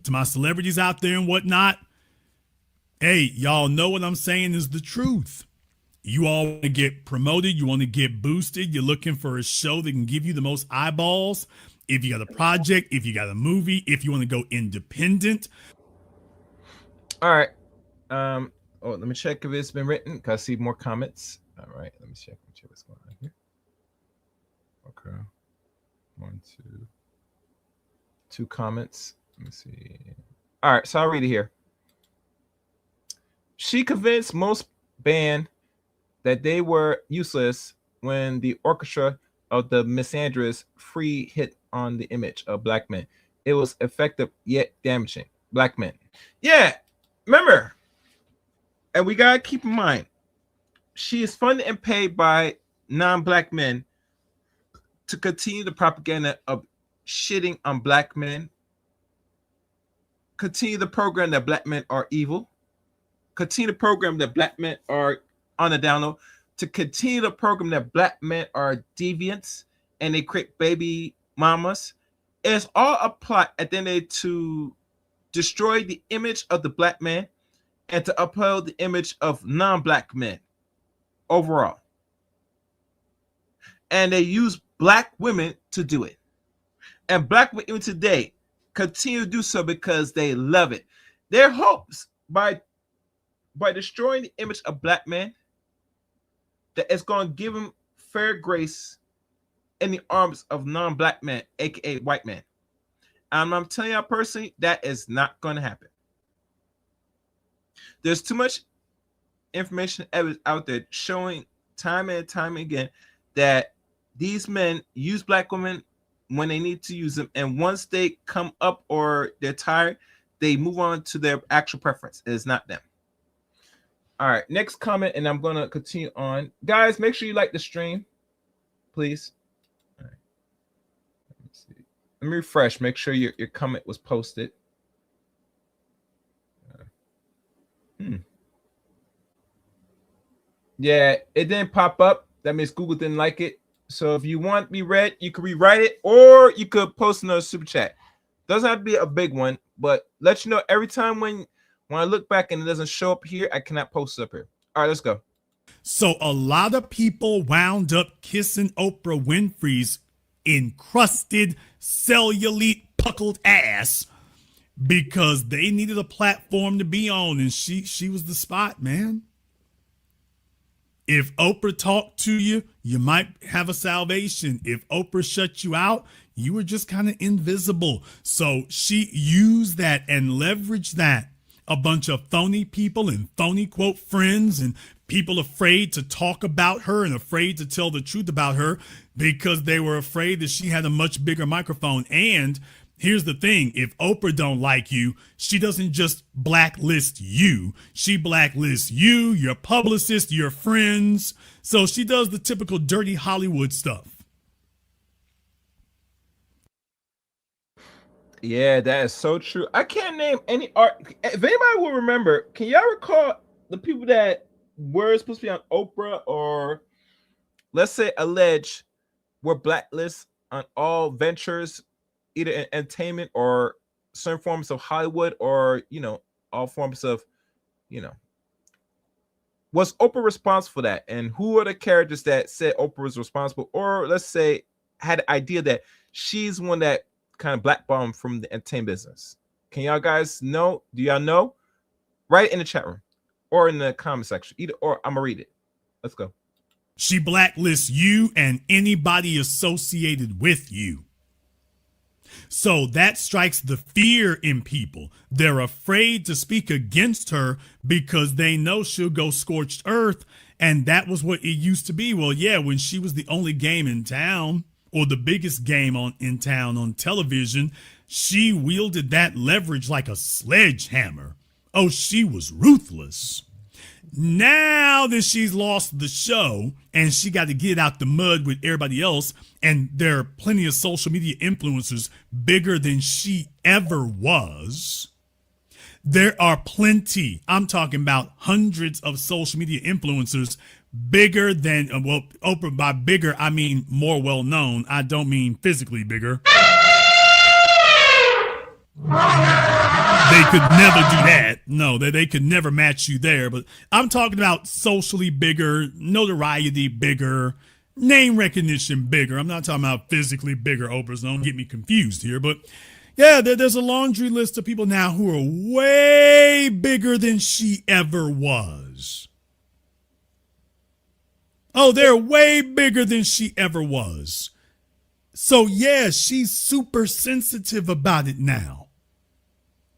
to my celebrities out there and whatnot, hey, y'all know what I'm saying is the truth. You all want to get promoted. You want to get boosted. You're looking for a show that can give you the most eyeballs. If you got a project, if you got a movie, if you want to go independent. All right. Let me check if it's been written because I see more comments. All right. Let me check what's going on here. Okay. 1, 2. 2 comments. Let me see. All right. So I'll read it here. She convinced most band that they were useless when the orchestra of the misandrous free hit on the image of black men. It was effective yet damaging. Black men. Yeah, remember, and we gotta keep in mind, she is funded and paid by non-black men to continue the propaganda of shitting on black men, continue the program that black men are evil, continue the program that black men are on the down low, to continue the program that black men are deviants and they create baby mamas. It's all a plot at the end of the day to destroy the image of the black man and to uphold the image of non-black men overall. And they use black women to do it. And black women today continue to do so because they love it. Their hopes by destroying the image of black men, that it's going to give them fair grace in the arms of non-black men, aka white men. And I'm telling y'all personally, that is not going to happen. There's too much information out there showing time and time again that these men use black women when they need to use them, and once they come up or they're tired, they move on to their actual preference. It is not them. All right, next comment, and I'm going to continue on. Guys, make sure you like the stream, please. All right. Let me see. Let me refresh. Make sure your comment was posted. Yeah, it didn't pop up. That means Google didn't like it. So if you want to be read, you could rewrite it, or you could post another super chat. Doesn't have to be a big one, but let you know every time when I look back and it doesn't show up here, I cannot post it up here. All right, let's go. So a lot of people wound up kissing Oprah Winfrey's encrusted, cellulite, puckled ass because they needed a platform to be on, and she was the spot, man. If Oprah talked to you, you might have a salvation. If Oprah shut you out, you were just kind of invisible. So she used that and leveraged that. A bunch of phony people and phony quote friends and people afraid to talk about her and afraid to tell the truth about her because they were afraid that she had a much bigger microphone. And here's the thing, if Oprah don't like you, she doesn't just blacklist you. She blacklists you, your publicist, your friends. So she does the typical dirty Hollywood stuff. Yeah, that is so true. I can't name any art. If anybody will remember, can y'all recall the people that were supposed to be on Oprah or let's say alleged were blacklisted on all ventures, either in entertainment or certain forms of Hollywood or, all forms of, was Oprah responsible for that? And who are the characters that said Oprah was responsible? Or let's say had the idea that she's one that kind of blackballed from the entertainment business. Can y'all guys know? Do y'all know? Write it in the chat room or in the comment section. Either or, I'm gonna read it. Let's go. She blacklists you and anybody associated with you. So that strikes the fear in people. They're afraid to speak against her because they know she'll go scorched earth. And that was what it used to be. Well, yeah, when she was the only game in town or the biggest game in town on television, she wielded that leverage like a sledgehammer. Oh, she was ruthless. Now that she's lost the show and she got to get out the mud with everybody else, and there are plenty of social media influencers bigger than she ever was. There are plenty, I'm talking about hundreds of social media influencers bigger than, well, Oprah, by bigger, I mean more well known. I don't mean physically bigger. They could never do that. No, they could never match you there. But I'm talking about socially bigger, notoriety bigger, name recognition bigger. I'm not talking about physically bigger Oprahs. Don't get me confused here. But yeah, there's a laundry list of people now who are way bigger than she ever was. Oh, they're way bigger than she ever was. So yeah, she's super sensitive about it now.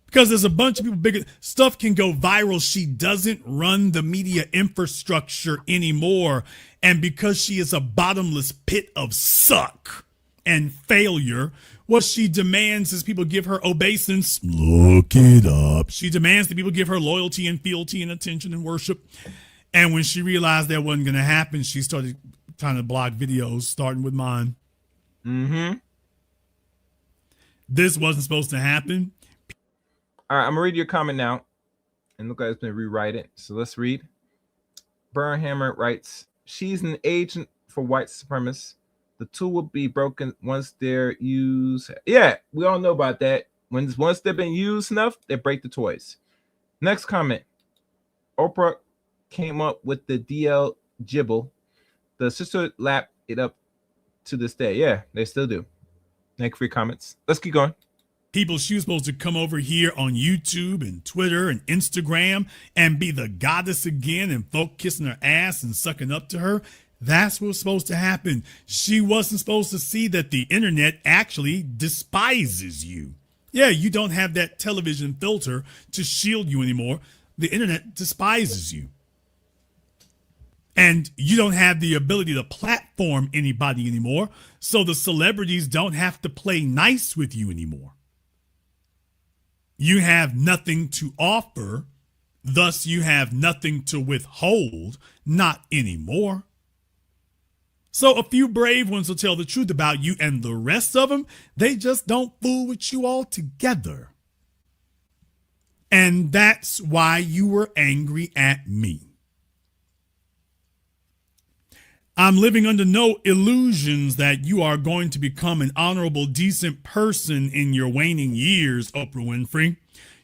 Because there's a bunch of people bigger. Stuff can go viral. She doesn't run the media infrastructure anymore. And because she is a bottomless pit of suck and failure, what she demands is people give her obeisance. Look it up. She demands that people give her loyalty and fealty and attention and worship. And when she realized that wasn't going to happen, she started trying to block videos, starting with mine. Mm-hmm. This wasn't supposed to happen. All right, I'm gonna read your comment now, and look like it's been rewrite it. So let's read. Burnhammer writes, "She's an agent for white supremacists. The tool will be broken once they're used." Yeah, we all know about that. Once they've been used enough, they break the toys. Next comment. Oprah came up with the DL gibble. The sister lapped it up to this day. Yeah, they still do. Thank you for your comments. Let's keep going. People, she was supposed to come over here on YouTube and Twitter and Instagram and be the goddess again and folk kissing her ass and sucking up to her. That's what was supposed to happen. She wasn't supposed to see that the internet actually despises you. Yeah, you don't have that television filter to shield you anymore. The internet despises you. And you don't have the ability to platform anybody anymore. So the celebrities don't have to play nice with you anymore. You have nothing to offer, thus you have nothing to withhold, not anymore. So a few brave ones will tell the truth about you, and the rest of them, they just don't fool with you altogether. And that's why you were angry at me. I'm living under no illusions that you are going to become an honorable, decent person in your waning years, Oprah Winfrey.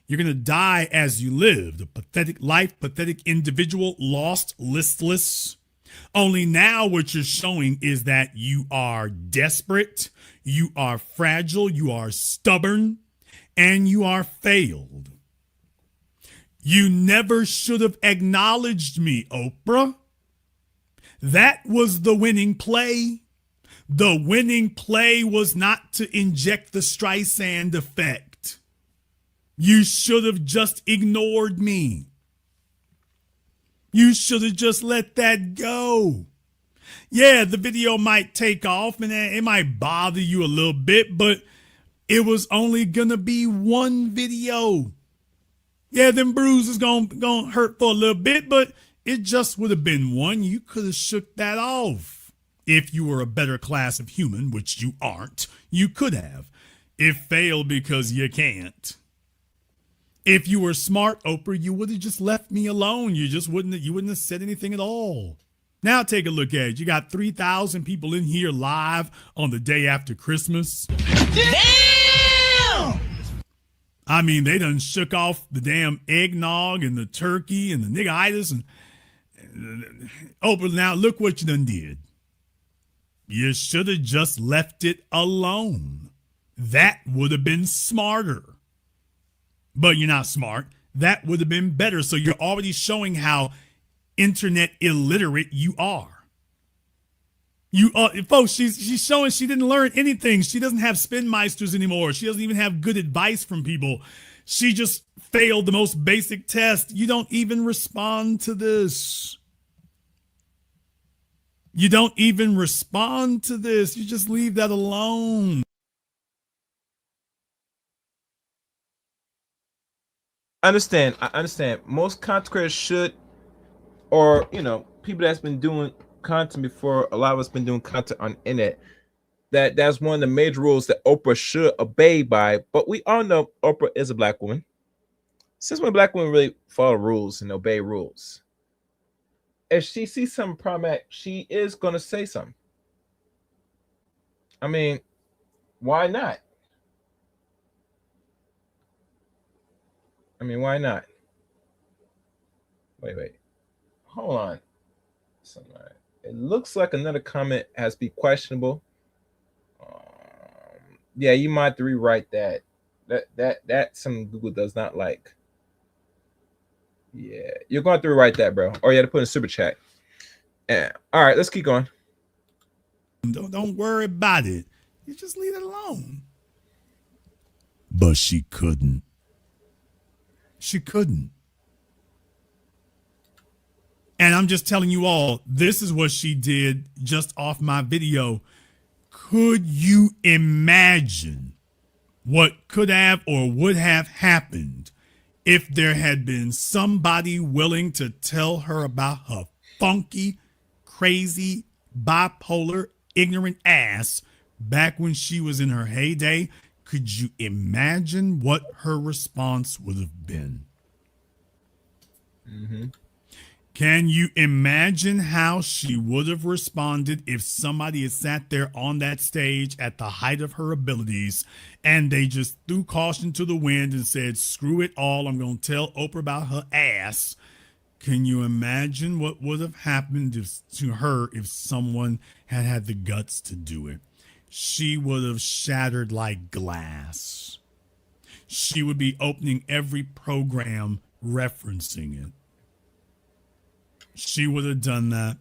You're going to die as you lived, a pathetic life, pathetic individual, lost, listless. Only now what you're showing is that you are desperate, you are fragile, you are stubborn, and you are failed. You never should have acknowledged me, Oprah. That was the winning play. The winning play was not to inject the Streisand effect. You should have just ignored me. You should have just let that go. Yeah, the video might take off and it might bother you a little bit, but it was only gonna be one video. Yeah, them bruises gonna hurt for a little bit, but it just would have been one. You could have shook that off. If you were a better class of human, which you aren't, you could have. It failed because you can't. If you were smart, Oprah, you would have just left me alone. You wouldn't have said anything at all. Now take a look at it. You got 3,000 people in here live on the day after Christmas. Damn! I mean, they done shook off the damn eggnog and the turkey and the niggitis. And Oprah, now look what you done did. You should have just left it alone. That would have been smarter. But you're not smart. That would have been better. So you're already showing how internet illiterate you are. Folks, she's showing she didn't learn anything. She doesn't have spin meisters anymore. She doesn't even have good advice from people. She just failed the most basic test. You don't even respond to this. You don't even respond to this. You just leave that alone. I understand. Most content creators should, or people that's been doing content before. A lot of us been doing content on the internet. That's one of the major rules that Oprah should obey by. But we all know Oprah is a black woman. Since when black women really follow rules and obey rules? If she sees something problematic, she is gonna say something. I mean, why not? Why not? Wait. Hold on. It looks like another comment has been questionable. Yeah, you might have to rewrite that. That some Google does not like. Yeah, you're going to have to rewrite that, bro. Or you had to put in a super chat. Yeah. All right, let's keep going. Don't worry about it. You just leave it alone. But she couldn't. She couldn't. And I'm just telling you all, this is what she did just off my video. Could you imagine what could have or would have happened if there had been somebody willing to tell her about her funky, crazy, bipolar, ignorant ass back when she was in her heyday? Could you imagine what her response would have been? Mm-hmm. Can you imagine how she would have responded if somebody had sat there on that stage at the height of her abilities and they just threw caution to the wind and said, screw it all, I'm going to tell Oprah about her ass? Can you imagine what would have happened to her if someone had had the guts to do it? She would have shattered like glass. She would be opening every program referencing it. She would have done that.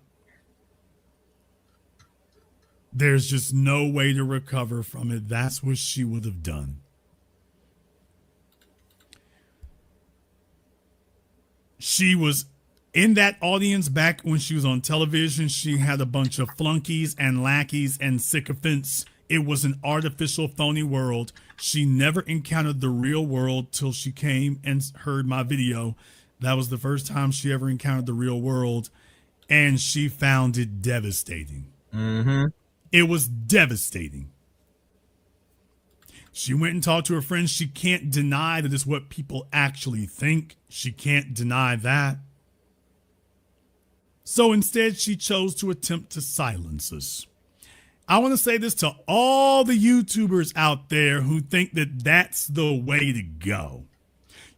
There's just no way to recover from it. That's what she would have done. She was in that audience back when she was on television. She had a bunch of flunkies and lackeys and sycophants. It was an artificial, phony world. She never encountered the real world till she came and heard my video. That was the first time she ever encountered the real world, and she found it devastating. Mm-hmm. It was devastating. She went and talked to her friends. She can't deny that it's what people actually think. She can't deny that. So instead, she chose to attempt to silence us. I want to say this to all the YouTubers out there who think that that's the way to go.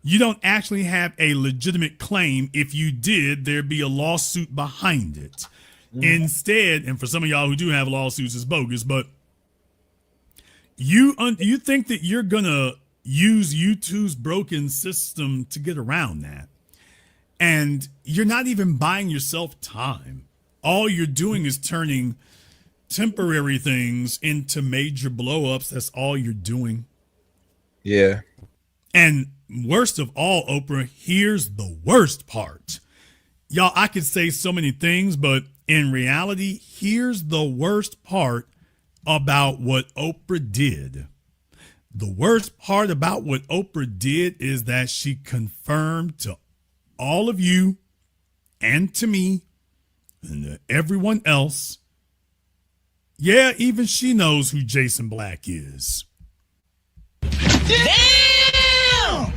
You don't actually have a legitimate claim. If you did, there'd be a lawsuit behind it. Instead, and for some of y'all who do have lawsuits, it's bogus, but you think that you're gonna use YouTube's broken system to get around that. And you're not even buying yourself time. All you're doing is turning temporary things into major blow-ups. That's all you're doing. Yeah. And worst of all, Oprah, here's the worst part. Y'all, I could say so many things, but in reality, here's the worst part about what Oprah did. The worst part about what Oprah did is that she confirmed to all of you and to me and to everyone else, yeah, even she knows who Jason Black is. Damn!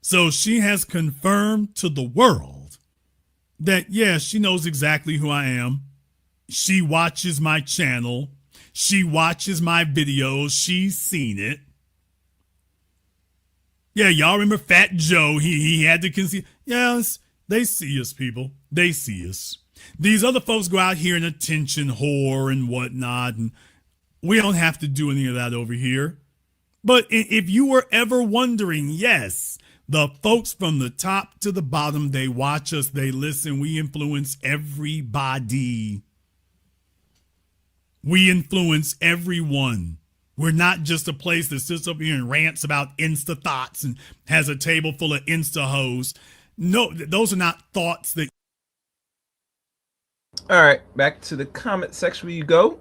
So she has confirmed to the world that, yeah, she knows exactly who I am. She watches my channel. She watches my videos. She's seen it. Yeah, y'all remember Fat Joe? He had to concede. Yes, they see us, people. They see us. These other folks go out here and attention whore and whatnot, and we don't have to do any of that over here. But if you were ever wondering, yes, the folks from the top to the bottom, they watch us, they listen, we influence everybody. We influence everyone. We're not just a place that sits up here and rants about Insta thoughts and has a table full of Insta hoes. No, those are not thoughts that. All right, back to the comment section where you go.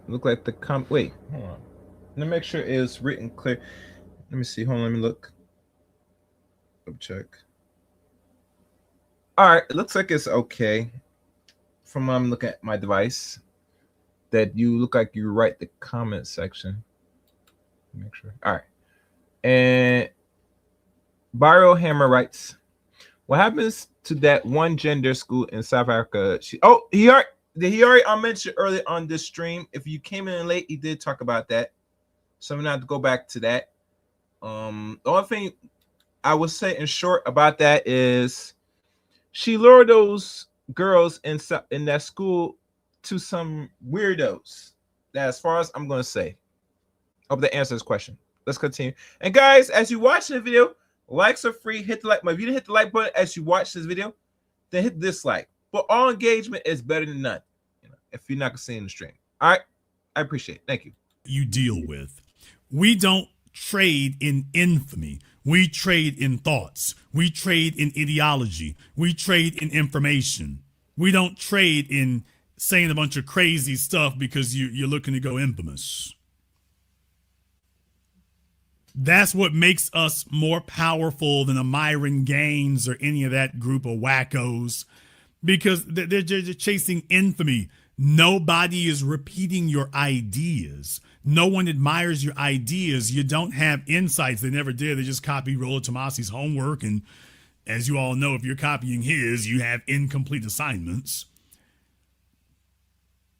Look like the wait, hold on. Let me make sure it's written clear. Let me see. Hold on, let me look. Check. All right, it looks like it's okay. From when I'm looking at my device, that you look like you write the comment section. Make sure. All right. And Byro Hammer writes, what happens to that one gender school in South Africa? He already mentioned earlier on this stream. If you came in late, he did talk about that. So I'm gonna have to go back to that. The only thing I would say in short about that is she lured those girls in that school to some weirdos. That's as far as I'm gonna say. Hope that answers this question. Let's continue. And guys, as you watch the video, likes are free. Hit the like. If you didn't hit the like button as you watch this video, then hit dislike. But all engagement is better than none. If you're not seeing the stream. All right. I appreciate it. Thank you. You deal with. We don't trade in infamy. We trade in thoughts. We trade in ideology. We trade in information. We don't trade in saying a bunch of crazy stuff because you're looking to go infamous. That's what makes us more powerful than a Myron Gaines or any of that group of wackos, because they're just chasing infamy. Nobody is repeating your ideas. No one admires your ideas. You don't have insights. They never did. They just copied Rollo Tomasi's homework. And as you all know, if you're copying his, you have incomplete assignments.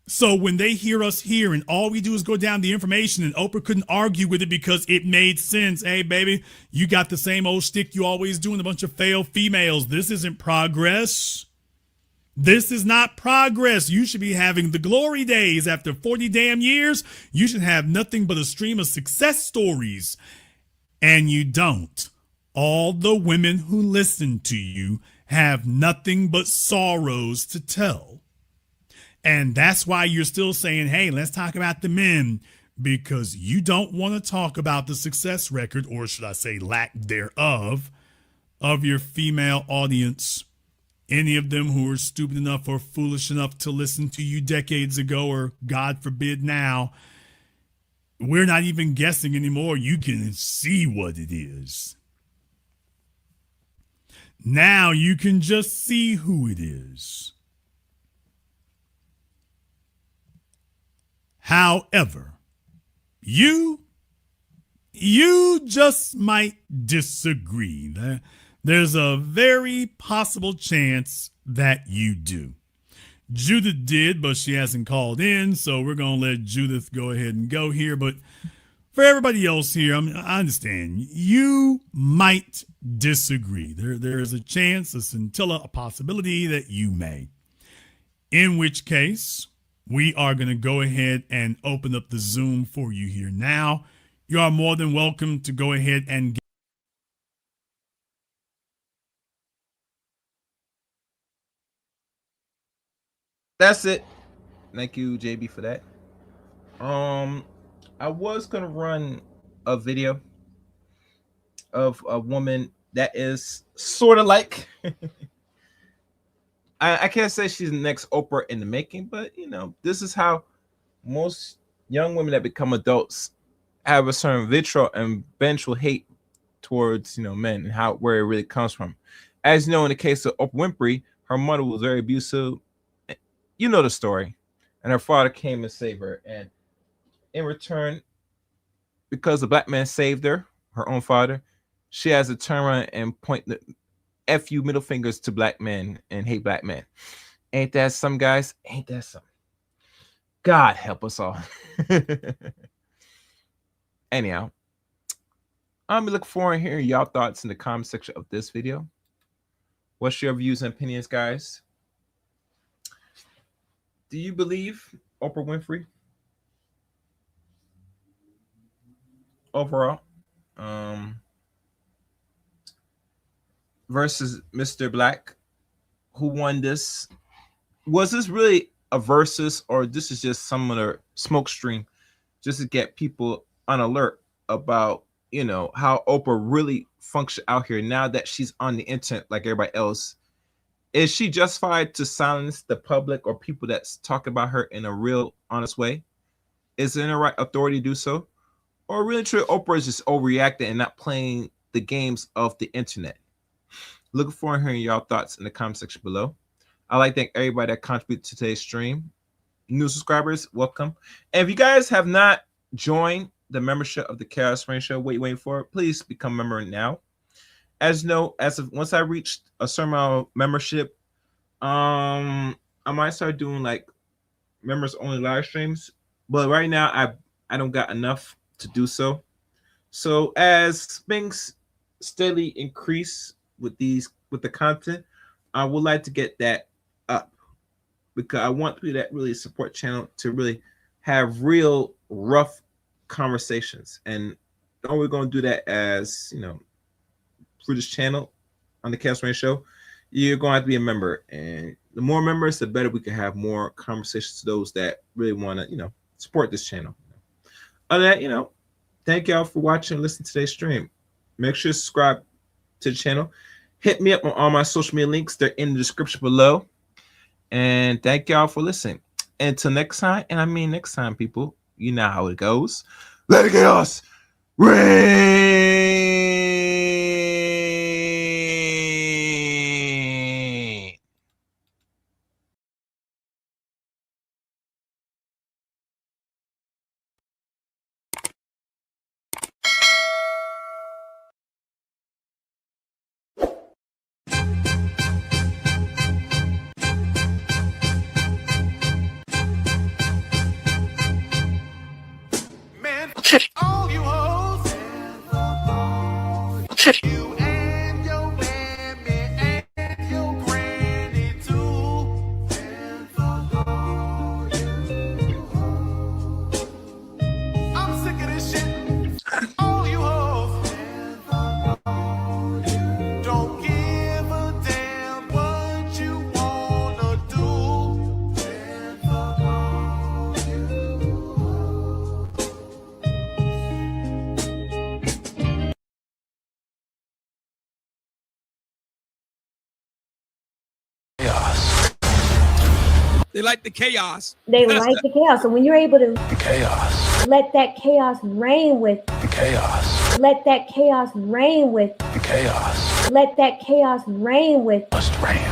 So when they hear us here and all we do is go down the information, and Oprah couldn't argue with it because it made sense. Hey, baby, you got the same old shtick you always do in a bunch of failed females. This isn't progress. This is not progress. You should be having the glory days after 40 damn years. You should have nothing but a stream of success stories. And you don't. All the women who listen to you have nothing but sorrows to tell. And that's why you're still saying, hey, let's talk about the men, because you don't want to talk about the success record, or should I say lack thereof, of your female audience. Any of them who are stupid enough or foolish enough to listen to you decades ago, or God forbid now, we're not even guessing anymore. You can see what it is. Now you can just see who it is. However, you just might disagree. There's a very possible chance that you do. Judith did, but she hasn't called in, so we're going to let Judith go ahead and go here. But for everybody else here, I understand. You might disagree. There is a chance, a scintilla, a possibility that you may. In which case, we are going to go ahead and open up the Zoom for you here now. You are more than welcome to go ahead and That's it. Thank you, JB, for that. I was gonna run a video of a woman that is sort of like I can't say she's the next Oprah in the making, but you know, this is how most young women that become adults have a certain vitriol and vengeful hate towards, you know, men, and how where it really comes from. As you know, in the case of Oprah Winfrey, her mother was very abusive. You know the story, and her father came and saved her, and in return, because the black man saved her, her own father, she has to turn around and point the F you middle fingers to black men and hate black men. Ain't that some, guys? Ain't that some? God help us all. Anyhow, I'm looking forward to hearing y'all thoughts in the comment section of this video. What's your views and opinions, guys? Do you believe Oprah Winfrey overall versus Mr. Black, who won this? Was this really a versus, or this is just some of the smoke stream just to get people on alert about, you know, how Oprah really functions out here now that she's on the internet like everybody else? Is she justified to silence the public or people that's talking about her in a real honest way? Is it in the right authority to do so? Or really true, Oprah is just overreacting and not playing the games of the internet? Looking forward to hearing y'all thoughts in the comment section below. I'd like to thank everybody that contributed to today's stream. New subscribers, welcome. And if you guys have not joined the membership of the Chaos Rain Show, what you waiting for? Please become a member now. As you know, once I reached a certain amount of membership, I might start doing like members only live streams. But right now, I don't got enough to do so. So as things steadily increase with the content, I would like to get that up, because I want people that really support channel to really have real rough conversations. And we're going to do that as, you know, through this channel on the Chaos Rain Show, you're going to have to be a member. And the more members, the better we can have more conversations to those that really want to, you know, support this channel. Other than that, you know, thank y'all for watching and listening to today's stream. Make sure to subscribe to the channel. Hit me up on all my social media links. They're in the description below. And thank y'all for listening. Until next time, and I mean next time, people, you know how it goes. Let it chaos reign. Man, all you hoes. You and your mammy and your granny too. I'm sick of this shit. All you hoes. Don't give a damn what you wanna do. Chaos. They like the chaos. They like the chaos. So when you're able to The chaos. let that chaos reign with, The chaos. let that chaos reign with, The chaos let that chaos reign with, must reign.